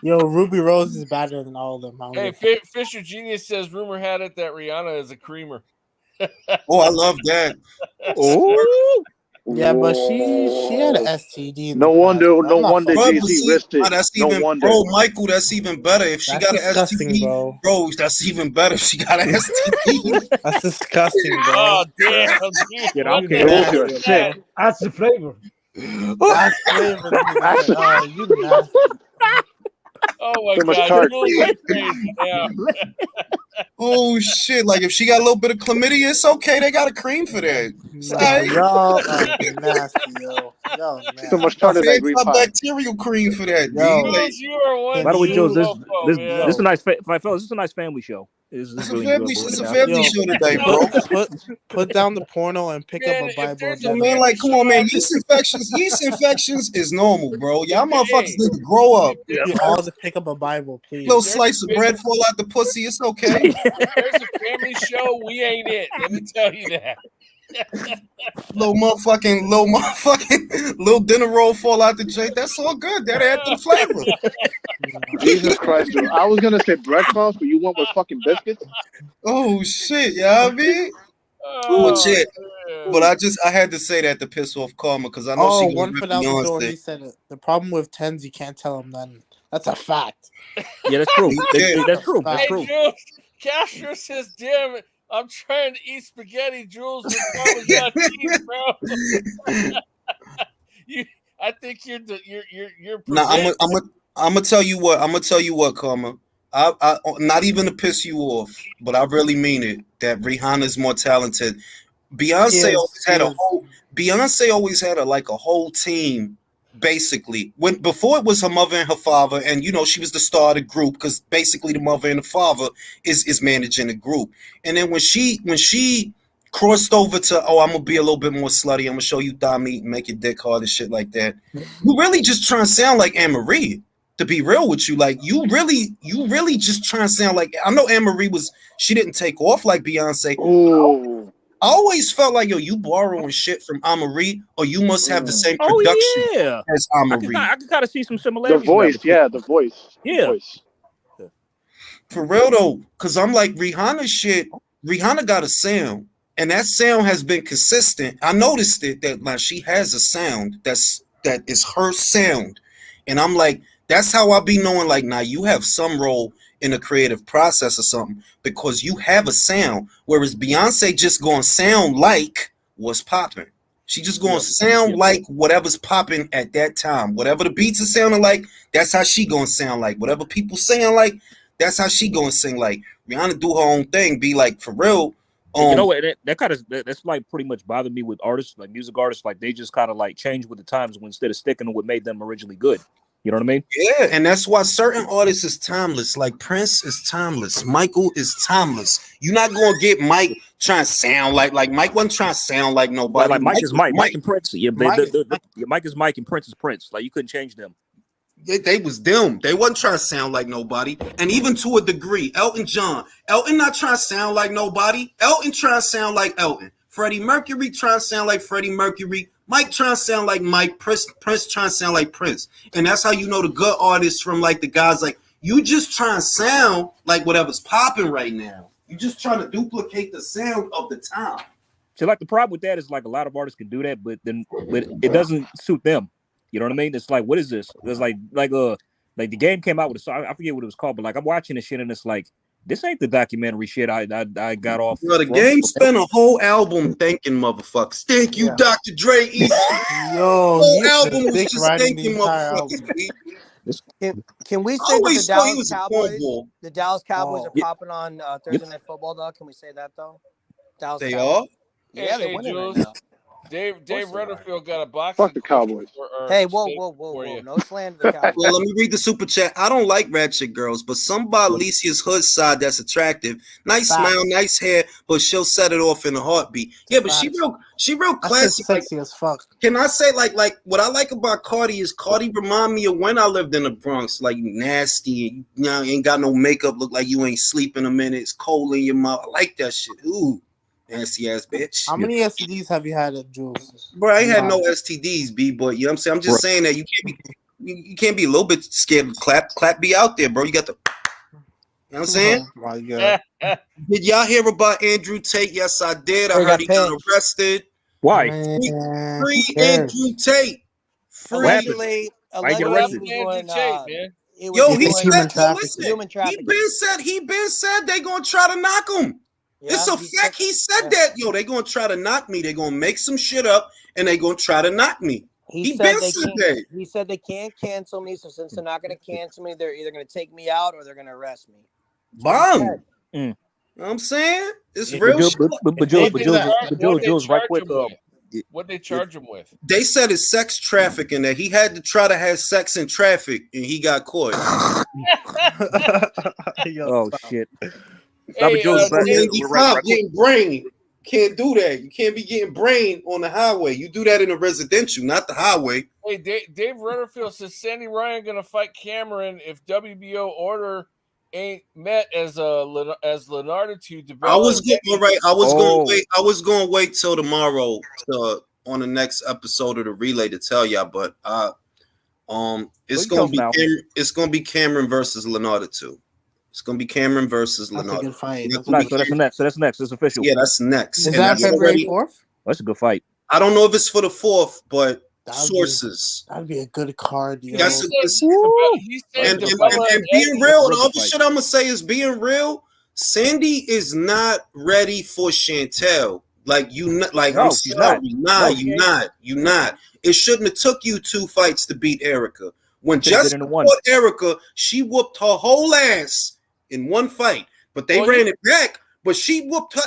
Yo, Ruby Rose is better than all of them. Hey, Fisher Genius says rumor had it that Rihanna is a creamer. Oh, I love that. Oh, yeah, but she had an STD. No wonder Jay-Z risked it. No wonder. Bro, Michael, that's even better. If she got an STD, bro, that's even better. If she got an STD. That's disgusting, bro. Oh, damn. Get out here. That's the flavor. That's flavor. Oh, you nasty. Oh, my God. Really crazy now. Oh, shit. Like, if she got a little bit of chlamydia, it's okay. They got a cream for that. Y'all are nasty, yo. So much tartar that green pie. Bacterial cream for that, Jules, you are one. By the way, Jules, this is a nice fellas. This is a nice family show. It's a family show today, bro. Put down the porno and pick up a Bible. Man, like, come on, man. Yeast infections is normal, bro. Y'all motherfuckers need to grow up. You all to pick up a Bible, please. Little slice of bread fall out the pussy. It's okay. There's a family show. We ain't it. Let me tell you that. Little dinner roll fall out the joint. That's all good. That adds to the flavor. Jesus Christ, dude. I was gonna say breadcrumbs, but you went with fucking biscuits. Oh shit, you know what I mean? But I had to say that to piss off Karma because I know she one foot out the door. He said it. The problem with tens, you can't tell them none. That's a fact. Yeah, that's true. That's true. Hey, Jules, Castro says, "Damn it, I'm trying to eat spaghetti, Jules, with Parmesan cheese, bro." I think you're. Nah, I'm gonna tell you what. Karma. I not even to piss you off, but I really mean it. That Rihanna is more talented. Beyonce always had a whole team. Basically, before it was her mother and her father, and she was the star of the group because basically the mother and the father is managing the group. And then when she crossed over to I'm gonna be a little bit more slutty, I'm gonna show you thigh meat and make your dick hard and shit like that. You really just trying to sound like Anne-Marie. To be real with you, like you really just trying to sound like I know Anne-Marie she didn't take off like Beyonce. Ooh. I always felt like you borrowing shit from Anne-Marie, or you must have the same production as Anne-Marie. I can kind of see some similarities. The voice. Yeah. The voice. For real though, because I'm like Rihanna shit. Rihanna got a sound, and that sound has been consistent. I noticed it that like she has a sound that is her sound, and I'm like, that's how I be knowing like, now you have some role in the creative process or something because you have a sound, whereas Beyonce just gonna sound like what's popping. She just gonna sound like whatever's popping at that time. Whatever the beats are sounding like, that's how she gonna sound like. Whatever people sound like, That's how she gonna sing. Like Rihanna do her own thing. Be like for real. You know what? That kind of that's like pretty much bothered me with artists, like music artists. Like they just kind of like change with the times instead of sticking to what made them originally good. You know what I mean? Yeah, and that's why certain artists is timeless. Like Prince is timeless. Michael is timeless. You're not gonna get Mike trying to sound like Mike wasn't trying to sound like nobody. Like Mike is Mike. Mike and Prince. Yeah, Mike Mike is Mike and Prince is Prince. Like you couldn't change them. They was them. They wasn't trying to sound like nobody. And even to a degree, Elton John. Elton not trying to sound like nobody. Elton trying to sound like Elton. Freddie Mercury trying to sound like Freddie Mercury. Mike trying to sound like Mike. Prince trying to sound like Prince. And that's how you know the good artists from like the guys like, you just trying to sound like whatever's popping right now. You just trying to duplicate the sound of the time. So like the problem with that is like a lot of artists can do that, but it doesn't suit them. You know what I mean? It's like, what is this? It's like the game came out with a song. I forget what it was called, but like I'm watching this shit and it's like, this ain't the documentary shit I got off. Yo, the game spent a whole album thanking motherfuckers. Thank you, Dr. Dre. Yo, whole album was just thanking motherfuckers. Can we say that the Dallas Cowboys are popping on Thursday Night Football, though? Can we say that though? Dallas they Cowboys? Are? Yeah, they're winning right now. Dave Rutherford got a boxing. Fuck the Cowboys. Hey, whoa. No slander to the Cowboys. Well, let me read the super chat. I don't like ratchet girls, but some by Alicia's hood side that's attractive. Nice smile, nice hair, but she'll set it off in a heartbeat. Yeah, but she real classy. Sexy as fuck. Can I say like what I like about Cardi is Cardi remind me of when I lived in the Bronx, like nasty, you know, ain't got no makeup, look like you ain't sleep in a minute, it's cold in your mouth. I like that shit. Ooh. Nasty ass bitch. How many STDs have you had at Jules? Bro, I ain't had no STDs, B, but you know what I'm saying? I'm just saying that you can't be a little bit scared to clap be out there, bro. You got to, you know what I'm saying? Oh my God. Did y'all hear about Andrew Tate? Yes, I did. I heard he got arrested. Why? Free Andrew Tate. Allegedly Andrew Tate, man. Yo, he said, human trafficking. He been said they gonna try to knock him. Yeah, it's a fact. He said that. Yo, they gonna try to knock me. They gonna make some shit up, and they gonna try to knock me. He said that. He said they can't cancel me. So since they're not gonna cancel me, they're either gonna take me out or they're gonna arrest me. Bomb. You know what I'm saying? It's real shit. But Jules, right quick. What they charge him with? They said it's sex trafficking, that he had to try to have sex in traffic, and he got caught. Oh shit. Hey, stop getting brain. Can't do that. You can't be getting brain on the highway. You do that in a residential, not the highway. Hey, Dave Rutherford says Sandy Ryan gonna fight Cameron if WBO order ain't met as Leonardo to develop. I was gonna wait till tomorrow on the next episode of the relay to tell y'all, but it's gonna be Cameron versus Leonardo too. It's gonna be Cameron versus Leonardo. That's a good fight. So that's next. It's official. Yeah, that's next. Is that February 4th? That's a good fight. I don't know if it's for the 4th, but sources. That'd be a good card. Yo. And being real, the other shit I'm gonna say is being real. Sandy is not ready for Chantel. Like you, I'm sorry, you're not. It shouldn't have took you 2 fights to beat Erica. When Jessica fought Erica, she whooped her whole ass in 1 fight, but they ran it back. But she whooped her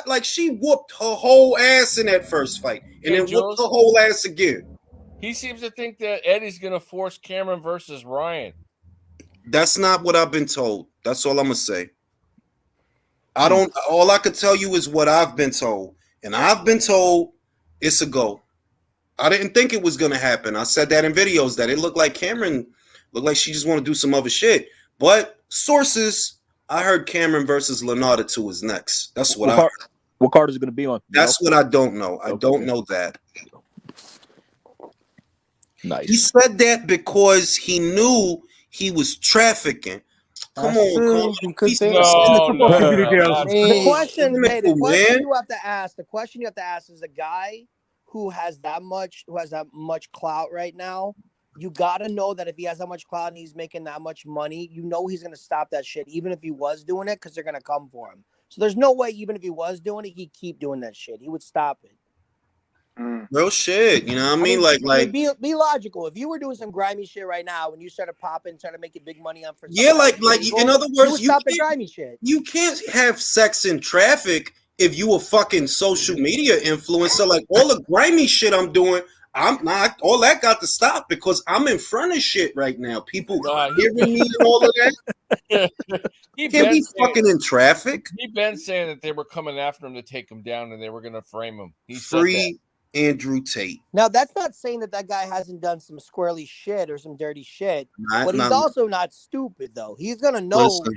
whole ass in that first fight, and then whooped her whole ass again. He seems to think that Eddie's gonna force Cameron versus Ryan. That's not what I've been told. That's all I'm gonna say. All I could tell you is what I've been told, and I've been told it's a go. I didn't think it was gonna happen. I said that in videos that it looked like Cameron looked like she just want to do some other shit. But sources, I heard Cameron versus Leonardo 2 is next. That's what What card is it going to be on? That's what I don't know. I don't know that. Nice. He said that because he knew he was trafficking. Come on, the question you have to ask is a guy who has that much clout right now. You got to know that if he has that much clout and he's making that much money, you know he's going to stop that shit, even if he was doing it, because they're going to come for him. So there's no way, even if he was doing it, he'd keep doing that shit. He would stop it. Real shit. You know what I mean? Like be logical. If you were doing some grimy shit right now and you started popping, trying to make big money on for like in other words, you stop the grimy shit. You can't have sex in traffic if you a fucking social media influencer. Like all the grimy shit I'm doing, I'm not. All that got to stop because I'm in front of shit right now. People hearing me and all of that. He can't be fucking in traffic. He been saying that they were coming after him to take him down and they were going to frame him. He Free Andrew Tate. Now that's not saying that guy hasn't done some squirrely shit or some dirty shit, but he's also not stupid though. He's gonna know. Listen.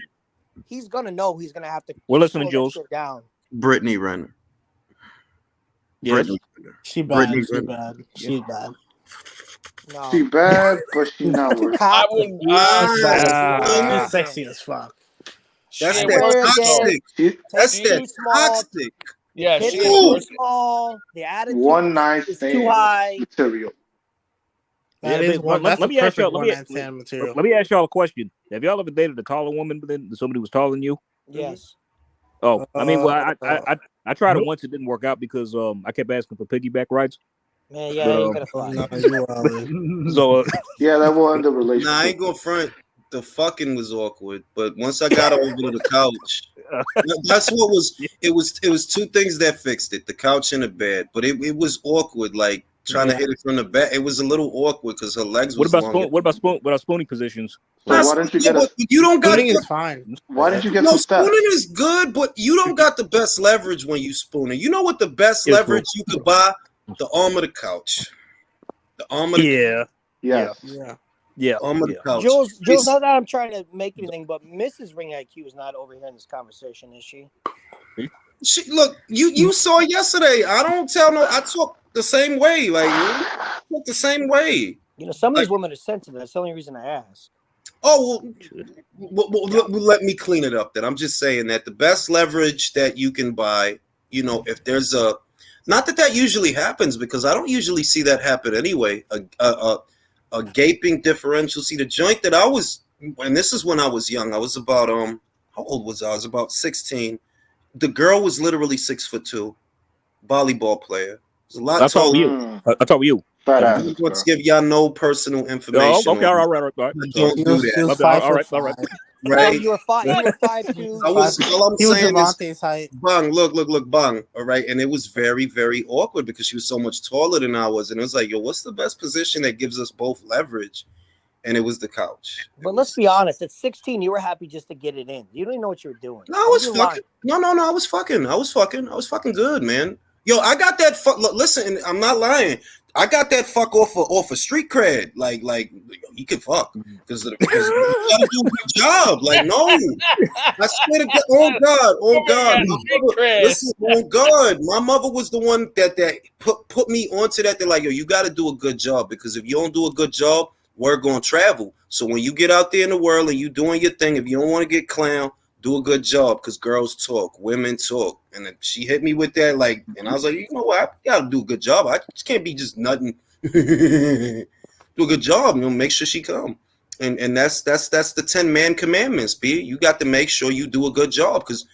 He's gonna know he's gonna have to. Well, listen to Jules. Down. Brittany Renner. Yes. She bad. She bad. She's bad. No. She bad, but she not worth. I wouldn't. She's sexy as fuck. That's that toxic. That's that toxic. Yeah, she's too small. The attitude one night is too high. Material. That is one. That's the perfect one night stand material. Let me ask y'all a question. Have y'all ever dated a taller woman than somebody was taller than you? Yes. Oh, I mean, well, I tried it once. It didn't work out because I kept asking for piggyback rides. Man, yeah, you gotta fly. So yeah, that will end the relationship. Nah, I ain't gonna front. The fucking was awkward, but once I got over to the couch, that's what was. It was two things that fixed it: the couch and the bed. But it was awkward, like trying to hit it from the back. It was a little awkward because her legs. What about spooning positions? So why don't you get you don't got spooning is fine. Why didn't you get some steps? Spooning is good, but you don't got the best leverage when you spooning. You know what the best leverage you could buy? The arm of the couch. The arm of the couch. Yeah. On the couch. Jules, not that I'm trying to make anything, but Mrs. Ring IQ is not over here in this conversation, is she? Look, you saw yesterday. I don't tell no. I talk the same way. Like I talk the same way. You know, some of these women are sensitive. That's the only reason I ask. Oh well, let me clean it up. Then I'm just saying that the best leverage that you can buy. You know, if there's not that usually happens because I don't usually see that happen anyway. A gaping differential. See, the joint that I was, and this is when I was young. I was about how old was I? I was about 16. The girl was literally 6'2", volleyball player. There's a lot. I talk with you. Let's give y'all no personal information. Oh, okay, all right. Don't do that. All right. Right. You were 5'2". All I'm saying Jervonta's height. Bang, look, bang. All right. And it was very, very awkward because she was so much taller than I was. And it was like, yo, what's the best position that gives us both leverage? And it was the couch. But let's be honest, at 16, you were happy just to get it in. You didn't even know what you were doing. No, I was fucking. No, I was fucking good, man. Yo, I got that listen, I'm not lying. I got that fuck off of street cred. Like you can fuck because you gotta do a good job. Like, no. I swear to God, oh God. Listen, oh God. My mother was the one that put me onto that. They're like, yo, you gotta do a good job because if you don't do a good job, we're gonna travel. So when you get out there in the world and you doing your thing, if you don't want to get clowned, do a good job because girls talk, women talk. And then she hit me with that, like, and I was like, you know what? I gotta do a good job. I just can't be just nothing. Do a good job, you know, make sure she come. And that's the 10-man commandments, B. You got to make sure you do a good job because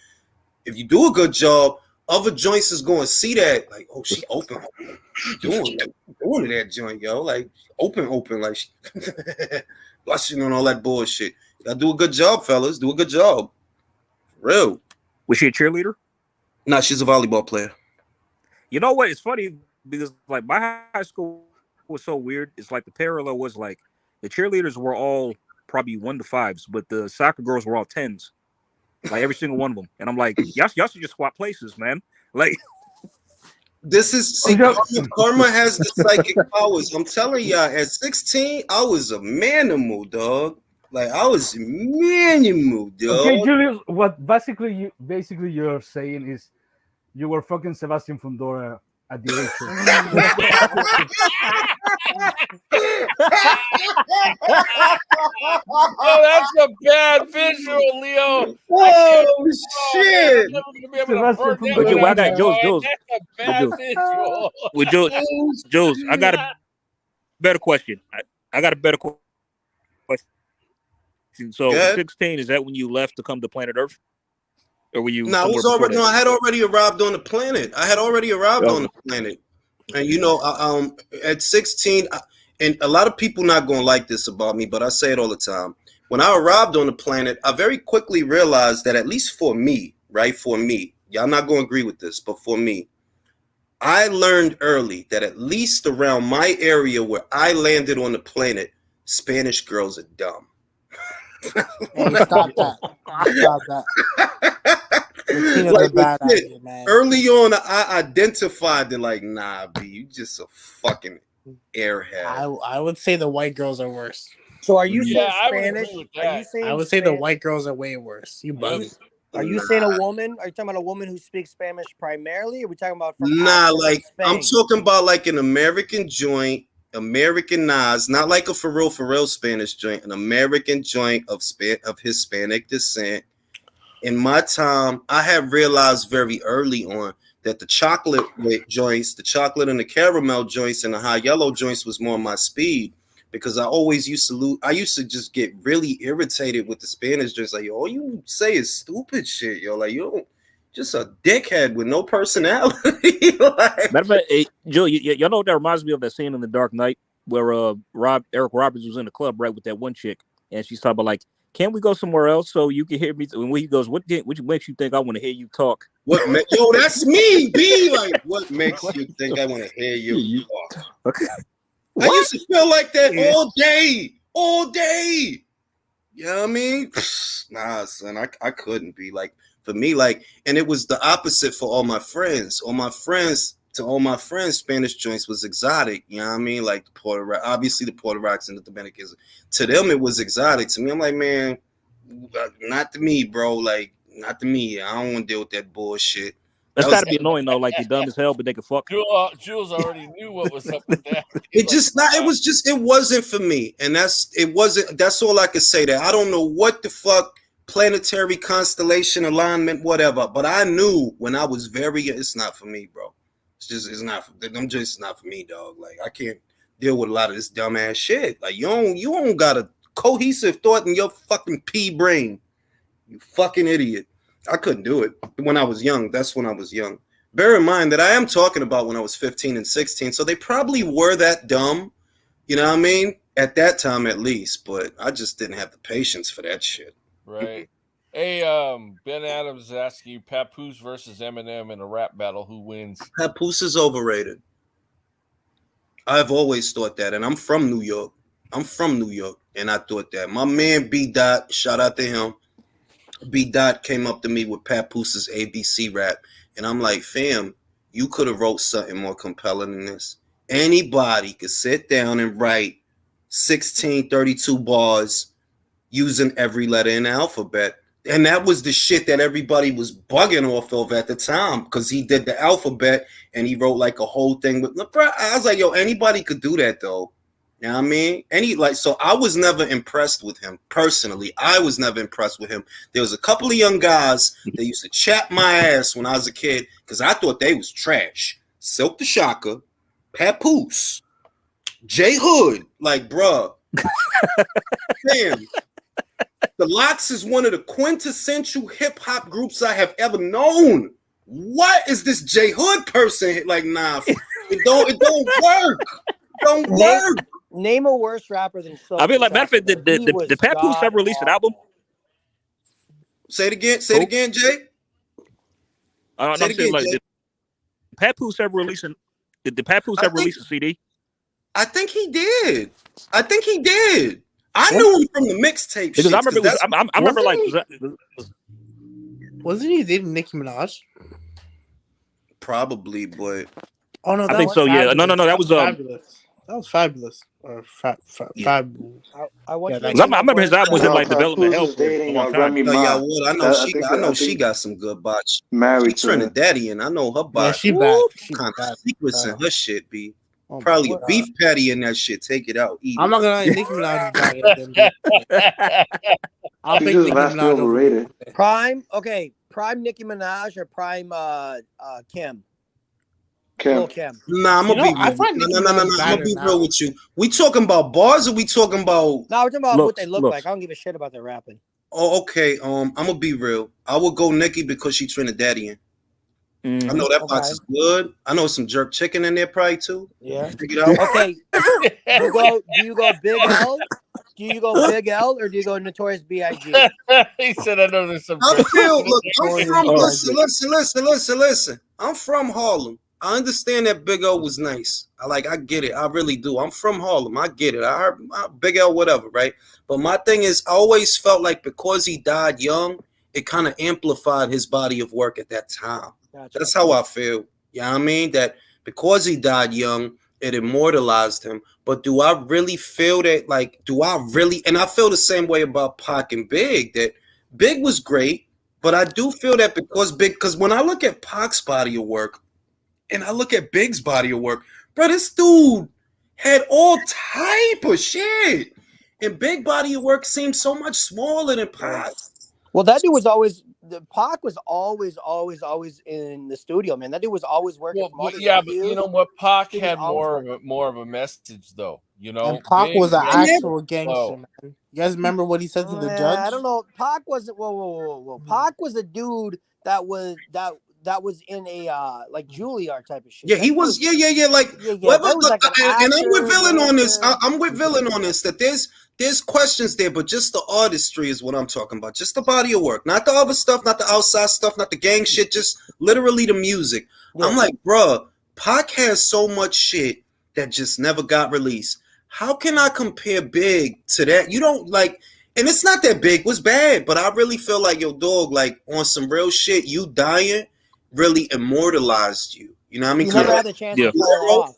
if you do a good job, other joints is going to see that, like, oh, she open. Doing that joint, yo. Like, open, like, she blushing on all that bullshit. You gotta do a good job, fellas. Do a good job. Real. Was she a cheerleader? Nah, she's a volleyball player. You know what? It's funny because like my high school was so weird. It's like the parallel was like the cheerleaders were all probably 1 to 5s, but the soccer girls were all 10s. Like every single one of them. And I'm like, y'all should just swap places, man. Like this is karma has the psychic powers. I'm telling y'all, at 16, I was a manimal, dog. Like I was a manimal, dog. Okay, Julius, what basically you're saying is you were fucking Sebastian Fundora at the age Oh, that's a bad visual, Leo. Oh shit! Jules. That's a bad visual. With Jules, I got a better question. I got a better question. So 16, is that when you left to come to planet Earth? Or were you? No, I had already arrived on the planet. On the planet. And you know, at 16, and a lot of people not gonna like this about me, but I say it all the time. When I arrived on the planet, I very quickly realized that at least for me, right? For me, y'all not gonna agree with this, but for me, I learned early that at least around my area where I landed on the planet, Spanish girls are dumb. Hey, stop that. Stop that. Like legit, early on, I identified it like, nah, B, you just a fucking airhead. I would say the white girls are worse. So are you saying Spanish? Are you saying I would say the white girls are way worse. You bugging. Are you saying a woman? Are you talking about a woman who speaks Spanish primarily? Or are we talking about from nah, like I'm talking about like an American joint, American Nas, not like a for real Spanish joint, an American joint of Hispanic descent. In my time, I have realized very early on that the chocolate joints, the chocolate and the caramel joints and the high yellow joints was more my speed, because I always used to just get really irritated with the Spanish joints. Like, yo, all you say is stupid shit, yo. Like, you don't, just a dickhead with no personality. Like, matter of fact, hey, Joe, y'all know what that reminds me of, that scene in The Dark Knight where Eric Roberts was in the club, right, with that one chick, and she's talking about like, can we go somewhere else so you can hear me? And he goes, what makes you think I want to hear you talk? Yo, that's me, B. Like, what makes you think I want to hear you talk? Okay. I used to feel like that all day. You know what I mean? Nah, son, I couldn't be. Like, for me, like, and it was the opposite for all my friends. All my friends, Spanish joints was exotic. You know what I mean? Like obviously the Puerto Ricans and the Dominicans. To them, it was exotic. To me, I'm like, man, not to me, bro. Like, not to me. I don't want to deal with that bullshit. That's gotta be annoying though. Like, they're dumb as hell, but they can fuck. Jules already knew what was up with that. It wasn't for me, and that's all I could say. That I don't know what the fuck planetary constellation alignment, whatever. But I knew when I was it's not for me, bro. It's not for me, dog. Like, I can't deal with a lot of this dumbass shit. Like, you don't got a cohesive thought in your fucking pea brain. You fucking idiot. I couldn't do it when I was young. That's when I was young. Bear in mind that I am talking about when I was 15 and 16. So they probably were that dumb, you know what I mean? At that time, at least. But I just didn't have the patience for that shit. Right. Hey, Ben Adams is asking you, Papoose versus Eminem in a rap battle. Who wins? Papoose is overrated. I've always thought that. And I'm from New York. And I thought that. My man B. Dot, shout out to him. B. Dot came up to me with Papooses ABC rap, and I'm like, fam, you could have wrote something more compelling than this. Anybody could sit down and write 1632 bars using every letter in the alphabet. And that was the shit that everybody was bugging off of at the time, because he did the alphabet and he wrote like a whole thing with, I was like, yo, anybody could do that though. You know what I mean? So I was never impressed with him personally. I was never impressed with him. There was a couple of young guys that used to chat my ass when I was a kid because I thought they was trash. Silk the Shocker, Papoose, J Hood, like, bruh. Damn. The Lox is one of the quintessential hip hop groups I have ever known. What is this J Hood person? Like, nah, it don't work. Don't work. Name a worse rapper than Silk. I mean, like, matter of fact, did Papoose ever release an album? Say it again. Say it again, Jay. Say it again, like, did Papoose ever release a CD? I think he did. I knew him from the mixtape. Because I remember like, wasn't he dating Nicki Minaj? Probably, but oh no, I think so. Yeah, no, that was Fabulous. That was Fabulous. Or Fabulous. I remember his album was in like development hell for a long time. I know she got some good botch. Married to Trinidadian. I know her botch. Yeah, she bad. Kind of secrets in her shit, B. Probably a beef patty in that shit. Take it out. Eat I'm not gonna lie, Nicki Minaj is bad. I'll pick Nicki Minaj overrated. Prime Nicki Minaj or prime Kim? Kim. Nah, I'm gonna be real with you. We talking about bars or we talking about? No, we're talking about what they look like. I don't give a shit about their rapping. Oh, okay. I'm gonna be real. I would go Nicki because she Trinidadian. I know that box is good. I know some jerk chicken in there probably too. Yeah. Figure it out. Okay. Do you go Big L? Do you go Big L or do you go Notorious B.I.G.? He said, "I know there's some." I feel. Look, I'm Notorious from. B.I.G. Listen. I'm from Harlem. I understand that Big L was nice. I get it. I really do. I'm from Harlem. I get it. I heard Big L, whatever, right? But my thing is, I always felt like because he died young, it kind of amplified his body of work at that time. Gotcha. That's how I feel. You know what I mean? That because he died young, it immortalized him. But do I really feel that? Like, do I really? And I feel the same way about Pac and Big. That Big was great, but I do feel that because when I look at Pac's body of work, and I look at Big's body of work, bro, this dude had all type of shit. And Big body of work seems so much smaller than Pac's. Well, that dude was always, Pac was always in the studio, man. That dude was always working. Well, yeah, but you know what? Pac had more of a message, though. You know, and Pac was an actual gangster, man. You guys remember what he said to the judge? I don't know. Pac wasn't. Whoa. Pac was a dude that was in a like Juilliard type of shit. Yeah, he was. Yeah. Like, and I'm with Villain on this. I'm with Villain on this. That there's questions there, but just the artistry is what I'm talking about. Just the body of work, not the other stuff, not the outside stuff, not the gang shit. Just literally the music. Yeah. I'm like, bruh, Pac has so much shit that just never got released. How can I compare Big to that? You don't like. And it's not that Big was bad, but I really feel like, yo, dog, like on some real shit, you dying really immortalized you. You know what I mean? You never had the chance to fall off.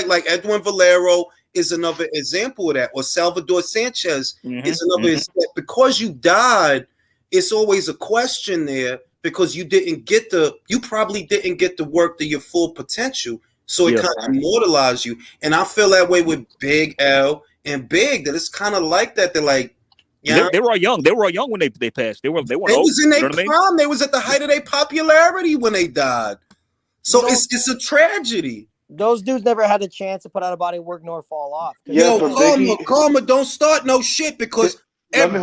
Like Edwin Valero is another example of that, or Salvador Sanchez is another example. Because you died, it's always a question there because you probably didn't get the work to your full potential. So it kind of immortalized you. And I feel that way with Big L and Big, that it's kind of like that. They're like, they were all young. They were all young when they passed. They were old. Was in their prime. They was at the height of their popularity when they died. So it's a tragedy. Those dudes never had a chance to put out a body of work nor fall off. Yeah, Karma, don't start no shit because. Let me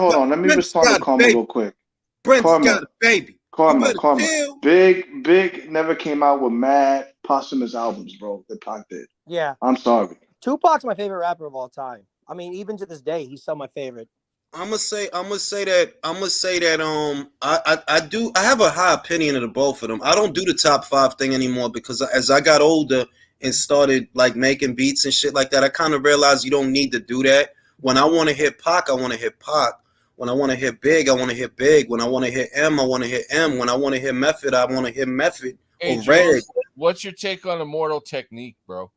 respond to Karma real quick. Brent's got a baby. Karma. Big never came out with mad posthumous albums, bro. That Pac did. Yeah. I'm sorry. Tupac's my favorite rapper of all time. I mean, even to this day, he's still my favorite. I'm gonna say that I have a high opinion of the both of them. I don't do the top 5 thing anymore because as I got older and started like making beats and shit like that, I kind of realized you don't need to do that. When I want to hit Pac, I want to hit Pac. When I want to hit Big, I want to hit Big. When I want to hit M, I want to hit M. When I want to hit Method, I want to hit Method. Hey, Red. What's your take on Immortal Technique, bro?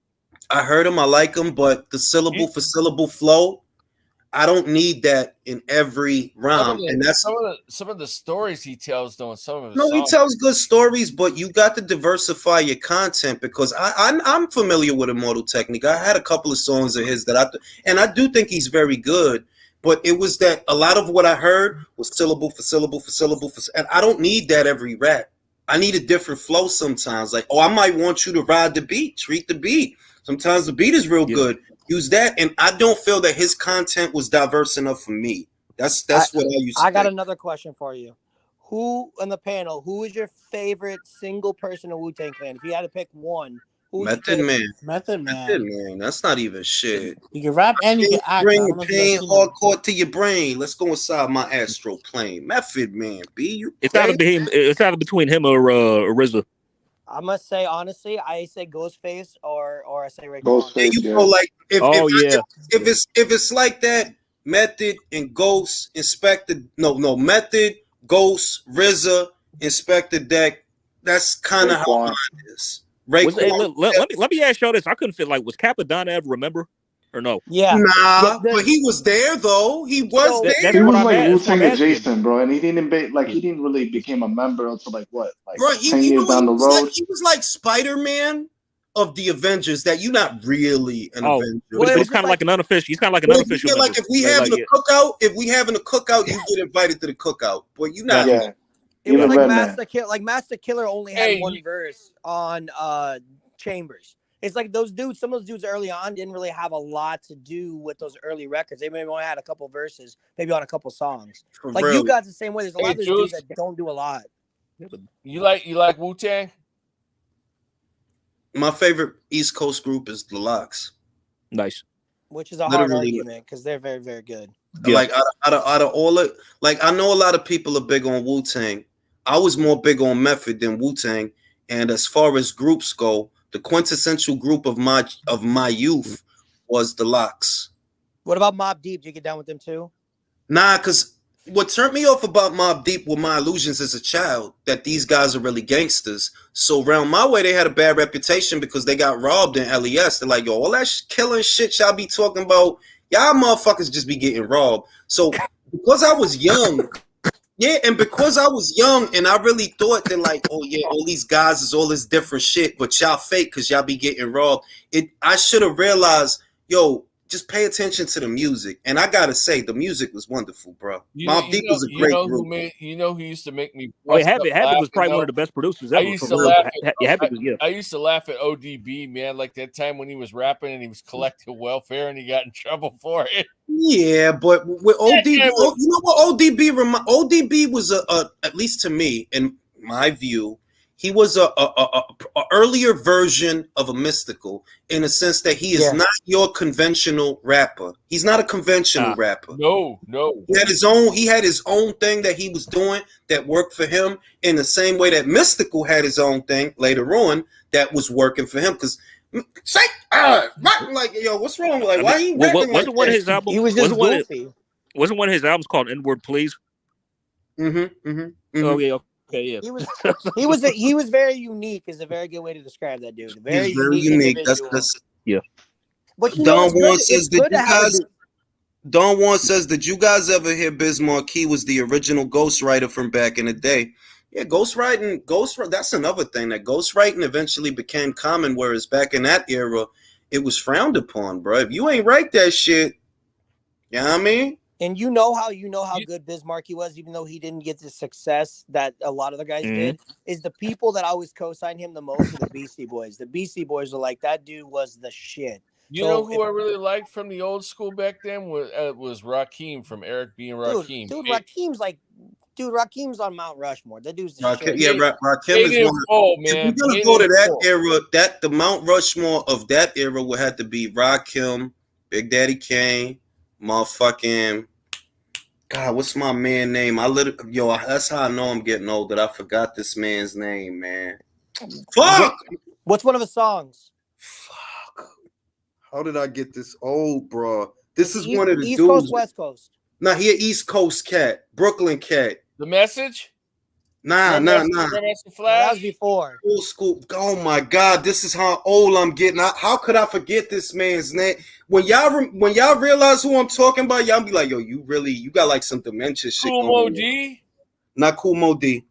I heard him. I like him, but the syllable for syllable flow, I don't need that in every rhyme. And that's some of the stories he tells, though. Some of his songs. He tells good stories, but you got to diversify your content because I'm familiar with Immortal Technique. I had a couple of songs of his that I do think he's very good. But it was that a lot of what I heard was syllable for syllable for syllable for, and I don't need that every rap. I need a different flow sometimes. Like, I might want you to ride the beat, treat the beat. Sometimes the beat is real good. Use that, and I don't feel that his content was diverse enough for me. That's what I used to I got another question for you. Who on the panel, who is your favorite single person in Wu-Tang Clan? If you had to pick one, Method Man. Method Man. That's not even shit. You can rap and you can act. Bring pain hardcore to your brain. Let's go inside my astral plane. Method Man, it's either between him or RZA. I must say, honestly, I say Ghostface or I say Ray. Ghostface. You go like if it's like that, Method and Ghost, Method, Ghost, RZA, Inspector Deck. That's kind of how mine is. Let me ask y'all this. I couldn't feel like, was Capadonna ever remember or no? Yeah. Nah, but he was there though. He was there. He was like Wu-Tang adjacent, bro, and he didn't really became a member until like 10 years down the road. He was like Spider-Man of the Avengers. That you're not really an Avenger. But he's kind of like an unofficial. He's kind of like an unofficial. Like if we having a cookout, you get invited to the cookout, but you're not. Yeah. It was like Master Killer. Like Master Killer only had one verse on Chambers. It's like those dudes. Some of those dudes early on didn't really have a lot to do with those early records. They maybe only had a couple verses, maybe on a couple songs. You guys the same way. There's a lot of dudes that don't do a lot. You like Wu-Tang? My favorite East Coast group is the Locks. Nice. Which is a hard argument because they're very, very good. Yeah. Like out of all it, like I know a lot of people are big on Wu-Tang. I was more big on Method than Wu-Tang. And as far as groups go, the quintessential group of my youth was the Locks. What about Mobb Deep? Did you get down with them too? Nah, because what turned me off about Mobb Deep were my illusions as a child that these guys are really gangsters. So around my way, they had a bad reputation because they got robbed in LES. They're like, yo, all that killing shit y'all be talking about, y'all motherfuckers just be getting robbed. So because I was young, and because I was young and I really thought that like, oh yeah, all these guys is all this different shit, but y'all fake because y'all be getting robbed. I should have realized, yo, just pay attention to the music. And I gotta say, the music was wonderful, bro. Mobb Deep was a great group. Who used to make me? Habit was probably one of the best producers ever. I used to laugh at ODB, man. Like that time when he was rapping and he was collecting welfare and he got in trouble for it. Yeah, but with ODB, you know what ODB was at least to me, in my view, he was a earlier version of a Mystical in a sense that he is not your conventional rapper. He's not a conventional rapper. No. He had his own thing that he was doing that worked for him in the same way that Mystical had his own thing later on that was working for him. Because like, yo, what's wrong? Like, why he rapping wasn't one of his albums? He was just goofy. Wasn't one of his albums called N-Word Please? Oh yeah. Okay, yeah. He was very unique. Is a very good way to describe that dude. Very unique. That's yeah. But you Don Juan says, Don Juan says, did you guys ever hear Biz Markie was the original ghostwriter from back in the day? Yeah, ghostwriting, that's another thing. That ghostwriting eventually became common, whereas back in that era, it was frowned upon, bro. If you ain't write that shit, you know what I mean? And you know how good Biz Markie was, even though he didn't get the success that a lot of the guys did, is the people that always co-signed him the most are the Beastie Boys. The Beastie Boys were like, that dude was the shit. You know who I really liked from the old school back then was Rakim from Eric B. and Rakim. Rakim's on Mount Rushmore. That dude's the shit. Yeah, Rakim is one. If you're gonna go to that era, the Mount Rushmore of that era would have to be Rakim, Big Daddy Kane, motherfucking. God, what's my man name? That's how I know I'm getting old, that I forgot this man's name, man. Fuck! What's one of his songs? Fuck. How did I get this old, bro? This is one of the East dudes. Coast, West Coast. Nah, he an East Coast cat. Brooklyn cat. The Message? Nah. That was before. Old school. Oh my God, this is how old I'm getting. How could I forget this man's name? When y'all realize who I'm talking about, y'all be like, yo, you got like some dementia shit. Kool Mo D? Not Kool Mo D.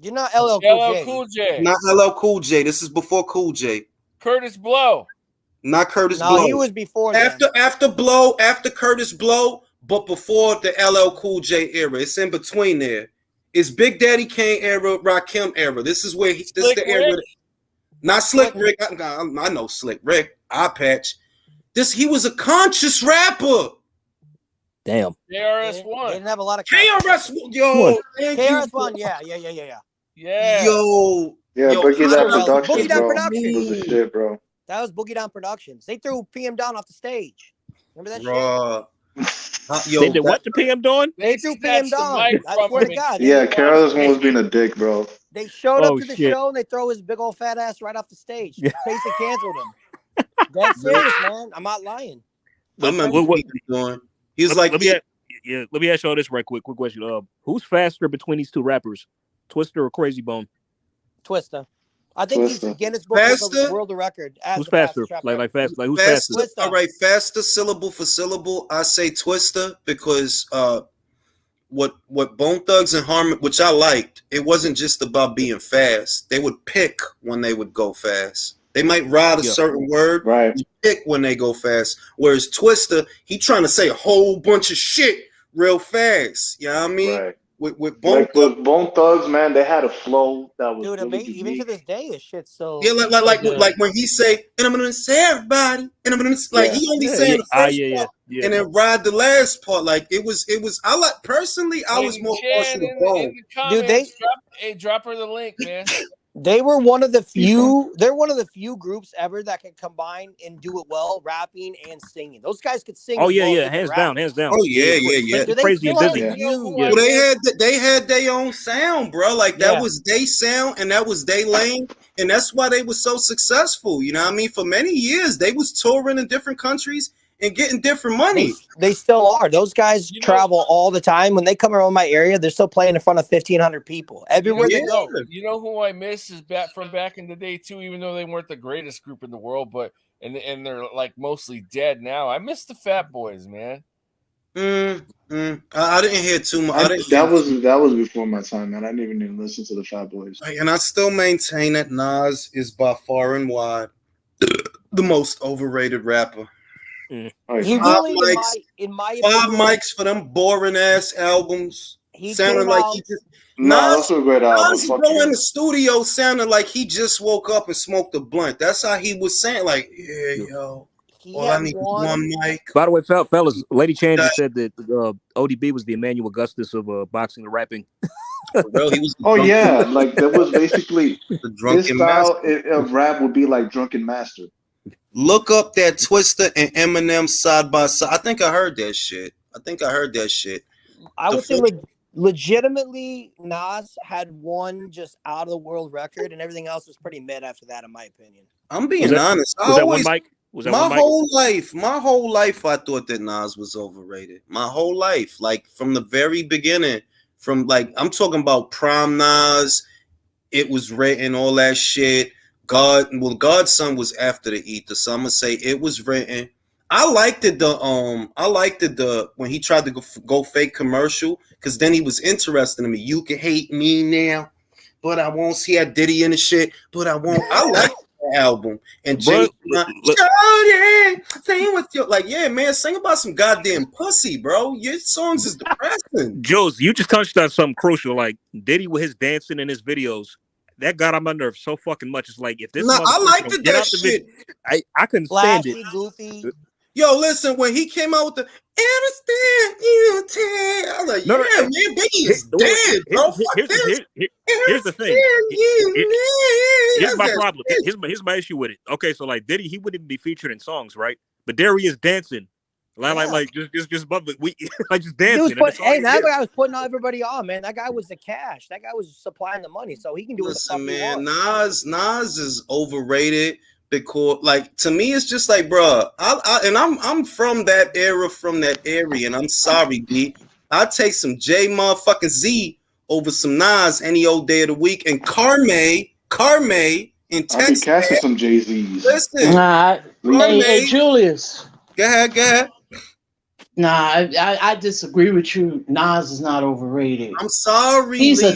You're not LL Cool J. Not LL Cool J. This is before Cool J. Curtis Blow. Not Curtis Blow. No, he was before. After Blow, after Curtis Blow, but before the LL Cool J era. It's in between there. It's Big Daddy Kane era, Rakim era. This is where this is the era. Not Slick Rick. I know Slick Rick. Eye patch. He was a conscious rapper. Damn. KRS-One. They didn't have a lot of KRS-One. Yo. KRS-One. Yeah. Yo. Yeah, Boogie Down Productions, Boogie Down bro. Productions. Was the shit, bro. That was Boogie Down Productions. They threw PM Down off the stage. Remember that shit? They did what to PM Dawn? They threw PM Down. I swear to God. Yeah, KRS-One was being a dick, bro. They showed up to the show and they throw his big old fat ass right off the stage. Basically canceled him. That's serious, man. I'm not lying. I remember what he was doing. He was like, let me ask y'all this right quick. Quick question. Who's faster between these two rappers, Twista or Crazy Bone? Twista. I think he's the Guinness Book of the World Record. Who's faster? Like fast? Like who's faster? Twista. All right, faster syllable for syllable. I say Twista because what Bone Thugs and Harmony, which I liked, it wasn't just about being fast. They would pick when they would go fast. They might ride a certain word, right? Pick when they go fast. Whereas Twista, he trying to say a whole bunch of shit real fast. You know what I mean? Right. with Bone like with Bone Thugs, man, they had a flow that was Dude, really even to unique. this day, this shit's still Yeah, so good. like when he say, and I'm gonna say everybody, and I'm gonna like Yeah. he only Yeah, saying the first yeah, part, yeah. and then ride the last part. Like it was. I like personally, I was Lady more Chan partial to in Bone. the comments, Dude, drop her the link, man. They were one of the few. They're one of the few groups ever that can combine and do it well, rapping and singing. Those guys could sing. Oh as yeah, well as yeah, they could hands rap. down, hands down. Oh yeah. Do they Crazy and still have busy. Yeah. You know who you? I Well, miss? they had their own sound, bro. Like that Yeah. was their sound, and that was their lane, and that's why they were so successful. You know what I mean? For many years, they was touring in different countries and getting different money. They still are. Those guys You know- travel all the time. When they come around my area, they're still playing in front of 1,500 people everywhere they go. You know who I miss is from back in the day too. Even though they weren't the greatest group in the world, but and they're like mostly dead now. I miss the Fat Boys, man. I didn't hear too much. That was before my time, man. I didn't even listen to the Fat Boys. And I still maintain that Nas is by far and wide the most overrated rapper. He really, in my five opinion, mics for them boring ass albums. He sounded came like out- he just. Nah, those were great albums. Nas, Fuck bro, you. in the studio sounded like he just woke up and smoked a blunt. That's how he was saying, like, yeah, yo. All I need is one mic. By the way, fellas, Lady Chan just said that ODB was the Emmanuel Augustus of boxing and rapping. Bro, he was like that was basically the drunken his style of rap would be like Drunken Master. Look up that Twista and Eminem side by side. I think I heard that shit. I would say legitimately Nas had one just out of the world record, and everything else was pretty mid after that, in my opinion. I'm being honest. Was that one mic? My whole life, I thought that Nas was overrated. My whole life, like from the very beginning, from like I'm talking about prime Nas. It was written, all that shit. Godson was after the Ether, so I'm gonna say it was written. I liked it when he tried to go fake commercial, because then he was interested in me. You can hate me now, but I won't. See, I Diddy in the shit, but I won't. I like the album. And Jay, sing with your yeah, man, sing about some goddamn pussy, bro. Your songs is depressing. Jules, you just touched on something crucial. Like Diddy with his dancing in his videos. That got on my nerves so fucking much. It's like if this I liked it, that shit. I couldn't stand it. Goofy. Yo, listen, when he came out with the understand you tell, I was like, man, Biggie is dead, bro. Here's the thing. Here's my problem. Here's my issue with it. Okay, so like Diddy, he wouldn't be featured in songs, right? But there he is dancing. Like just dancing. Hey, that guy was putting everybody on, man. That guy was the cash. That guy was supplying the money, so he can do what the fuck he wants. Nas is overrated because, like, to me, it's just like, bro. I'm from that era, from that area, and I'm sorry, B. I take some J motherfucking Z over some Nas any old day of the week, and Carme in Texas. I'll be casting some Jay-Z's. Listen, hey, Julius. Go ahead. Nah, I disagree with you. Nas is not overrated. I'm sorry. He's a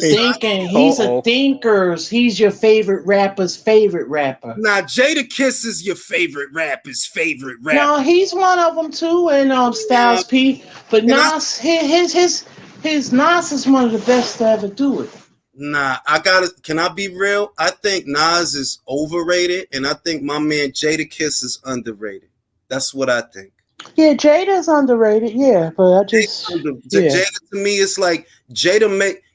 thinkers. He's your favorite rapper's favorite rapper. Nah, Jadakiss is your favorite rapper's favorite rapper. No, he's one of them too, and Styles P. But Nas, his Nas is one of the best to ever do it. Nah, can I be real? I think Nas is overrated, and I think my man Jadakiss is underrated. That's what I think. Yeah, Jada's underrated. Yeah, but I just Jada to me, it's like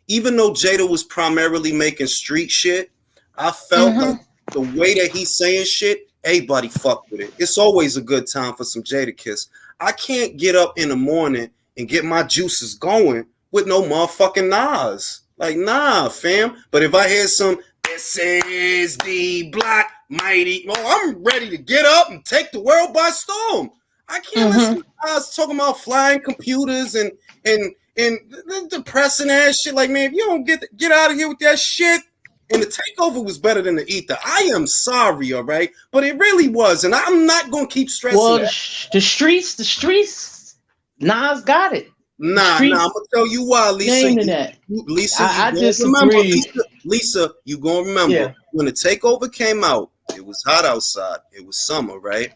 even though Jada was primarily making street shit, I felt like the way that he's saying shit, everybody fuck with it. It's always a good time for some Jadakiss. I can't get up in the morning and get my juices going with no motherfucking Nas. Like, nah, fam. But if I hear some, this is the Black Mighty, I'm ready to get up and take the world by storm. I can't listen to guys talking about flying computers and depressing ass shit. Like, man, if you don't get out of here with that shit. And the takeover was better than the Ether. I am sorry, all right, but it really was, and I'm not gonna keep stressing. Well, the streets, Nas got it. Nah, I'm gonna tell you why, Lisa. Lisa, I disagree. Lisa, you gonna remember when the takeover came out? It was hot outside. It was summer, right?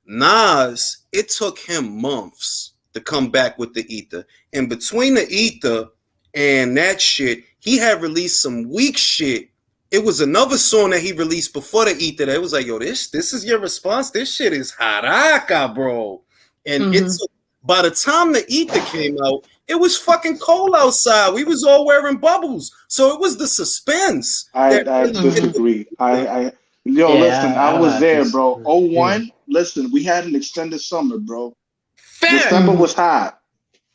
Nas, it took him months to come back with the ether. And between the ether and that shit, he had released some weak shit. It was another song that he released before the ether that it was like, yo, this is your response. This shit is haraka, bro. And it's by the time the ether came out, it was fucking cold outside. We was all wearing bubbles. So it was the suspense. I disagree. Listen, I was there, bro. 01, listen, we had an extended summer, bro. December was hot.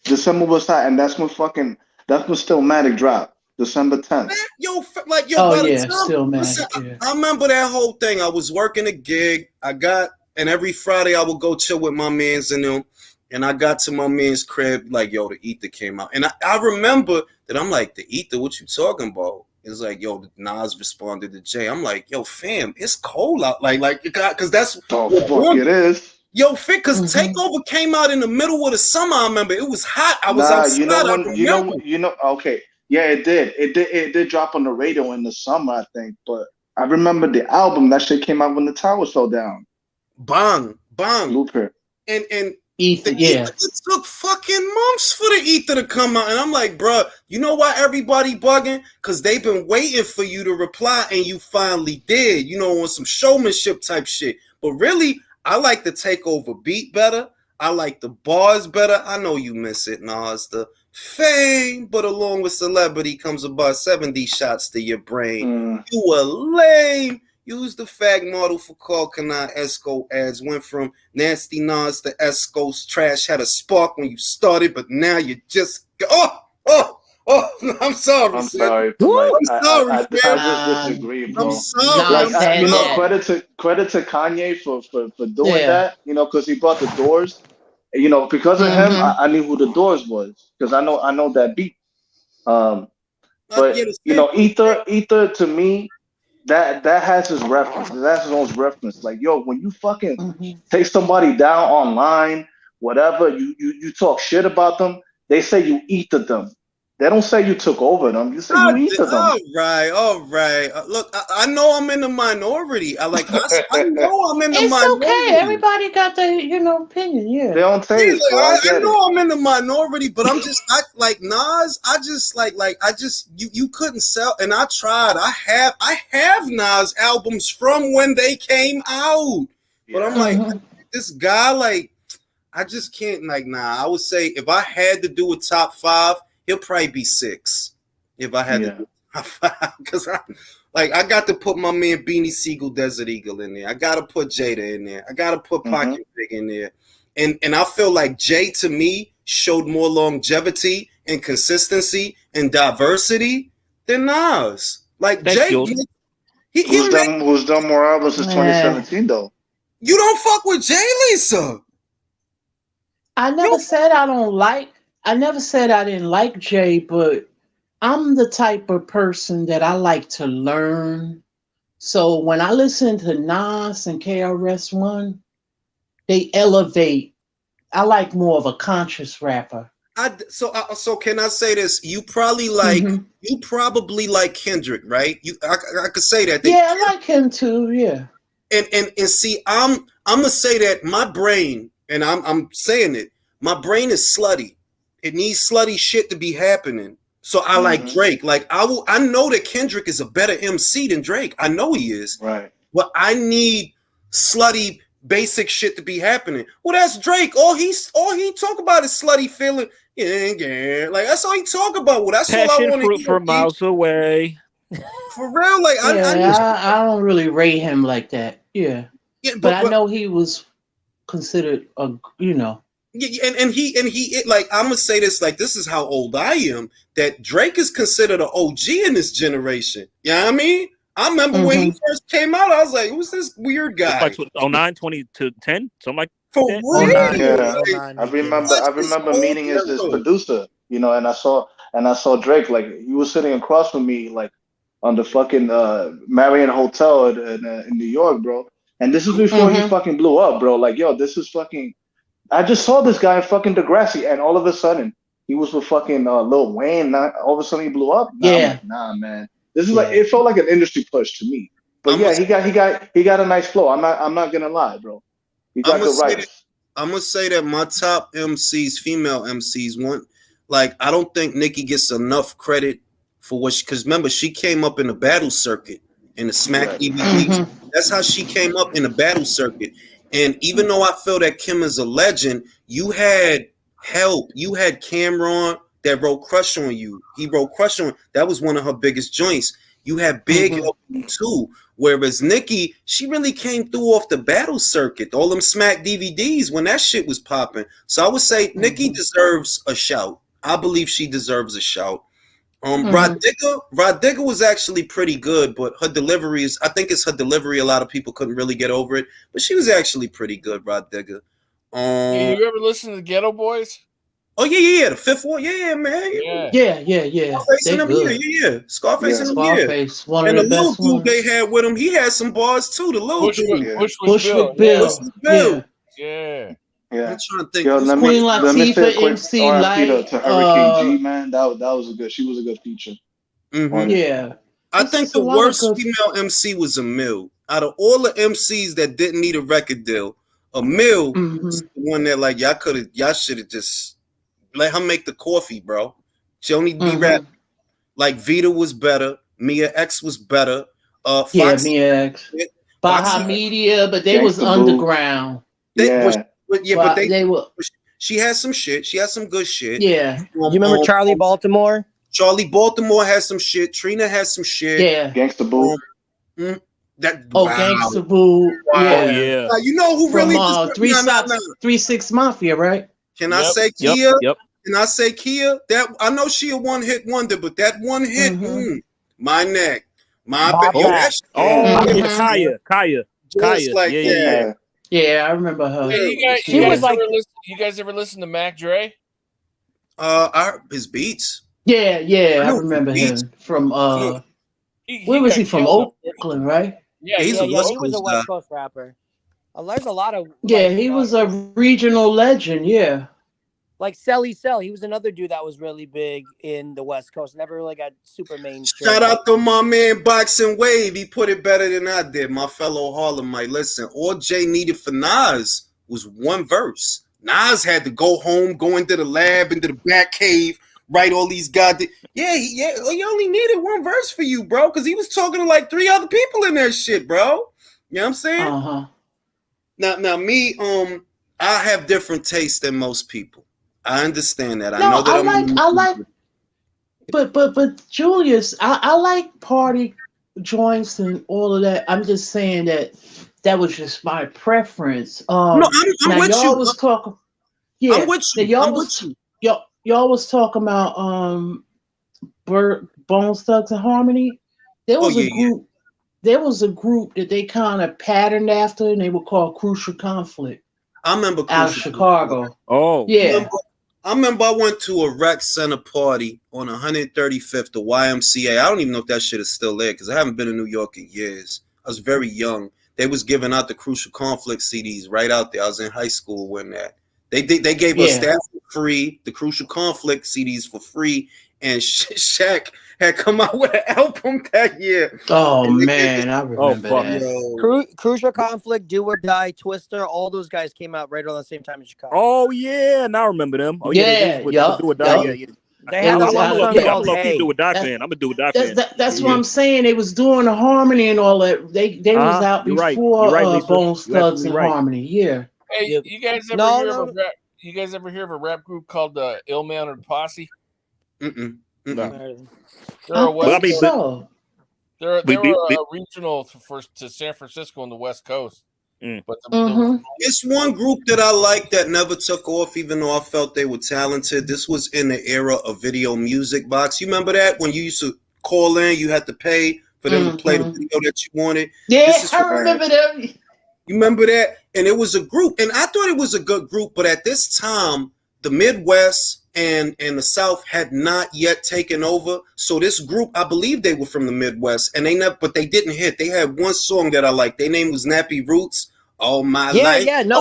And that's when Stillmatic dropped. December 10th. Stillmatic. I remember that whole thing. I was working a gig. And every Friday I would go chill with my mans and them. And I got to my man's crib, like, yo, the ether came out. And I remember that I'm like, the ether, what you talking about? It's like, yo, Nas responded to Jay. I'm like, yo, fam, it's cold out. Like, because that's fuck it is. Yo, because Takeover came out in the middle of the summer. I remember it was hot. I was outside. Okay, yeah, it did. It did drop on the radio in the summer, I think. But I remember the album. That shit came out when the towers fell down. Bang. Blueprint. And ether, it took fucking months for the ether to come out, and I'm like, bro, you know why everybody bugging? Because they've been waiting for you to reply, and you finally did. You know, on some showmanship type shit. But really, I like the Takeover beat better. I like the bars better. I know you miss it, Nas. The fame, but along with celebrity comes about 70 shots to your brain. You were lame. Use the fag model for Carl Kanai Esco ads. Went from Nasty Nas to Esco's trash. Had a spark when you started, but now you just I'm sorry. I'm sorry. I just disagree, bro. I'm sorry. Credit to Kanye for doing that. You know, because he brought the Doors. You know, because of him, I knew who the Doors was because I know that beat. But you know, Ether to me. That has his reference. That's his own reference. Like, yo, when you fucking take somebody down online, whatever, you talk shit about them, they say you ethered them. They don't say you took over them. You say you ethered them. All right. Look, I know I'm in the minority. I know I'm in the minority. It's okay. Everybody got their, opinion. Yeah. They don't say it. I know I'm in the minority, but I'm just like Nas. You couldn't sell, and I tried. I have Nas albums from when they came out, but I'm like this guy. Like, I just can't. Like, nah. I would say if I had to do a top 5. He'll probably be 6 if I had to do top 5 because I got to put my man Beanie Siegel Desert Eagle in there. I got to put Jada in there. I got to put Pocket Big in there. And I feel like Jay to me showed more longevity and consistency and diversity than Nas. Like Jay, who's done more albums since 2017 though. You don't fuck with Jay, Lisa. I never said I didn't like Jay, but I'm the type of person that I like to learn. So when I listen to Nas and KRS-One, they elevate. I like more of a conscious rapper. So can I say this? You probably like Kendrick, right? I could say that. I like him too. Yeah. And see, I'm gonna say that my brain, and I'm saying it. My brain is slutty. It needs slutty shit to be happening. So I like Drake. Like I know that Kendrick is a better MC than Drake. I know he is. Right. But I need slutty basic shit to be happening. Well, that's Drake. All he talk about is slutty feeling. Yeah. Like that's all he talk about. Well, that's all I want to hear. From miles away. For real. Like I don't really rate him like that. Yeah. But I know he was considered Yeah, and he like I'm gonna say this, like this is how old I am, that Drake is considered an OG in this generation. You know what I mean? I remember when he first came out, I was like, who's this weird guy? Like 09, 20 to 10, something like for that. real. Yeah. I remember meeting his producer, and I saw Drake, like he was sitting across from me, like on the fucking Marriott Hotel in New York, bro. And this is before he fucking blew up, bro. Like, yo, this is fucking. I just saw this guy in fucking Degrassi, and all of a sudden he was with fucking Lil Wayne. All of a sudden he blew up. Nah, man. This is like it felt like an industry push to me. But he got a nice flow. I'm not gonna lie, bro. He got the rights. I'm gonna say that my top MCs, female MCs, one like I don't think Nikki gets enough credit for what because remember she came up in the battle circuit in the Smack Right. DVDs. That's how she came up in the battle circuit. And even though I feel that Kim is a legend, you had help. You had Cameron that wrote Crush on You. He wrote Crush on. That was one of her biggest joints. You had Big help too. Whereas Nikki, she really came through off the battle circuit, all them Smack DVDs when that shit was popping. So I would say Nikki deserves a shout. I believe she deserves a shout. Rod Digger was actually pretty good, but her delivery is, I think it's her delivery. A lot of people couldn't really get over it, but she was actually pretty good, Rod Digger. You ever listen to the Ghetto Boys? Oh yeah, the Fifth Ward, yeah, man, yeah. Scarface and them, yeah. Scarface and them, Scarface, one and of the little best dude ones. they had with him, he had some bars too. The little dude, Bushwick Bill. Yeah. I'm trying to think. Yo, let me say a quick MC RIP Light, to Hurricane G, man. That was a good. She was a good feature. Yeah. I think the worst female MC was Emil. Out of all the MCs that didn't need a record deal, Emil was the one that like y'all should have just let her make the coffee, bro. She don't need to be rapping. Like Vita was better, Mia X was better. Foxy, Mia X. Baja Media, but they was underground. But they were. She had some shit. She had some good shit. Yeah. You remember Charlie Baltimore? Charlie Baltimore has some shit. Trina has some shit. Yeah. Gangsta Boo. Gangsta Boo. Wow. Yeah. Now, you know who from really 3 6 Mafia, right? Can I say Kia? Can I say Kia? That I know she a one hit wonder, but that one hit, my neck, my back. Kaya. Like, yeah, I remember her. Hey, you guys ever listen to Mac Dre? His beats. Yeah, I remember him from where was he from? Oakland, right? Yeah, he was a West Coast rapper. There's a lot of he was a regional legend. Yeah, like Selly Cell. He was another dude that was really big in the West Coast. Never really got super mainstream. Shout out to my man Boxing Wave. He put it better than I did. My fellow Harlemite. Listen, all Jay needed for Nas was one verse. Nas had to go home, go into the lab, into the back cave, write all these goddamn. He only needed one verse for you, bro, because he was talking to like 3 other people in that shit, bro. You know what I'm saying? Now me, I have different tastes than most people. I understand that. I know that I like, but Julius, I like party joints and all of that. I'm just saying that was just my preference. I'm with you. I'm with you. I'm with you. Y'all was talking about Bone Thugs and Harmony. There was a group. There was a group that they kind of patterned after, and they were called Crucial Conflict. I remember out of Chicago. Oh, yeah. I remember I went to a rec center party on 135th, the YMCA. I don't even know if that shit is still there because I haven't been in New York in years. I was very young. They was giving out the Crucial Conflict CDs right out there. I was in high school when that. They gave us that for free, the Crucial Conflict CDs for free, and Shaq had come out with an album that year. Oh man, I remember that. Crucial Conflict, Do or Die, Twister, all those guys came out right around the same time in Chicago. Oh yeah, now I remember them. Oh Do or Die. They had I'm a Do or Die fan. I'm a Do or Die fan. That's what I'm saying. They was doing the harmony and all that. They was out before Bone Thugs and Harmony. Yeah. Hey, you guys ever hear of a rap group called Ill Mannered Posse? No. They're a regional to San Francisco on the West Coast. But it's one group that I like that never took off, even though I felt they were talented. This was in the era of Video Music Box. You remember that when you used to call in, you had to pay for them to play the video that you wanted. Yeah, I remember them. You remember that? And it was a group, and I thought it was a good group, but at this time, the Midwest and the South had not yet taken over. So this group, I believe they were from the Midwest, and but they didn't hit. They had one song that I liked. Their name was Nappy Roots. All my life. I had that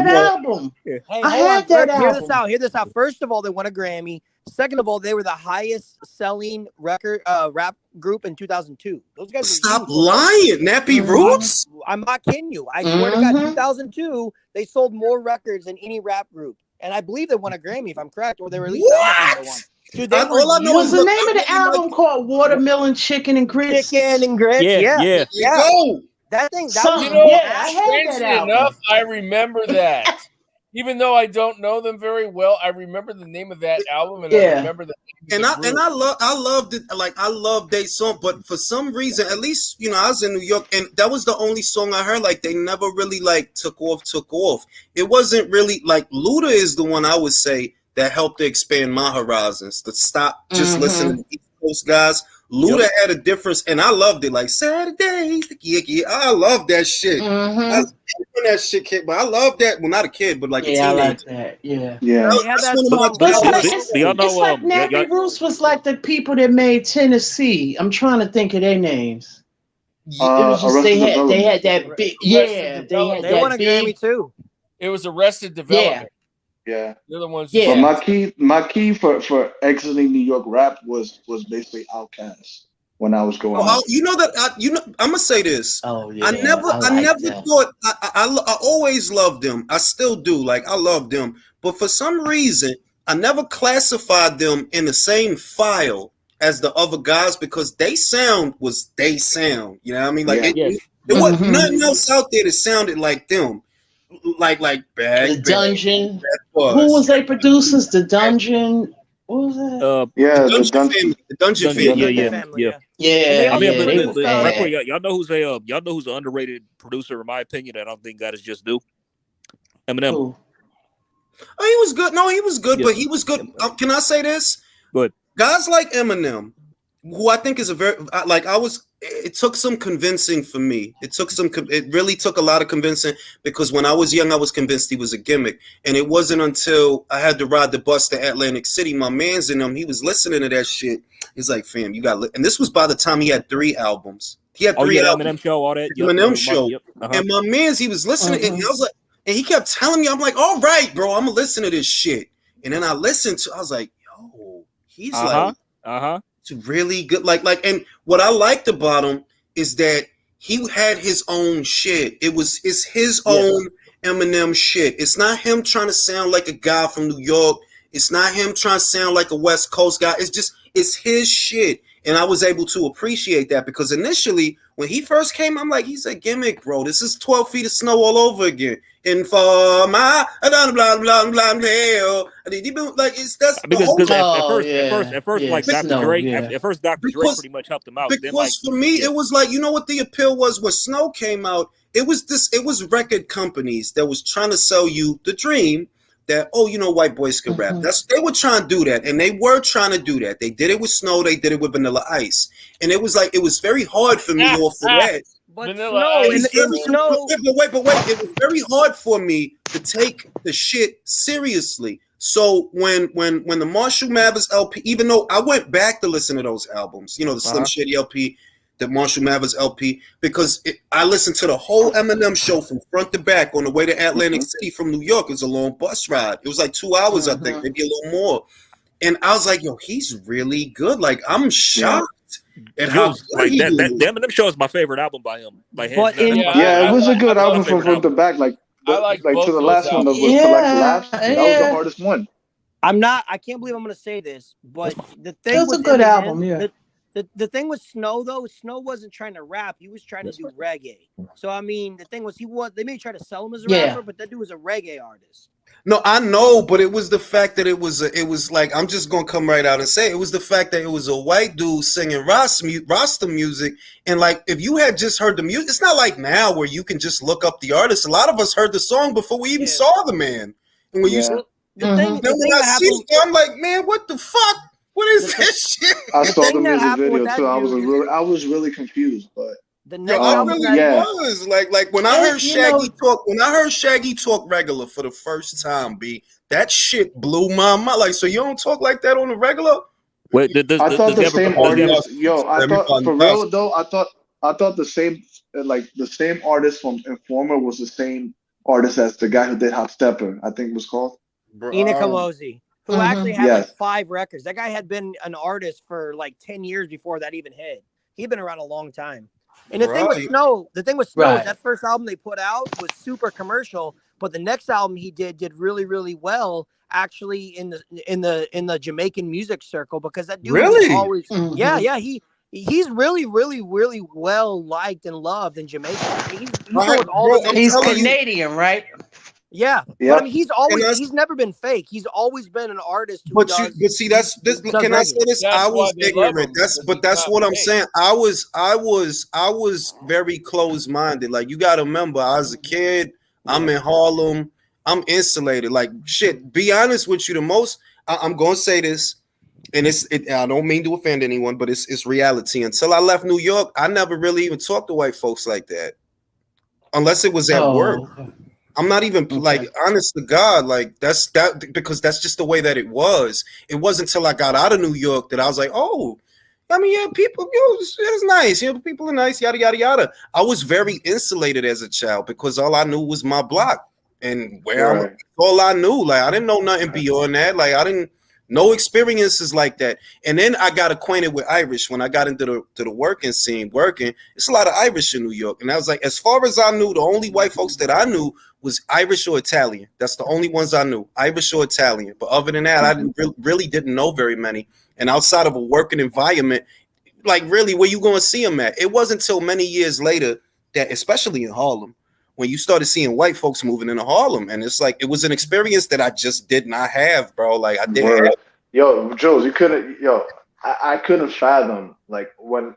album. Hey, I had that album. Hear this out. First of all, they won a Grammy. Second of all, they were the highest selling record rap group in 2002. Those guys. Stop lying, Nappy Roots. I'm not kidding you. I swear to God, 2002 they sold more records than any rap group, and I believe they won a Grammy if I'm correct, or they were at least number one. Dude, they all I know was the name of the album called Watermelon Chicken and Grits. Chicken and Grits. Yeah. Go. That thing. Strangely enough, I remember that. Even though I don't know them very well, I remember the name of that album, and I remember the name of the group. I loved it. Like I loved their song, but for some reason, at least I was in New York, and that was the only song I heard. Like they never really took off. It wasn't really like Luda is the one I would say that helped to expand my horizons. To stop just listening to East Coast guys. Luda had a difference, and I loved it. Like Saturdays, I love that shit. I was when that shit came, but I love that. Well, not a kid, but like a teenager. I like that. Yeah. It's like Nappy Roots was like the people that made Tennessee. I'm trying to think of their names. It was just they had that big. Yeah, they won a Grammy too. It was Arrested Development. Yeah. The other ones. Yeah. But my key for exiting New York rap was basically Outkast when I was going. Oh, I'm gonna say this. Oh yeah. I never thought. I always loved them. I still do. Like I love them, but for some reason, I never classified them in the same file as the other guys because they sound was they sound. You know what I mean? Like it wasn't nothing else out there that sounded like them. Like the Dungeon. Who was they producers? The Dungeon. What was that? The Dungeon Family. Yeah. Y'all know who's an underrated producer in my opinion that I don't think got his just due. Eminem. Ooh. Oh, he was good. No, he was good, but he was good. Can I say this? Good. Guys like Eminem, who I think is a very it took some convincing for me. It really took a lot of convincing because when I was young, I was convinced he was a gimmick. And it wasn't until I had to ride the bus to Atlantic City, my man's in him, he was listening to that shit. He's like, fam, you got and this was by the time he had 3 albums. He had 3 albums. Eminem show, all that. Eminem show. And my man's, he was listening and I was like, and he kept telling me, I'm like, all right, bro, I'm gonna listen to this shit. And then I was like, yo, he's it's really good. Like, and what I liked about him is that he had his own shit. It's his own Eminem shit. It's not him trying to sound like a guy from New York. It's not him trying to sound like a West Coast guy. It's his shit. And I was able to appreciate that because initially when he first came, I'm like, he's a gimmick, bro. This is 12 feet of snow all over again. And for my blah blah blah blah hell, like it's that's at first, like Dr. Dre. At first, Dr. Dre pretty much helped him out. Because for me, it was like what the appeal was when Snow came out. It was record companies that was trying to sell you the dream that white boys can rap. They were trying to do that, and they were trying to do that. They did it with Snow. They did it with Vanilla Ice, and it was like it was very hard for me off of that. But Snow, but wait, it was very hard for me to take the shit seriously. So when the Marshall Mathers LP, even though I went back to listen to those albums, the Slim Shady LP, the Marshall Mathers LP, because I listened to the whole Eminem show from front to back on the way to Atlantic City from New York. It was a long bus ride. It was like 2 hours, I think, maybe a little more. And I was like, yo, he's really good. Like, I'm shocked. And how like that Eminem show is my favorite album by him. Like, it was a good album from front to back. Like to the last one was Collapse. That was the hardest one. I can't believe I'm gonna say this, but the thing was a good album. The thing with Snow though, Snow wasn't trying to rap; he was trying to do reggae. So I mean, the thing was, they may try to sell him as a rapper, but that dude was a reggae artist. No, I know, but it was the fact that it was like, I'm just gonna come right out and say it was the fact that it was a white dude singing Rasta music, and like if you had just heard the music, it's not like now where you can just look up the artist. A lot of us heard the song before we even saw the man, and when you the thing I'm like, man, what the fuck? What is this shit? I saw the music video too. I was really confused, but the next I really was like when I heard Shaggy talk. When I heard Shaggy talk regular for the first time, that shit blew my mind. Like, so you don't talk like that on the regular? Wait, I thought the same artist. I thought for real though. I thought the same artist from Informer was the same artist as the guy who did Hot Stepper. I think it was called Ina Kamosi. who actually had like Yes. 5 records. That guy had been an artist for like 10 years before that even hit. He'd been around a long time. And the thing with Snow, is that first album they put out was super commercial, but the next album he did really, really well actually in the Jamaican music circle, because that dude was always he's really, really, really well liked and loved in Jamaica. I mean, he's Canadian, right? Yeah, but I mean, he's never been fake. He's always been an artist. But see, that's this. Can I say this? I was ignorant. That's what I'm saying. I was very closed minded. Like, you got to remember, I was a kid. I'm in Harlem. I'm insulated. Like, shit. Be honest with you, I'm gonna say this, and I don't mean to offend anyone, but it's reality. Until I left New York, I never really even talked to white folks like that, unless it was at work. I'm not even like, honest to God, like that's because that's just the way that it was. It wasn't until I got out of New York that I was like, oh, I mean, yeah, people, it's nice. People are nice, yada, yada, yada. I was very insulated as a child because all I knew was my block and where all I knew. Like, I didn't know nothing beyond that. Like, no experiences like that. And then I got acquainted with Irish when I got into the working scene. It's a lot of Irish in New York. And I was like, as far as I knew, the only white folks that I knew was Irish or Italian. That's the only ones I knew, Irish or Italian. But other than that, I really didn't know very many. And outside of a working environment, like, really, where you going to see them at? It wasn't until many years later that, especially in Harlem, when you started seeing white folks moving into Harlem, and it's like, it was an experience that I just did not have, bro. Like, I didn't have. Yo, Jules, I couldn't fathom, like, when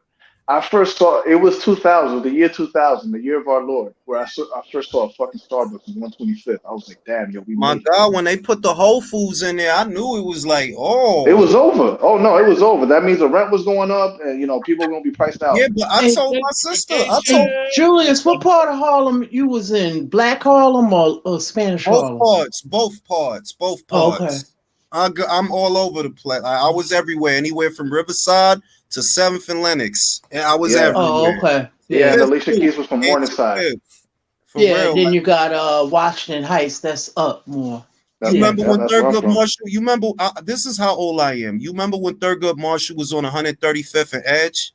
I first saw, it was 2000, the year 2000, the year of our Lord, where I first saw a fucking Starbucks on 125th. I was like, damn, yo, my God, when they put the Whole Foods in there, I knew it was like, oh. It was over. Oh, no, it was over. That means the rent was going up and, people were going to be priced out. Yeah, but I told my sister. Julius, what part of Harlem you was in? Black Harlem or Spanish Harlem? Both parts. Oh, okay. I'm all over the place. I was everywhere, anywhere from Riverside to 7th and Lennox. And I was everywhere. Oh, okay. Yeah, and Alicia Keys was from Morningside. Real, then you got Washington Heights. That's up more. You remember when Thurgood Marshall? You remember? This is how old I am. You remember when Thurgood Marshall was on 135th and Edge?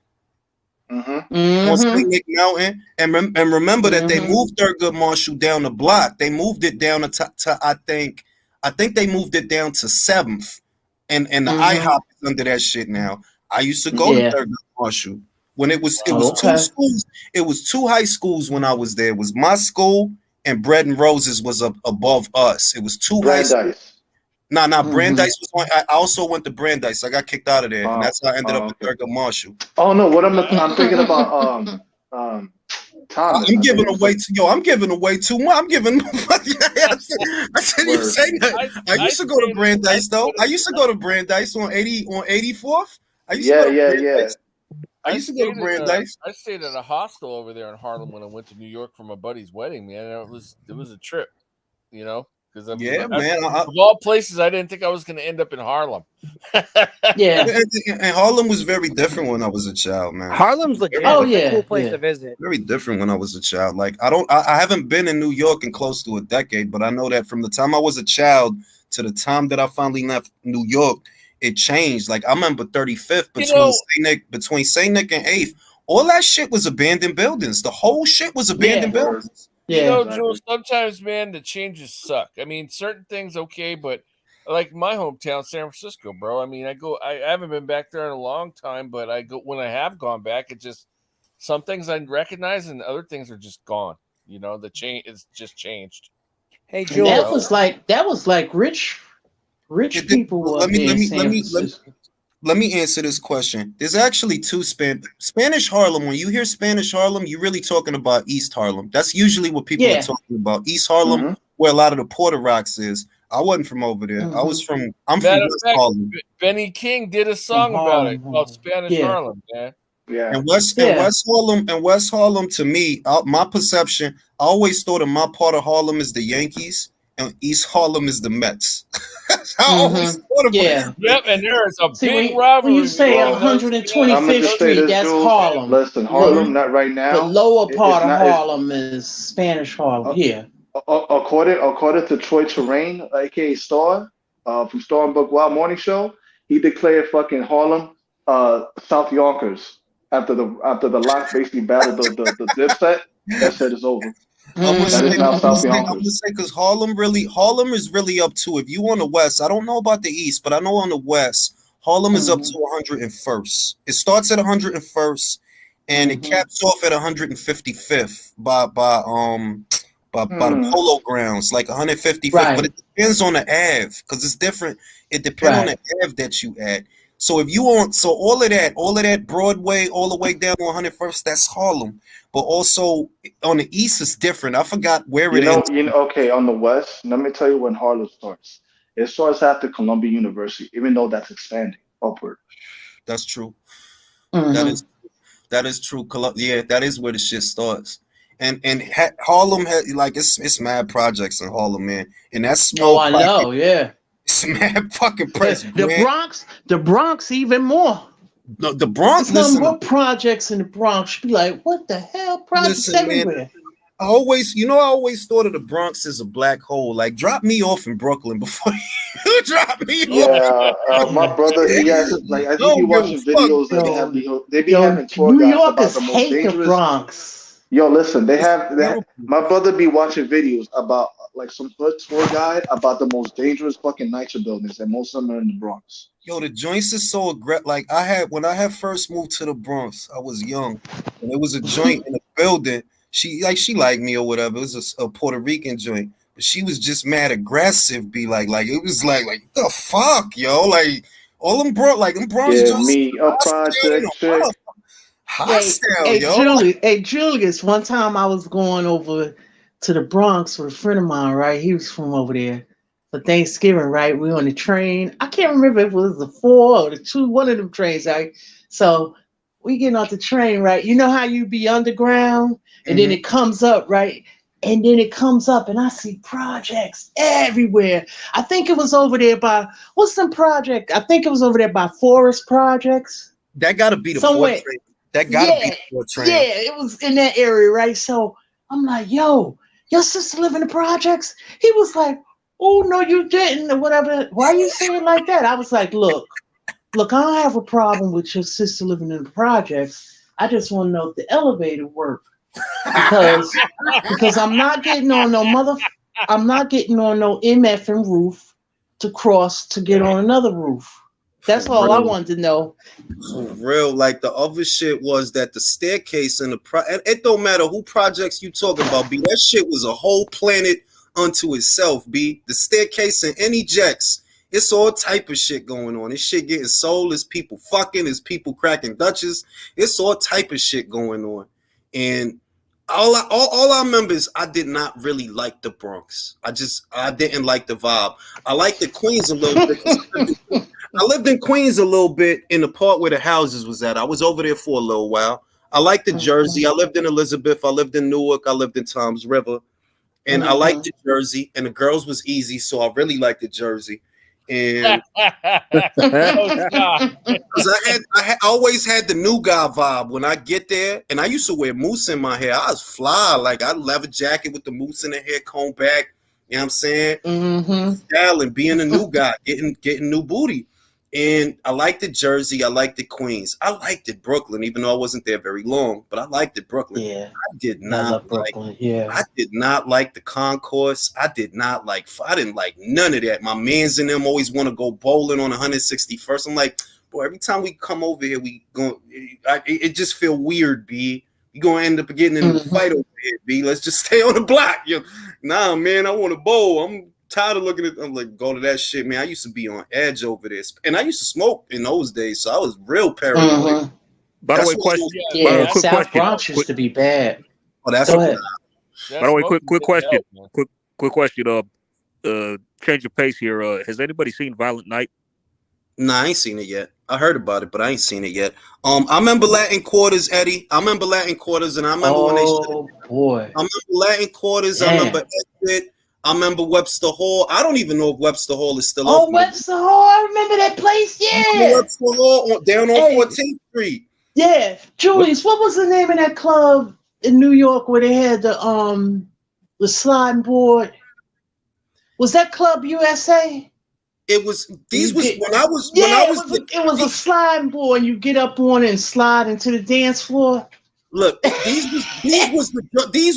On St. Nick Mountain, and remember that they moved Thurgood Marshall down the block. They moved it down to I think they moved it down to 7th, and the IHOP is under that shit now. I used to go to Thurgood Marshall when it was 2 schools. It was 2 high schools when I was there. It was my school and Bread and Roses was above us. It was 2 high schools. Brandeis was one. I also went to Brandeis. I got kicked out of there, and that's how I ended up at Thurgood Marshall. Oh no, I'm thinking about Thomas. I'm giving away too much. I'm giving. I didn't say that. I used to go to Brandeis though. I used to go to Brandeis on 84th. I used to go to Brandeis. I stayed at a hostel over there in Harlem when I went to New York for my buddy's wedding. Man, it was a trip, Because of all places, I didn't think I was going to end up in Harlem. And Harlem was very different when I was a child, man. Harlem's legit. A cool place to visit. Very different when I was a child. Like, I haven't been in New York in close to a decade, but I know that from the time I was a child to the time that I finally left New York, it changed. Like, I remember 35th between St. Nick and 8th. All that shit was abandoned buildings. The whole shit was abandoned buildings. Yeah. Joel, sometimes, man, the changes suck. I mean, certain things okay, but like my hometown, San Francisco, bro. I mean, I haven't been back there in a long time, but when I have gone back, it just, some things I recognize and other things are just gone. The change is just changed. Hey, Joel, that was like rich people. Let me answer this question. There's actually 2 Spanish Harlem. When you hear Spanish Harlem, you're really talking about East Harlem. That's usually what people are talking about. East Harlem, where a lot of the Porter Rocks is. I wasn't from over there. I'm from West Harlem. Benny King did a song about it called Spanish Harlem, man. Yeah. And West Harlem, to me, my perception, I always thought of my part of Harlem as the Yankees and East Harlem is the Mets. I always thought about it. Yep, and there is a big rivalry. When you say 125th Street, that's Harlem. Listen, Harlem, not right now. The lower part of Harlem is Spanish Harlem. According to Troy Terrain, aka Star, from Stormbrook Wild Morning Show. He declared fucking Harlem South Yonkers after the last basically battle the Dipset. That said is over. That is now South I'm gonna Yonkers. say because Harlem is really up to. If you on the West, I don't know about the East, but I know on the West, Harlem is up to 101st. It starts at 101st, and it caps off at 155th by the Polo Grounds, like 155th. Right. But it depends on the Ave because it's different. It depends on the Ave that you at. So if you on, so all of that Broadway, all the way down to 101st, that's Harlem. But also on the East, it's different. I forgot where it ends. Okay, on the West, let me tell you when Harlem starts. It starts after Columbia University, even though that's expanding upward. That's true. That is true. Yeah, that is where the shit starts. And Harlem had like it's mad projects in Harlem, man. And that's small. Oh, I know, yeah. It's mad fucking press. The Bronx even more. No, the Bronx. There's more projects in the Bronx. Be like, what the hell? Projects everywhere. Man, I always thought of the Bronx as a black hole. Like, drop me off in Brooklyn before you drop me off. My brother, he has like I think he watching videos that they be having tour New guides Yorkers about the most hate dangerous. the Bronx. Yo, listen, they have my brother be watching videos about like some hood tour guide about the most dangerous fucking NYCHA buildings, and most of them are in the Bronx. Yo, the joints is so aggressive. Like when I had first moved to the Bronx, I was young, and there was a joint in the building. She liked me or whatever. It was a Puerto Rican joint, but she was just mad aggressive. Be like it was like the fuck, yo, like all them Bronx Yeah, me a project chick. Hostile, yo. Hey, Julius. One time I was going over to the Bronx with a friend of mine. Right, he was from over there for Thanksgiving. Right, we were on the train. I can't remember if it was the 4 or the 2, one of them trains. Right, so we getting off the train. Right, you know how you be underground, and then it comes up. Right, and then it comes up, and I see projects everywhere. I think it was over there by what's some project? I think it was over there by Forest Projects. That got to be the somewhere. Train. That gotta be the train. Yeah, it was in that area, right? So I'm like, yo, your sister live in the projects? He was like, oh, no, you didn't, or whatever. Why are you saying like that? I was like, look, I don't have a problem with your sister living in the projects. I just want to know if the elevator worked. Because I'm not getting on no MFing roof to cross to get on another roof. That's all I wanted to know. For real, like the other shit was that the staircase in the it don't matter who projects you talking about, B. That shit was a whole planet unto itself, B. The staircase in any jets, it's all type of shit going on. This shit getting sold, it's people fucking, it's people cracking Dutches, it's all type of shit going on. And all I remember is I did not really like the Bronx. I didn't like the vibe. I liked the Queens a little bit. I lived in Queens a little bit in the part where the houses was at. I was over there for a little while. I liked the Jersey. I lived in Elizabeth. I lived in Newark. I lived in Toms River. And I liked the Jersey. And the girls was easy, so I really liked the Jersey. And because I always had the new guy vibe when I get there. And I used to wear mousse in my hair. I was fly. Like I'd leather jacket with the mousse in the hair, comb back. You know what I'm saying? Style and being a new guy, getting new booty. And I liked the Jersey. I liked the Queens. I liked it Brooklyn, even though I wasn't there very long. But I liked it Brooklyn. Yeah, I did not like. Yeah, I did not like the concourse. I didn't like none of that. My mans and them always want to go bowling on 161st. I'm like, boy, every time we come over here, it just feel weird, B. You gonna end up getting in a fight over here, B. Let's just stay on the block. Nah, man, I want to bowl. I'm tired of looking at. I'm like, go to that shit, man. I used to be on edge over this, and I used to smoke in those days, so I was real paranoid. By the way, question. Yeah, South Bronx used to be bad. Oh, that's go ahead. By the way, quick question. Quick question. Change of pace here. Has anybody seen Violent Night? Nah, I ain't seen it yet. I heard about it, but I ain't seen it yet. I remember Latin Quarters, Eddie. I remember Latin Quarters, and I remember when they. Oh boy! I remember Latin Quarters. Damn. I remember Exit. I remember Webster Hall. I don't even know if Webster Hall is still open. open. Webster Hall. I remember that place. Yeah. Webster Hall down on 14th Street. Yeah, Julius. What was the name of that club in New York where they had the sliding board? Was that Club USA? It was these was get, when I was it was a sliding board, and you get up on it and slide into the dance floor. Look, these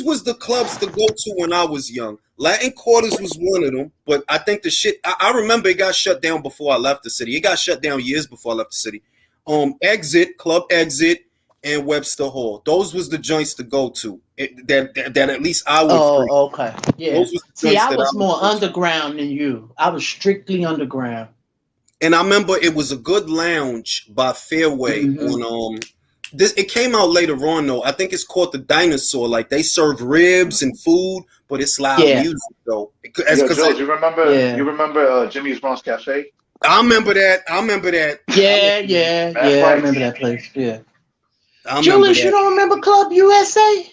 was the clubs to go to when I was young. Latin Quarters was one of them, but I think the shit I remember it got shut down before I left the city. It got shut down years before I left the city. Club Exit, and Webster Hall. Those was the joints to go to. That at least I would. Oh, okay, yeah. See, I was more to. underground than you. I was strictly underground. And I remember it was a good lounge by Fairway on it came out later on though. I think it's called the Dinosaur. Like they serve ribs and food, but it's loud music though. George, you remember Jimmy's Bronx Cafe? I remember that. Yeah. I remember that place. Yeah. Julius, you don't remember Club USA?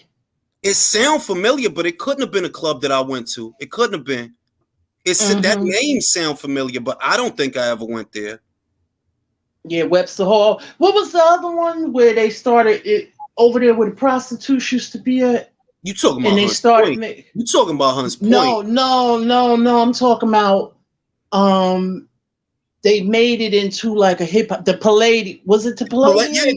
It sounds familiar, but it couldn't have been a club that I went to. It couldn't have been. That name sound familiar, but I don't think I ever went there. Yeah, Webster Hall. What was the other one where they started it over there where the prostitutes used to be at? You talking about? And they started. You talking about Hunts Point? No. I'm talking about. They made it into like a hip hop. The Palladium, was it the Palladium? Yeah,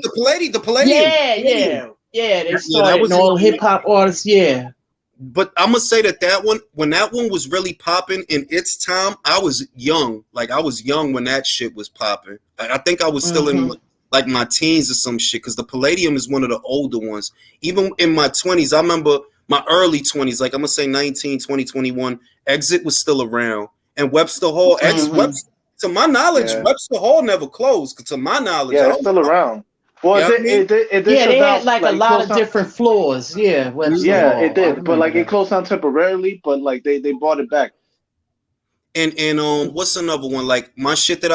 the Palladium. Yeah. They started all hip hop artists. Yeah. But I'm gonna say that one, when that one was really popping in its time, I was young. Like I was young when that shit was popping. I think I was still in like my teens or some shit. Because the Palladium is one of the older ones. Even in my 20s, I remember my early 20s. Like I'm gonna say 19, 20, 21. Exit was still around, and Webster Hall. To my knowledge, Webster Hall never closed. Cause to my knowledge, it's still around. Well, they had like a lot of different floors. Yeah, Webster Hall. It did, but like it closed down temporarily. But like they brought it back. And what's another one? Like my shit that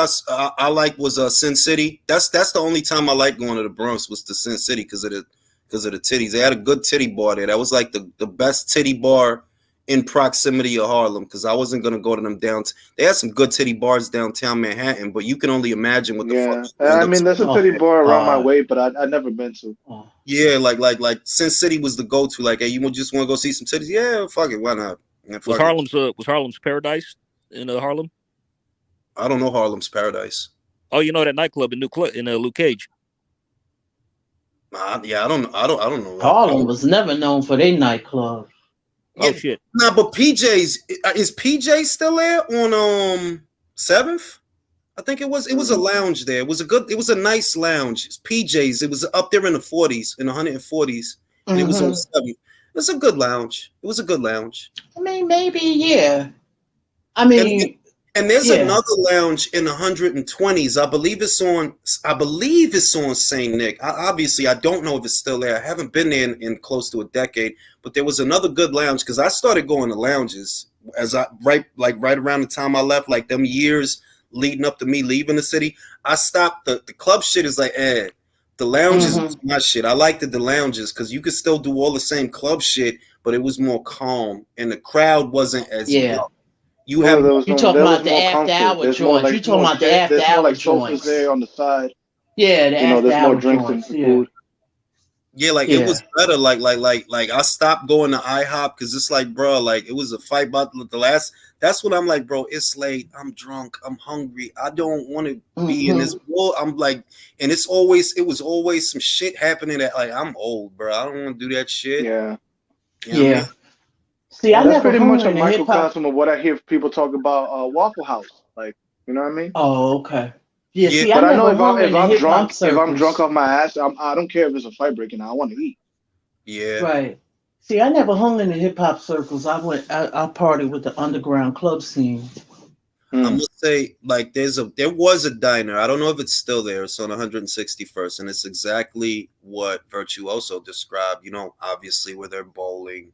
I like was Sin City. That's the only time I liked going to the Bronx was to Sin City because of the titties. They had a good titty bar there. That was like the best titty bar in proximity of Harlem, because I wasn't gonna go to them downtown. They had some good titty bars downtown Manhattan, but you can only imagine what the fuck. I mean, there's a titty bar around my way, but I never been to. Yeah, like Sin City was the go to. Like, hey, you just want to go see some titties? Yeah, fuck it, why not? Was Harlem's Paradise in Harlem? I don't know Harlem's Paradise. Oh, you know that nightclub in Luke Cage? I don't know. Harlem was never known for their nightclub. Oh shit! Nah, but PJ's is PJ still there on 7th? I think it was a lounge there. It was a nice lounge. It's PJ's. It was up there in the 40s, in the 140s, and it was on 7th. It was a good lounge. I mean, maybe, yeah. I mean, and there's another lounge in the 120s. I believe it's on St. Nick. Obviously, I don't know if it's still there. I haven't been there in close to a decade. But there was another good lounge because I started going to lounges right around the time I left, like them years leading up to me leaving the city. I stopped the club shit is like, the lounges was my shit. I liked the lounges because you could still do all the same club shit, but it was more calm and the crowd wasn't as big. You talking about the after hour joints. You talking about the after hour joints there on the side. Yeah, the after there's hour more drinks joints. and food. Yeah, it was better. Like I stopped going to IHOP because it's like, bro, like it was a fight about the last. That's what I'm like, bro. It's late. I'm drunk. I'm hungry. I don't want to be in this world. I'm like, and it was always some shit happening that like I'm old, bro. I don't want to do that shit. Yeah. You know what I mean? See, I that's never pretty much a microcosm of what I hear people talk about Waffle House. Like, you know what I mean? Oh, okay. Yeah, see, but I know if I'm drunk off my ass, I don't care if it's a fight breaking out. I want to eat. Yeah. Right. See, I never hung in the hip hop circles. I partied with the underground club scene. I must say, like, there was a diner. I don't know if it's still there. It's on 161st, and it's exactly what Virtuoso described. You know, obviously where they're bowling,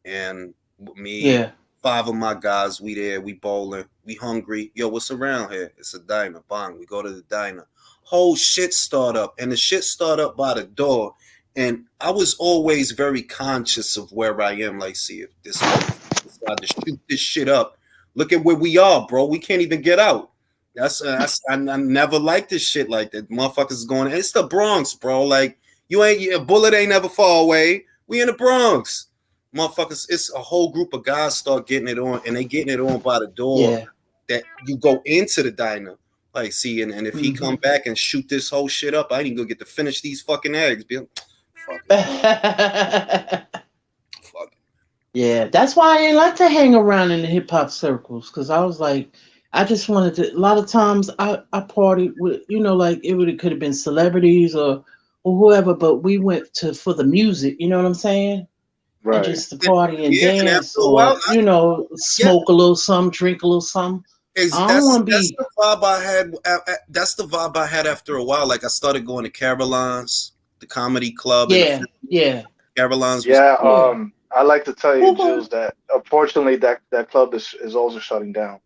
and me, 5 of my guys, we there, we bowling, we hungry. Yo, what's around here? It's a diner. Bang, we go to the diner. Whole shit start up, and the shit start up by the door. And I was always very conscious of where I am. Like, see if this decide to shoot this shit up. Look at where we are, bro. We can't even get out. I never liked this shit like that. Motherfuckers is going. It's the Bronx, bro. Like a bullet ain't never far away. We in the Bronx. Motherfuckers, it's a whole group of guys start getting it on, and they getting it on by the door. that you go into the diner. Like, see, and if he come back and shoot this whole shit up, I ain't gonna get to finish these fucking eggs, Bill. Fuck it. Fuck it. Yeah, that's why I didn't like to hang around in the hip hop circles, because I was like, I just wanted to. A lot of times I partied with, like it could have been celebrities or whoever, but we went for the music. You know what I'm saying? Right. And just to party and Yeah, and dance, after a while, smoke a little something, drink a little something. That's the vibe I had. That's the vibe I had after a while. Like I started going to Caroline's, the comedy club. Yeah. Caroline's. I like to tell you, Jules, that unfortunately that club is also shutting down.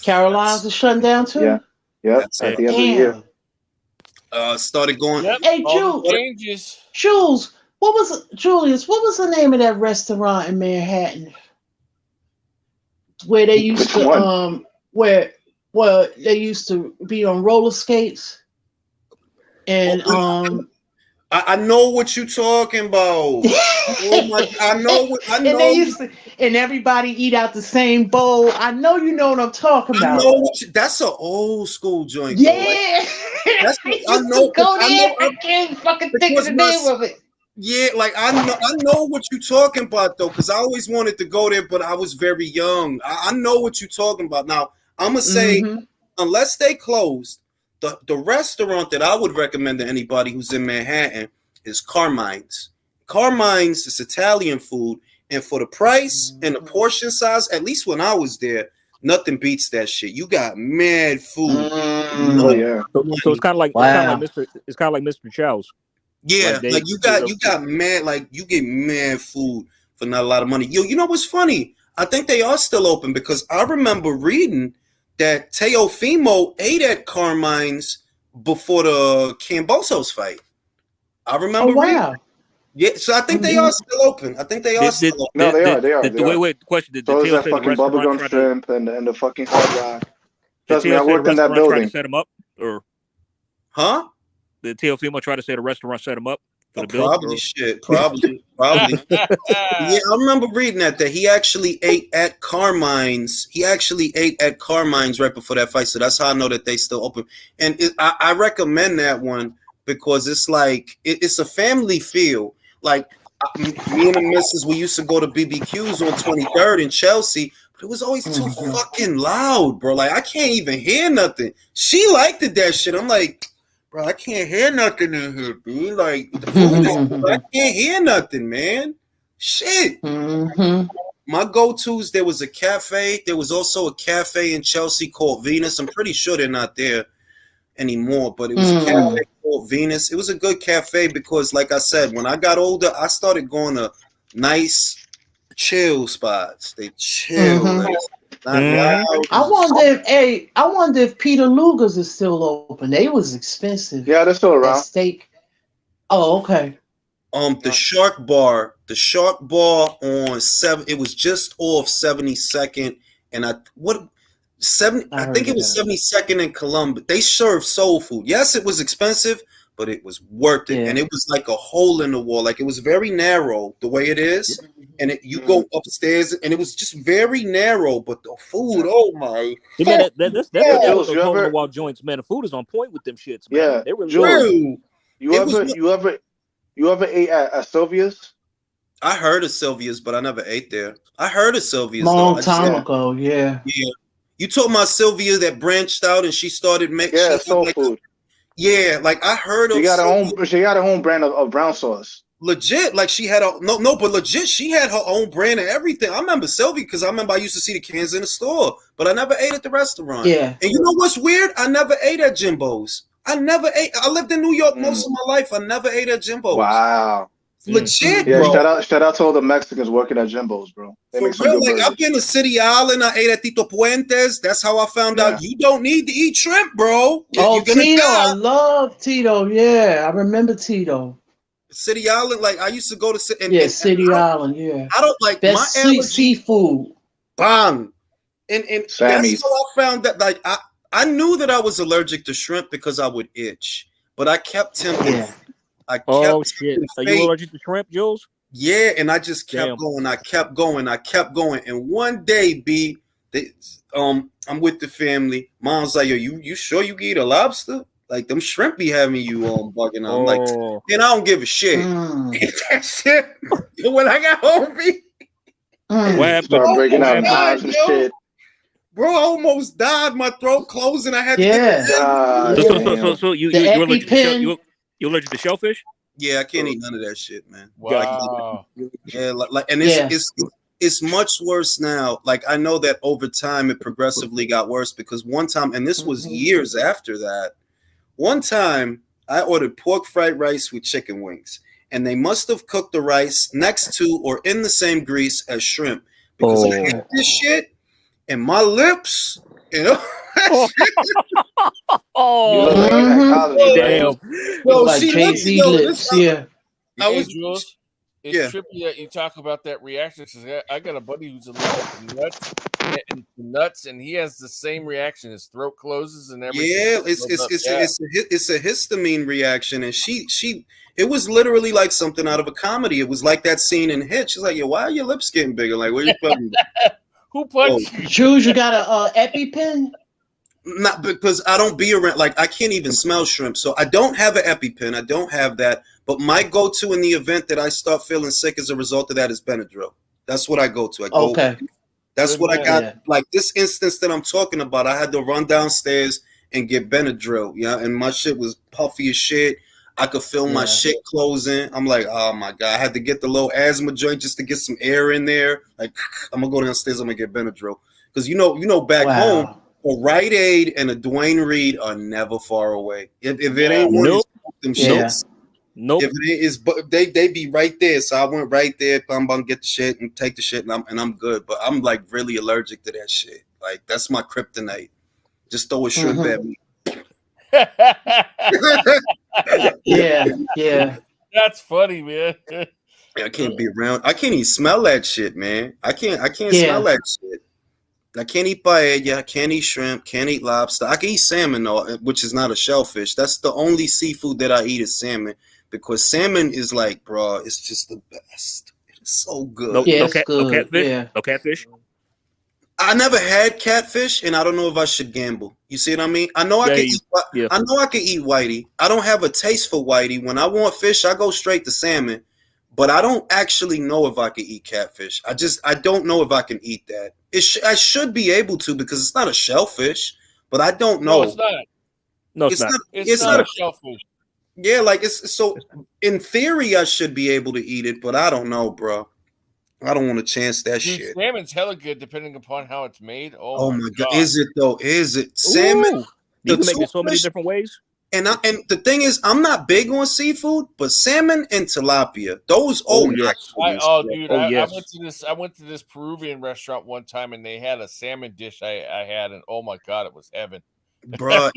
Caroline's is shutting down too. Yeah. At the end of the year. Started going. Yep. Hey, Jules, Julius, what was the name of that restaurant in Manhattan where they used to where they used to be on roller skates and I know what you're talking about. Oh my! I know. And they used to, and everybody eat out the same bowl. I know you know what I'm talking about. I know that's an old school joint. Yeah, I know. Go there. I can't fucking think of the name of it. Yeah, like I know what you're talking about though, because I always wanted to go there, but I was very young. I know what you're talking about. Now I'm gonna say, unless they closed, the restaurant that I would recommend to anybody who's in Manhattan is Carmine's. Carmine's is Italian food, and for the price and the portion size, at least when I was there, nothing beats that shit. You got mad food. Oh yeah. So it's kind of like Mr. Chow's. Yeah, like you got mad, like you get mad food for not a lot of money. Yo, you know what's funny? I think they are still open because I remember reading that Teofimo ate at Carmine's before the Cambosos fight. I remember reading. Yeah, so I think they are still open. I think they are still open. No, they are. Wait, question. Did so is Teo that say fucking the restaurant bubblegum shrimp and the fucking hot guy. Trust me, Teo I worked in that building. Try to set him up, or huh? Did Teofimo try to say the restaurant set him up for the bill? Probably shit. Probably. Yeah, I remember reading that he actually ate at Carmine's. He actually ate at Carmine's right before that fight. So that's how I know that they still open. And I recommend that one because it's like it's a family feel. Like me and the missus, we used to go to BBQs on 23rd in Chelsea, but it was always too fucking loud, bro. Like I can't even hear nothing. She liked it, that shit. I'm like, bro, I can't hear nothing in here, dude. Like the food I can't hear nothing, man. Shit. My go-tos, there was a cafe. There was also a cafe in Chelsea called Venus. I'm pretty sure they're not there anymore, but it was a cafe called Venus. It was a good cafe because, like I said, when I got older, I started going to nice, chill spots. They chill. Not loud. I wonder if Peter Luger's is still open. They was expensive. Yeah, they're still around. Steak. Oh, okay. The Shark Bar on 7. It was just off 72nd, and I think it was 72nd and Columbus. They served soul food. Yes, it was expensive, but it was worth it. Yeah. And it was like a hole in the wall. Like it was very narrow the way it is. And you go upstairs, and it was just very narrow. But the food, oh my! Yeah, man, that's those hole in the wall joints, man. The food is on point with them shits, man. Yeah, they really You ever ate at Sylvia's? I heard of Sylvia's, but I never ate there. I heard of Sylvia's long time ago. Yeah. You told my Sylvia that branched out and she started making soul food. Like I heard of. She got her own brand of brown sauce. Legit, like she had but legit, she had her own brand and everything. I remember Sylvia because I remember I used to see the cans in the store, but I never ate at the restaurant. Yeah. And you know what's weird? I never ate at Jimbo's. I never ate. I lived in New York most of my life. I never ate at Jimbo's. Wow. Legit, yeah, bro. Shout out to all the Mexicans working at Jimbo's, bro. They make some good burgers. I've been to City Island. I ate at Tito Puente's. That's how I found out you don't need to eat shrimp, bro. Oh, Tito. I love Tito. Yeah, I remember Tito. City Island, like I used to go to City Island. Yeah, I don't like best my seafood. Bang, and that's how I found that. Like I knew that I was allergic to shrimp because I would itch, but I kept tempting. Yeah. Shit! Are you allergic to shrimp, Jules? Yeah, and I just kept going. I kept going. And one day, they I'm with the family. Mom's like, yo, you sure you can eat a lobster? Like them shrimp be having you bugging out. I'm like, man, I don't give a shit. Eat that shit. When I got home, what happened? Start breaking out knives and shit. Bro, I almost died. My throat closed, and I had to get so you allergic to you allergic to shellfish? Yeah, I can't eat none of that shit, man. Wow. Yeah, and it's much worse now. Like I know that over time it progressively got worse because one time, and this was years after that. One time I ordered pork fried rice with chicken wings, and they must have cooked the rice next to or in the same grease as shrimp because I ate this shit and my lips, you know. Damn. Well, like Jay-Z lips, Jules, it's trippy that you talk about that reaction because I got a buddy who's allergic to nuts, and he has the same reaction. His throat closes and everything. Yeah, it's a histamine reaction, and she it was literally like something out of a comedy. It was like that scene in Hitch. She's like, "Yo, why are your lips getting bigger? Like, what are you putting?" Who punched you? Jules, you got a EpiPen? Not because I don't be around. Like, I can't even smell shrimp, so I don't have an EpiPen. I don't have that. But my go-to in the event that I start feeling sick as a result of that is Benadryl. That's what I go to. Okay. That's what I got. Yeah. Like this instance that I'm talking about, I had to run downstairs and get Benadryl. Yeah, and my shit was puffy as shit. I could feel my shit closing. I'm like, oh my God. I had to get the little asthma joint just to get some air in there. Like, I'm gonna go downstairs, I'm gonna get Benadryl. Because you know, back home, a Rite Aid and a Dwayne Reed are never far away. If it ain't one of them shits. Nope. If it is, but they be right there. So I went right there. I'm gonna get the shit and take the shit, and I'm good. But I'm like really allergic to that shit. Like that's my kryptonite. Just throw a shrimp at me. Yeah. That's funny, man. I can't be around. I can't even smell that shit, man. I can't smell that shit. I can't eat paella. I can't eat shrimp. Can't eat lobster. I can eat salmon though, which is not a shellfish. That's the only seafood that I eat is salmon. Because salmon is like, bro, it's just the best. It's so good. No catfish. Yeah. No catfish. I never had catfish, and I don't know if I should gamble. You see what I mean? I know I can eat whitey. I don't have a taste for whitey. When I want fish, I go straight to salmon. But I don't actually know if I can eat catfish. I don't know if I can eat that. I should be able to because it's not a shellfish. But I don't know. No, it's not. No, it's not. It's not a shellfish. Yeah, like it's so. In theory, I should be able to eat it, but I don't know, bro. I don't want to chance that shit. Salmon's hella good, depending upon how it's made. Oh my God, is it though? Is it salmon? You can make it so many different ways. And the thing is, I'm not big on seafood, but salmon and tilapia, those. Yes. I went to this Peruvian restaurant one time, and they had a salmon dish. I had, and oh my God, it was heaven. Bro,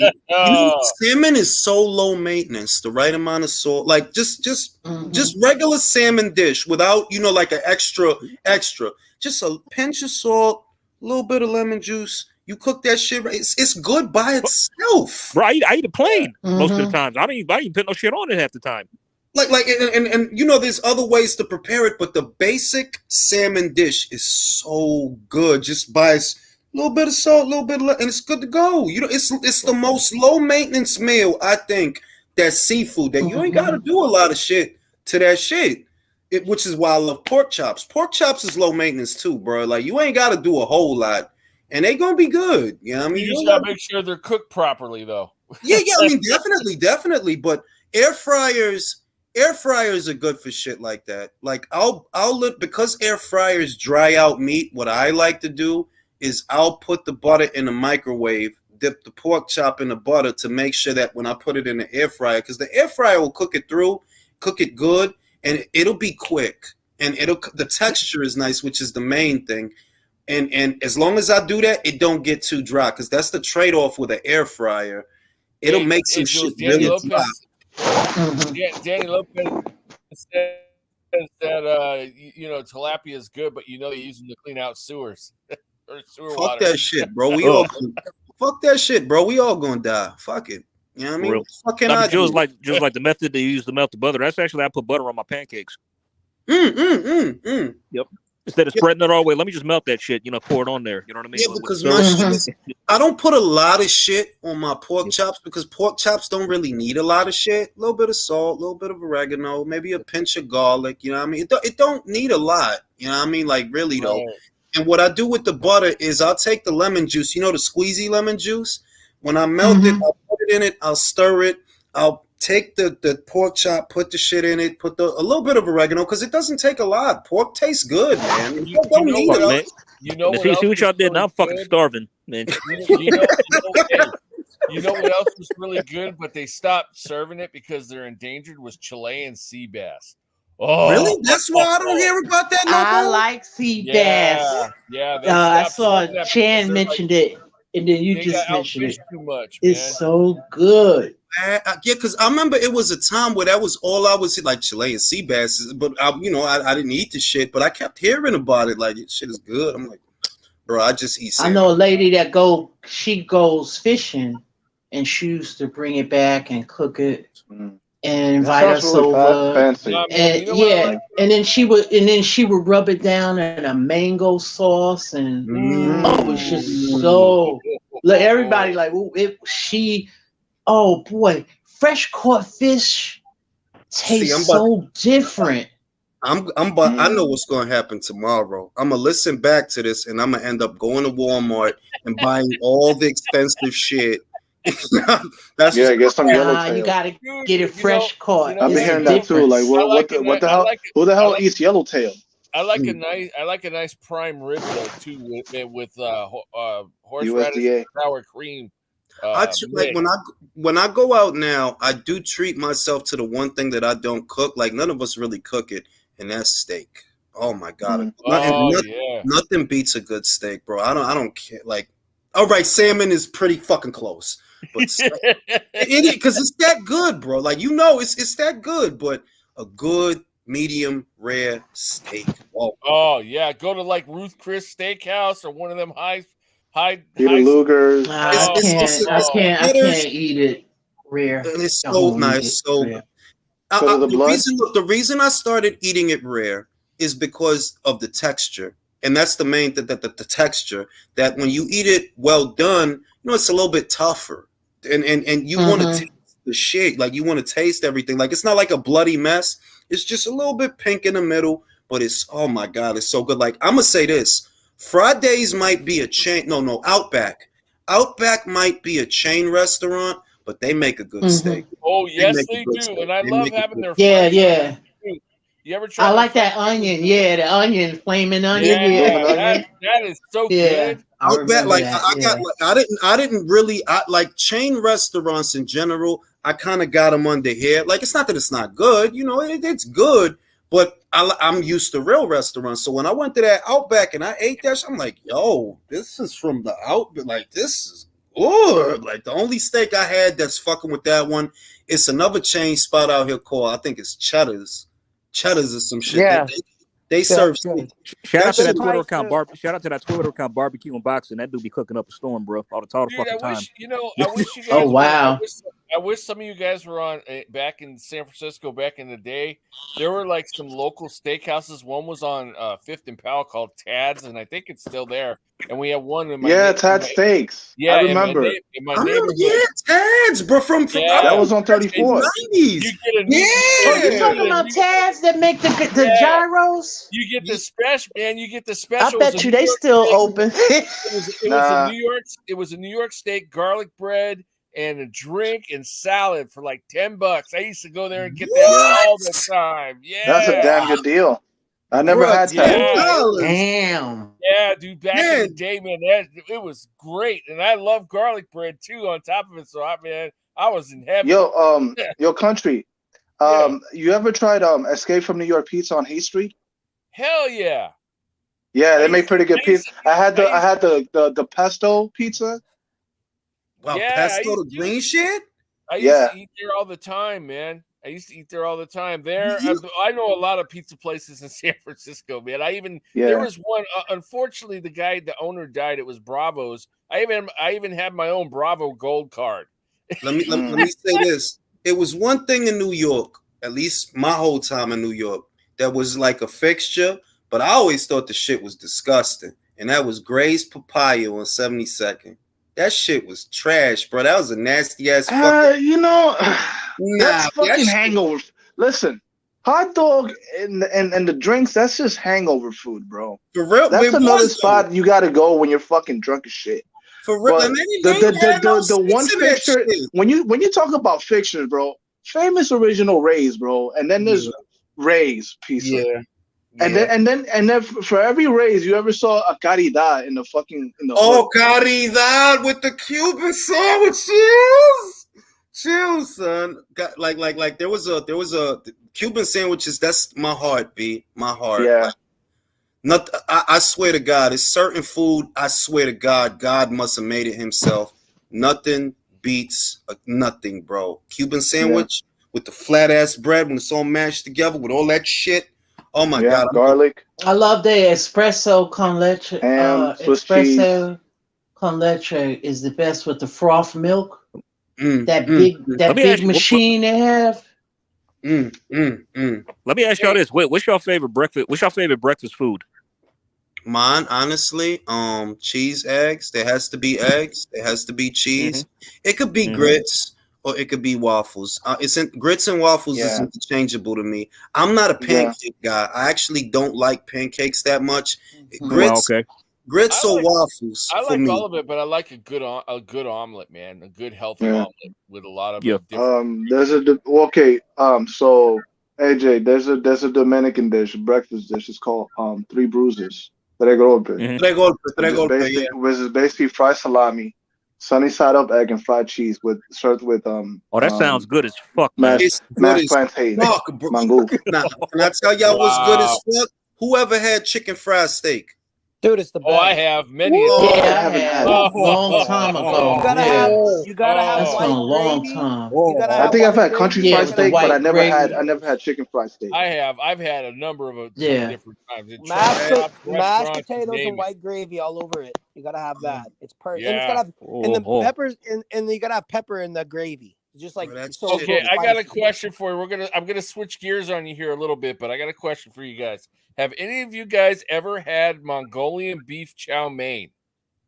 salmon is so low maintenance. The right amount of salt, like just regular salmon dish without like an extra. Just a pinch of salt, a little bit of lemon juice. You cook that shit right. It's good by itself. Bro, I eat it plain most of the time. I don't even put no shit on it half the time. Like and there's other ways to prepare it, but the basic salmon dish is so good. Just by a little bit of salt, a little bit of and it's good to go. It's the most low maintenance meal, I think, that's seafood that you ain't got to do a lot of shit to that shit. Which is why I love pork chops. Pork chops is low maintenance too, bro. Like you ain't got to do a whole lot, and they gonna be good. You know what I mean? You just gotta make sure they're cooked properly, though. Yeah. I mean, definitely. But air fryers are good for shit like that. Like I'll because air fryers dry out meat. What I like to do is I'll put the butter in the microwave, dip the pork chop in the butter to make sure that when I put it in the air fryer, because the air fryer will cook it good, and it'll be quick, and the texture is nice, which is the main thing. And as long as I do that, it don't get too dry, because that's the trade-off with an air fryer. It'll make some shit really dry. Yeah, Danny Lopez says that tilapia is good, but they're using to clean out sewers. Fuck that shit, bro. Fuck that shit, bro. We all gonna die. Fuck it. You know what I mean? Fucking just like the method they use to melt the butter. That's actually I put butter on my pancakes. Yep. Instead of spreading it all the way, let me just melt that shit. Pour it on there. You know what I mean? Yeah, because my shit is, I don't put a lot of shit on my pork chops because pork chops don't really need a lot of shit. A little bit of salt, a little bit of oregano, maybe a pinch of garlic. You know what I mean? It don't need a lot. You know what I mean? Like really though. And what I do with the butter is I'll take the lemon juice. You know the squeezy lemon juice? When I melt it, I'll put it in it. I'll stir it. I'll take the pork chop, put the shit in it, put a little bit of oregano because it doesn't take a lot. Pork tastes good, man. You don't need it. Man. See what y'all did? Now I'm fucking starving, man. You know what else was really good, but they stopped serving it because they're endangered? Was Chilean sea bass. Oh, really? That's why I don't hear about that no more? I like sea bass. Yeah. I saw Chan mentioned it, and then you just mentioned it. Too much, it's man. so good. Yeah, because I remember it was a time where that was all I was like Chilean sea bass, but I didn't eat the shit, but I kept hearing about it. Like, this shit is good. I'm like, bro, I just eat salmon. I know a lady that she goes fishing, and she used to bring it back and cook it and invite us over. Fancy. And and then she would rub it down in a mango sauce, and it was just so. Like everybody, like oh boy, fresh caught fish tastes so different. I know what's going to happen tomorrow. I'm gonna listen back to this, and I'm gonna end up going to Walmart and buying all the expensive shit. Get some yellowtail. You gotta get it fresh caught. I've been hearing that too. Like, what the hell? Who the hell eats yellowtail? I like a nice prime rib though too with horseradish and sour cream. When I go out now, I do treat myself to the one thing that I don't cook. Like none of us really cook it, and that's steak. Oh my god, nothing beats a good steak, bro. I don't care. Like, all right, salmon is pretty fucking close, but it because it's that good, bro. Like it's that good, but a good medium rare steak. Whoa. Oh yeah, go to like Ruth Chris Steakhouse or one of them high Lugers. I can't eat it rare. It's so nice. So the reason I started eating it rare is because of the texture, and that's the main the texture. That when you eat it well done, it's a little bit tougher, and you want to taste the shit. Like you want to taste everything. Like it's not like a bloody mess. It's just a little bit pink in the middle, but it's oh my god, it's so good. Like I'm gonna say this. Fridays might be a chain. No, Outback. Outback might be a chain restaurant, but they make a good steak. Oh, yes, they do. Steak. And I love having their Yeah. You ever try? I like that onion. Yeah, the onion, flaming onion. Yeah. That is so good. Outback, I didn't really like chain restaurants in general. I kind of got them under here. Like, it's not that it's not good. It's good. But I'm used to real restaurants. So when I went to that Outback and I ate that, I'm like, yo, this is from the Outback. Like, this is good. Like, the only steak I had that's fucking with that one, it's another chain spot out here called, I think it's Cheddar's. Cheddar's is some shit. Yeah. They serve. Shout out to that Twitter account, Barbecue and Boxing. That dude be cooking up a storm, bro, all the fucking time. I wish you guys. Oh wow! I wish some of you guys were on back in San Francisco back in the day. There were like some local steakhouses. One was on 5th and Powell called Tad's, and I think it's still there. And we have one in my Tad's Steaks. Yeah, I remember. In my neighborhood. Tad's, bro. From that was on 34th. You talking about Tad's that make the gyros? You get the special, man. You get the special. I bet you they still open. It was a New York steak, garlic bread, and a drink and salad for like $10. I used to go there and get that all the time. Yeah, that's a damn good deal. I never had that. Damn. Yeah, dude. Back in the day, man, it was great, and I love garlic bread too. On top of it, so I was in heaven. Yo, country. You ever tried Escape from New York Pizza on Hay Street? Hell yeah. Yeah, they make pretty good pizza. I had the pesto pizza. Wow, pesto, the green shit? I used to eat there all the time, man. There, I know a lot of pizza places in San Francisco, man. There was one. Unfortunately, the owner died. It was Bravo's. I even had my own Bravo Gold card. Let me say this. It was one thing in New York, at least my whole time in New York, that was like a fixture, but I always thought the shit was disgusting. And that was Gray's Papaya on 72nd. That shit was trash, bro. That was a nasty ass fucking. You know, Nah, that's fucking that shit- hangover. Listen, hot dog and the drinks, that's just hangover food, bro. For real, That's it another was, spot you gotta go when you're fucking drunk as shit. For real, But and they ain't had no the one sense in that fixture, shit. when you talk about fixtures, bro, famous original Ray's, bro, and then there's Ray's pizza. Yeah. And then for every Ray's you ever saw a caridad in the Oh, caridad with the Cuban sandwiches. Chill, son. Got like there was a Cuban sandwiches. That's my heart, B. My heart. Yeah. Not. I swear to God, it's certain food. I swear to God, God must have made it himself. Nothing beats nothing, bro. Cuban sandwich with the flat ass bread when it's all mashed together with all that shit. Oh my God, garlic. I love the espresso con leche. Ham, Swiss espresso con leche is the best with the froth milk. That big machine they have. Let me ask y'all this: what's your favorite breakfast? What's your favorite breakfast food? Mine, honestly, cheese, eggs. There has to be eggs. There has to be cheese. It could be grits or it could be waffles. Grits and waffles is interchangeable to me. I'm not a pancake guy. I actually don't like pancakes that much. Grits or waffles. I for like me. all of it, but I like a good omelet, man. A good healthy omelet with a lot of So AJ, there's a Dominican dish, a breakfast dish. It's called Three Bruises. Tres golpes. Which is basically fried salami, sunny side up egg, and fried cheese served with Oh, that sounds good as fuck, man. Mashed plantain. Mango. Now, can I tell y'all what's good as fuck? Whoever had chicken fried steak? Dude, it's the best. Oh, I have many. I haven't had a long time ago. You gotta have that's white been a long gravy. time. You gotta have I think I've had white country gravy. fried steak, but I never gravy. had chicken fried steak. I have. I've had a number of different times. Mashed potatoes and white gravy all over it. You gotta have that. It's perfect. And it's gotta have and the peppers and you gotta have pepper in the gravy. Just like okay, I got a question for you. I'm gonna switch gears on you here a little bit, but I got a question for you guys. Have any of you guys ever had Mongolian beef chow mein?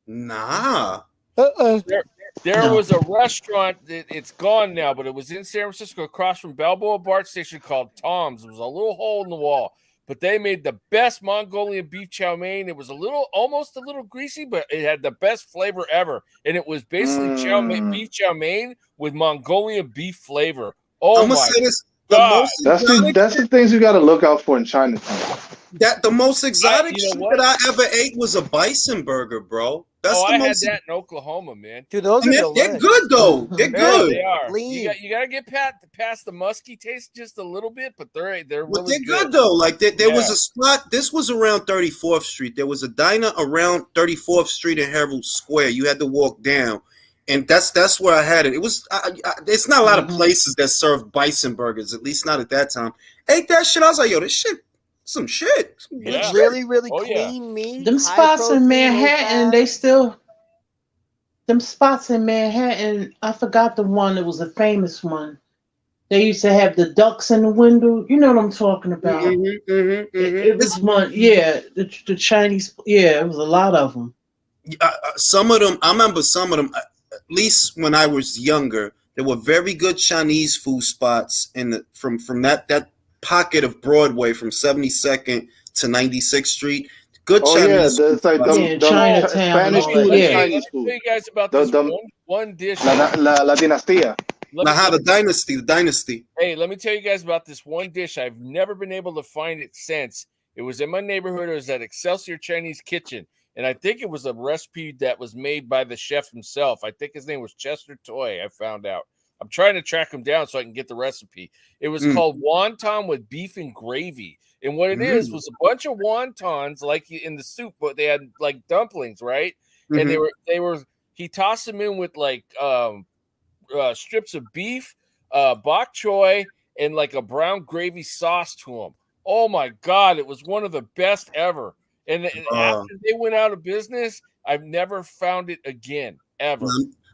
Nah. There was a restaurant. It's gone now, but it was in San Francisco, across from Balboa BART station, called Tom's. It was a little hole in the wall, but they made the best Mongolian beef chow mein. It was almost a little greasy, but it had the best flavor ever. And it was basically beef chow mein with Mongolian beef flavor. Oh, I'm gonna say this. That's the things you got to look out for in Chinatown. The most exotic shit that I ever ate was a bison burger, bro. I had that in Oklahoma, man. Dude, those are they're good though. They're good. They are. You gotta get past the musky taste just a little bit, but they're really good though. Like there was a spot. This was around 34th Street. There was a diner around 34th Street in Herald Square. You had to walk down, and that's where I had it. It was. It's not a lot of places that serve bison burgers. At least not at that time. Ate that shit. I was like, yo, this shit. Some shit. It's really clean meat. Them spots in Manhattan, them spots in Manhattan, I forgot the one that was a famous one. They used to have the ducks in the window. You know what I'm talking about. It was one, the Chinese, it was a lot of them. Some of them, I remember some of them, at least when I was younger, there were very good Chinese food spots from that pocket of Broadway from 72nd to 96th Street. Good Chinese food. It's like Chinatown. Spanish food and Chinese food. Let me tell you guys about this one dish. La Dinastía. The dynasty. Hey, let me tell you guys about this one dish. I've never been able to find it since. It was in my neighborhood. It was at Excelsior Chinese Kitchen. And I think it was a recipe that was made by the chef himself. I think his name was Chester Toy, I found out. I'm trying to track him down so I can get the recipe. It was called wonton with beef and gravy. And what it is was a bunch of wontons like in the soup, but they had like dumplings, right? And he tossed them in with like strips of beef, bok choy, and like a brown gravy sauce to them. Oh my God, it was one of the best ever. And after they went out of business, I've never found it again, ever.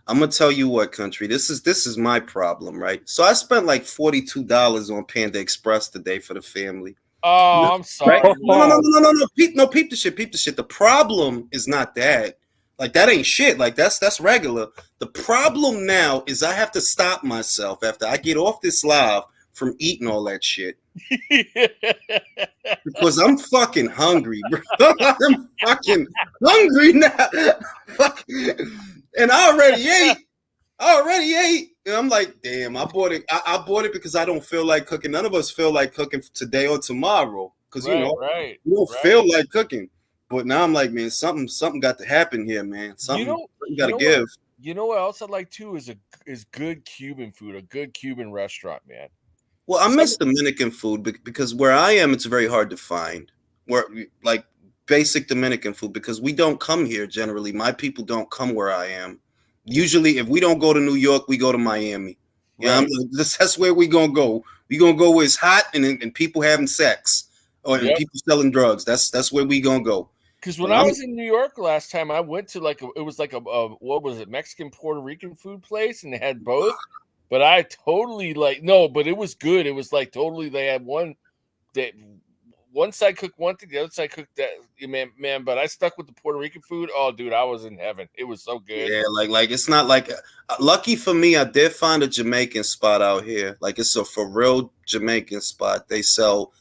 I'm gonna tell you what, country. This is my problem, right? So I spent like $42 on Panda Express today for the family. Oh, I'm sorry. Right? No. Peep the shit. The problem is not that. Like, that ain't shit. Like, that's regular. The problem now is I have to stop myself after I get off this live from eating all that shit. Because I'm fucking hungry, bro. I'm fucking hungry now. And I already ate. And I'm like, damn, I bought it. I bought it because I don't feel like cooking. None of us feel like cooking today or tomorrow. Because, you don't feel like cooking. But now I'm like, man, something got to happen here, man. Something got to give. You know what else I like too is good Cuban food, a good Cuban restaurant, man. Well, I miss Dominican food because where I am, it's very hard to find. Like basic Dominican food, because we don't come here generally. My people don't come where I am. Usually, if we don't go to New York, we go to Miami. Yeah, that's where we gonna go. We gonna go where it's hot and people having sex or people selling drugs. That's where we gonna go. Because when I was in New York last time, I went to it was like a what was it, Mexican Puerto Rican food place, and they had both. But I totally but it was good. It was like totally they had one side cooked one thing, the other side cooked that. Man, but I stuck with the Puerto Rican food. Oh, dude, I was in heaven. It was so good. Yeah, like it's not like lucky for me, I did find a Jamaican spot out here. Like it's a for real Jamaican spot.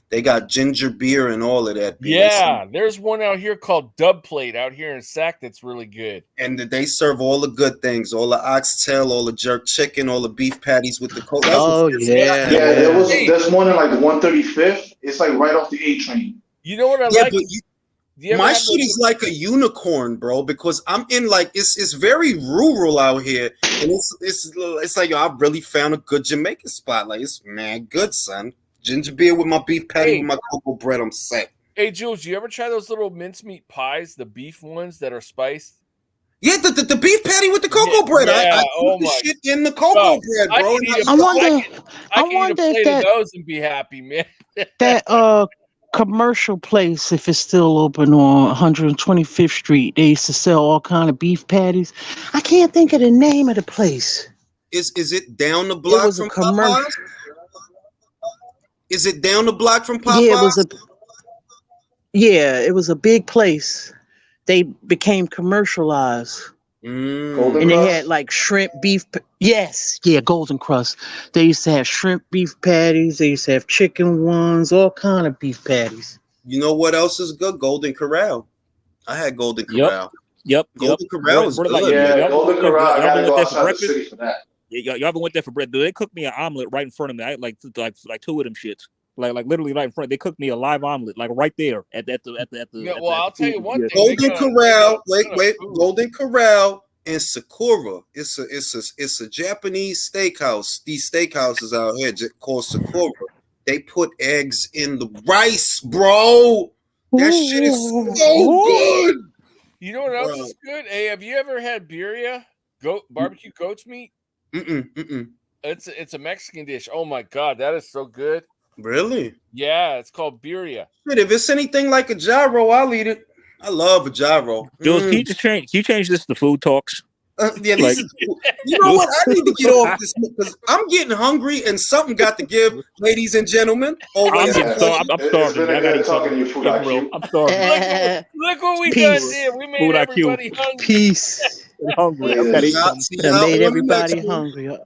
They got ginger beer and all of that. Yeah, there's one out here called Dub Plate out here in Sac that's really good. And they serve all the good things, all the oxtail, all the jerk chicken, all the beef patties with the coke. Yeah, there was this one in like 135th. It's like right off the A train. You know what I like? My shit is like a unicorn, bro, because I'm in like it's very rural out here, and it's like I really found a good Jamaican spot. Like it's good, son. Ginger beer with my beef patty with my cocoa bread. I'm set. Hey, Jules, you ever try those little mincemeat pies, the beef ones that are spiced? Yeah, the beef patty with the cocoa bread. I put the shit in the cocoa bread, bro. I wonder if that those and be happy, man. That commercial place, if it's still open on 125th Street, they used to sell all kind of beef patties. I can't think of the name of the place. Is it down the block from Popeyes? Is it down the block from Popeyes? Yeah, it was a big place. They became commercialized. And they had like shrimp beef. Golden Crust. They used to have shrimp beef patties. They used to have chicken ones, all kind of beef patties. You know what else is good? Golden Corral. I had Golden Corral. Yep. Golden Corral is good. Golden Corral. I gotta go outside the city for that. Yeah, y'all ever went there for bread? They cooked me an omelet right in front of me. I had like two of them shits. Like literally right in front. They cooked me a live omelet, like right there at the. I'll tell you one thing. Golden Corral. Wait. Golden Corral and Sakura. It's a Japanese steakhouse. These steakhouses out here called Sakura. They put eggs in the rice, bro. That shit is so good. You know what else is good? Hey, have you ever had birria? Barbecue goat's meat? It's a Mexican dish. Oh my god, that is so good. Really? Yeah, it's called birria. If it's anything like a gyro, I'll eat it. I love a gyro. Jules, can you change this to food talks? You know what? I need to get off this because I'm getting hungry and something got to give, ladies and gentlemen. I'm starving. I gotta eat something. Food I'm starving. Look what we done did. We made everybody hungry. Peace. Hungry. Made everybody hungry.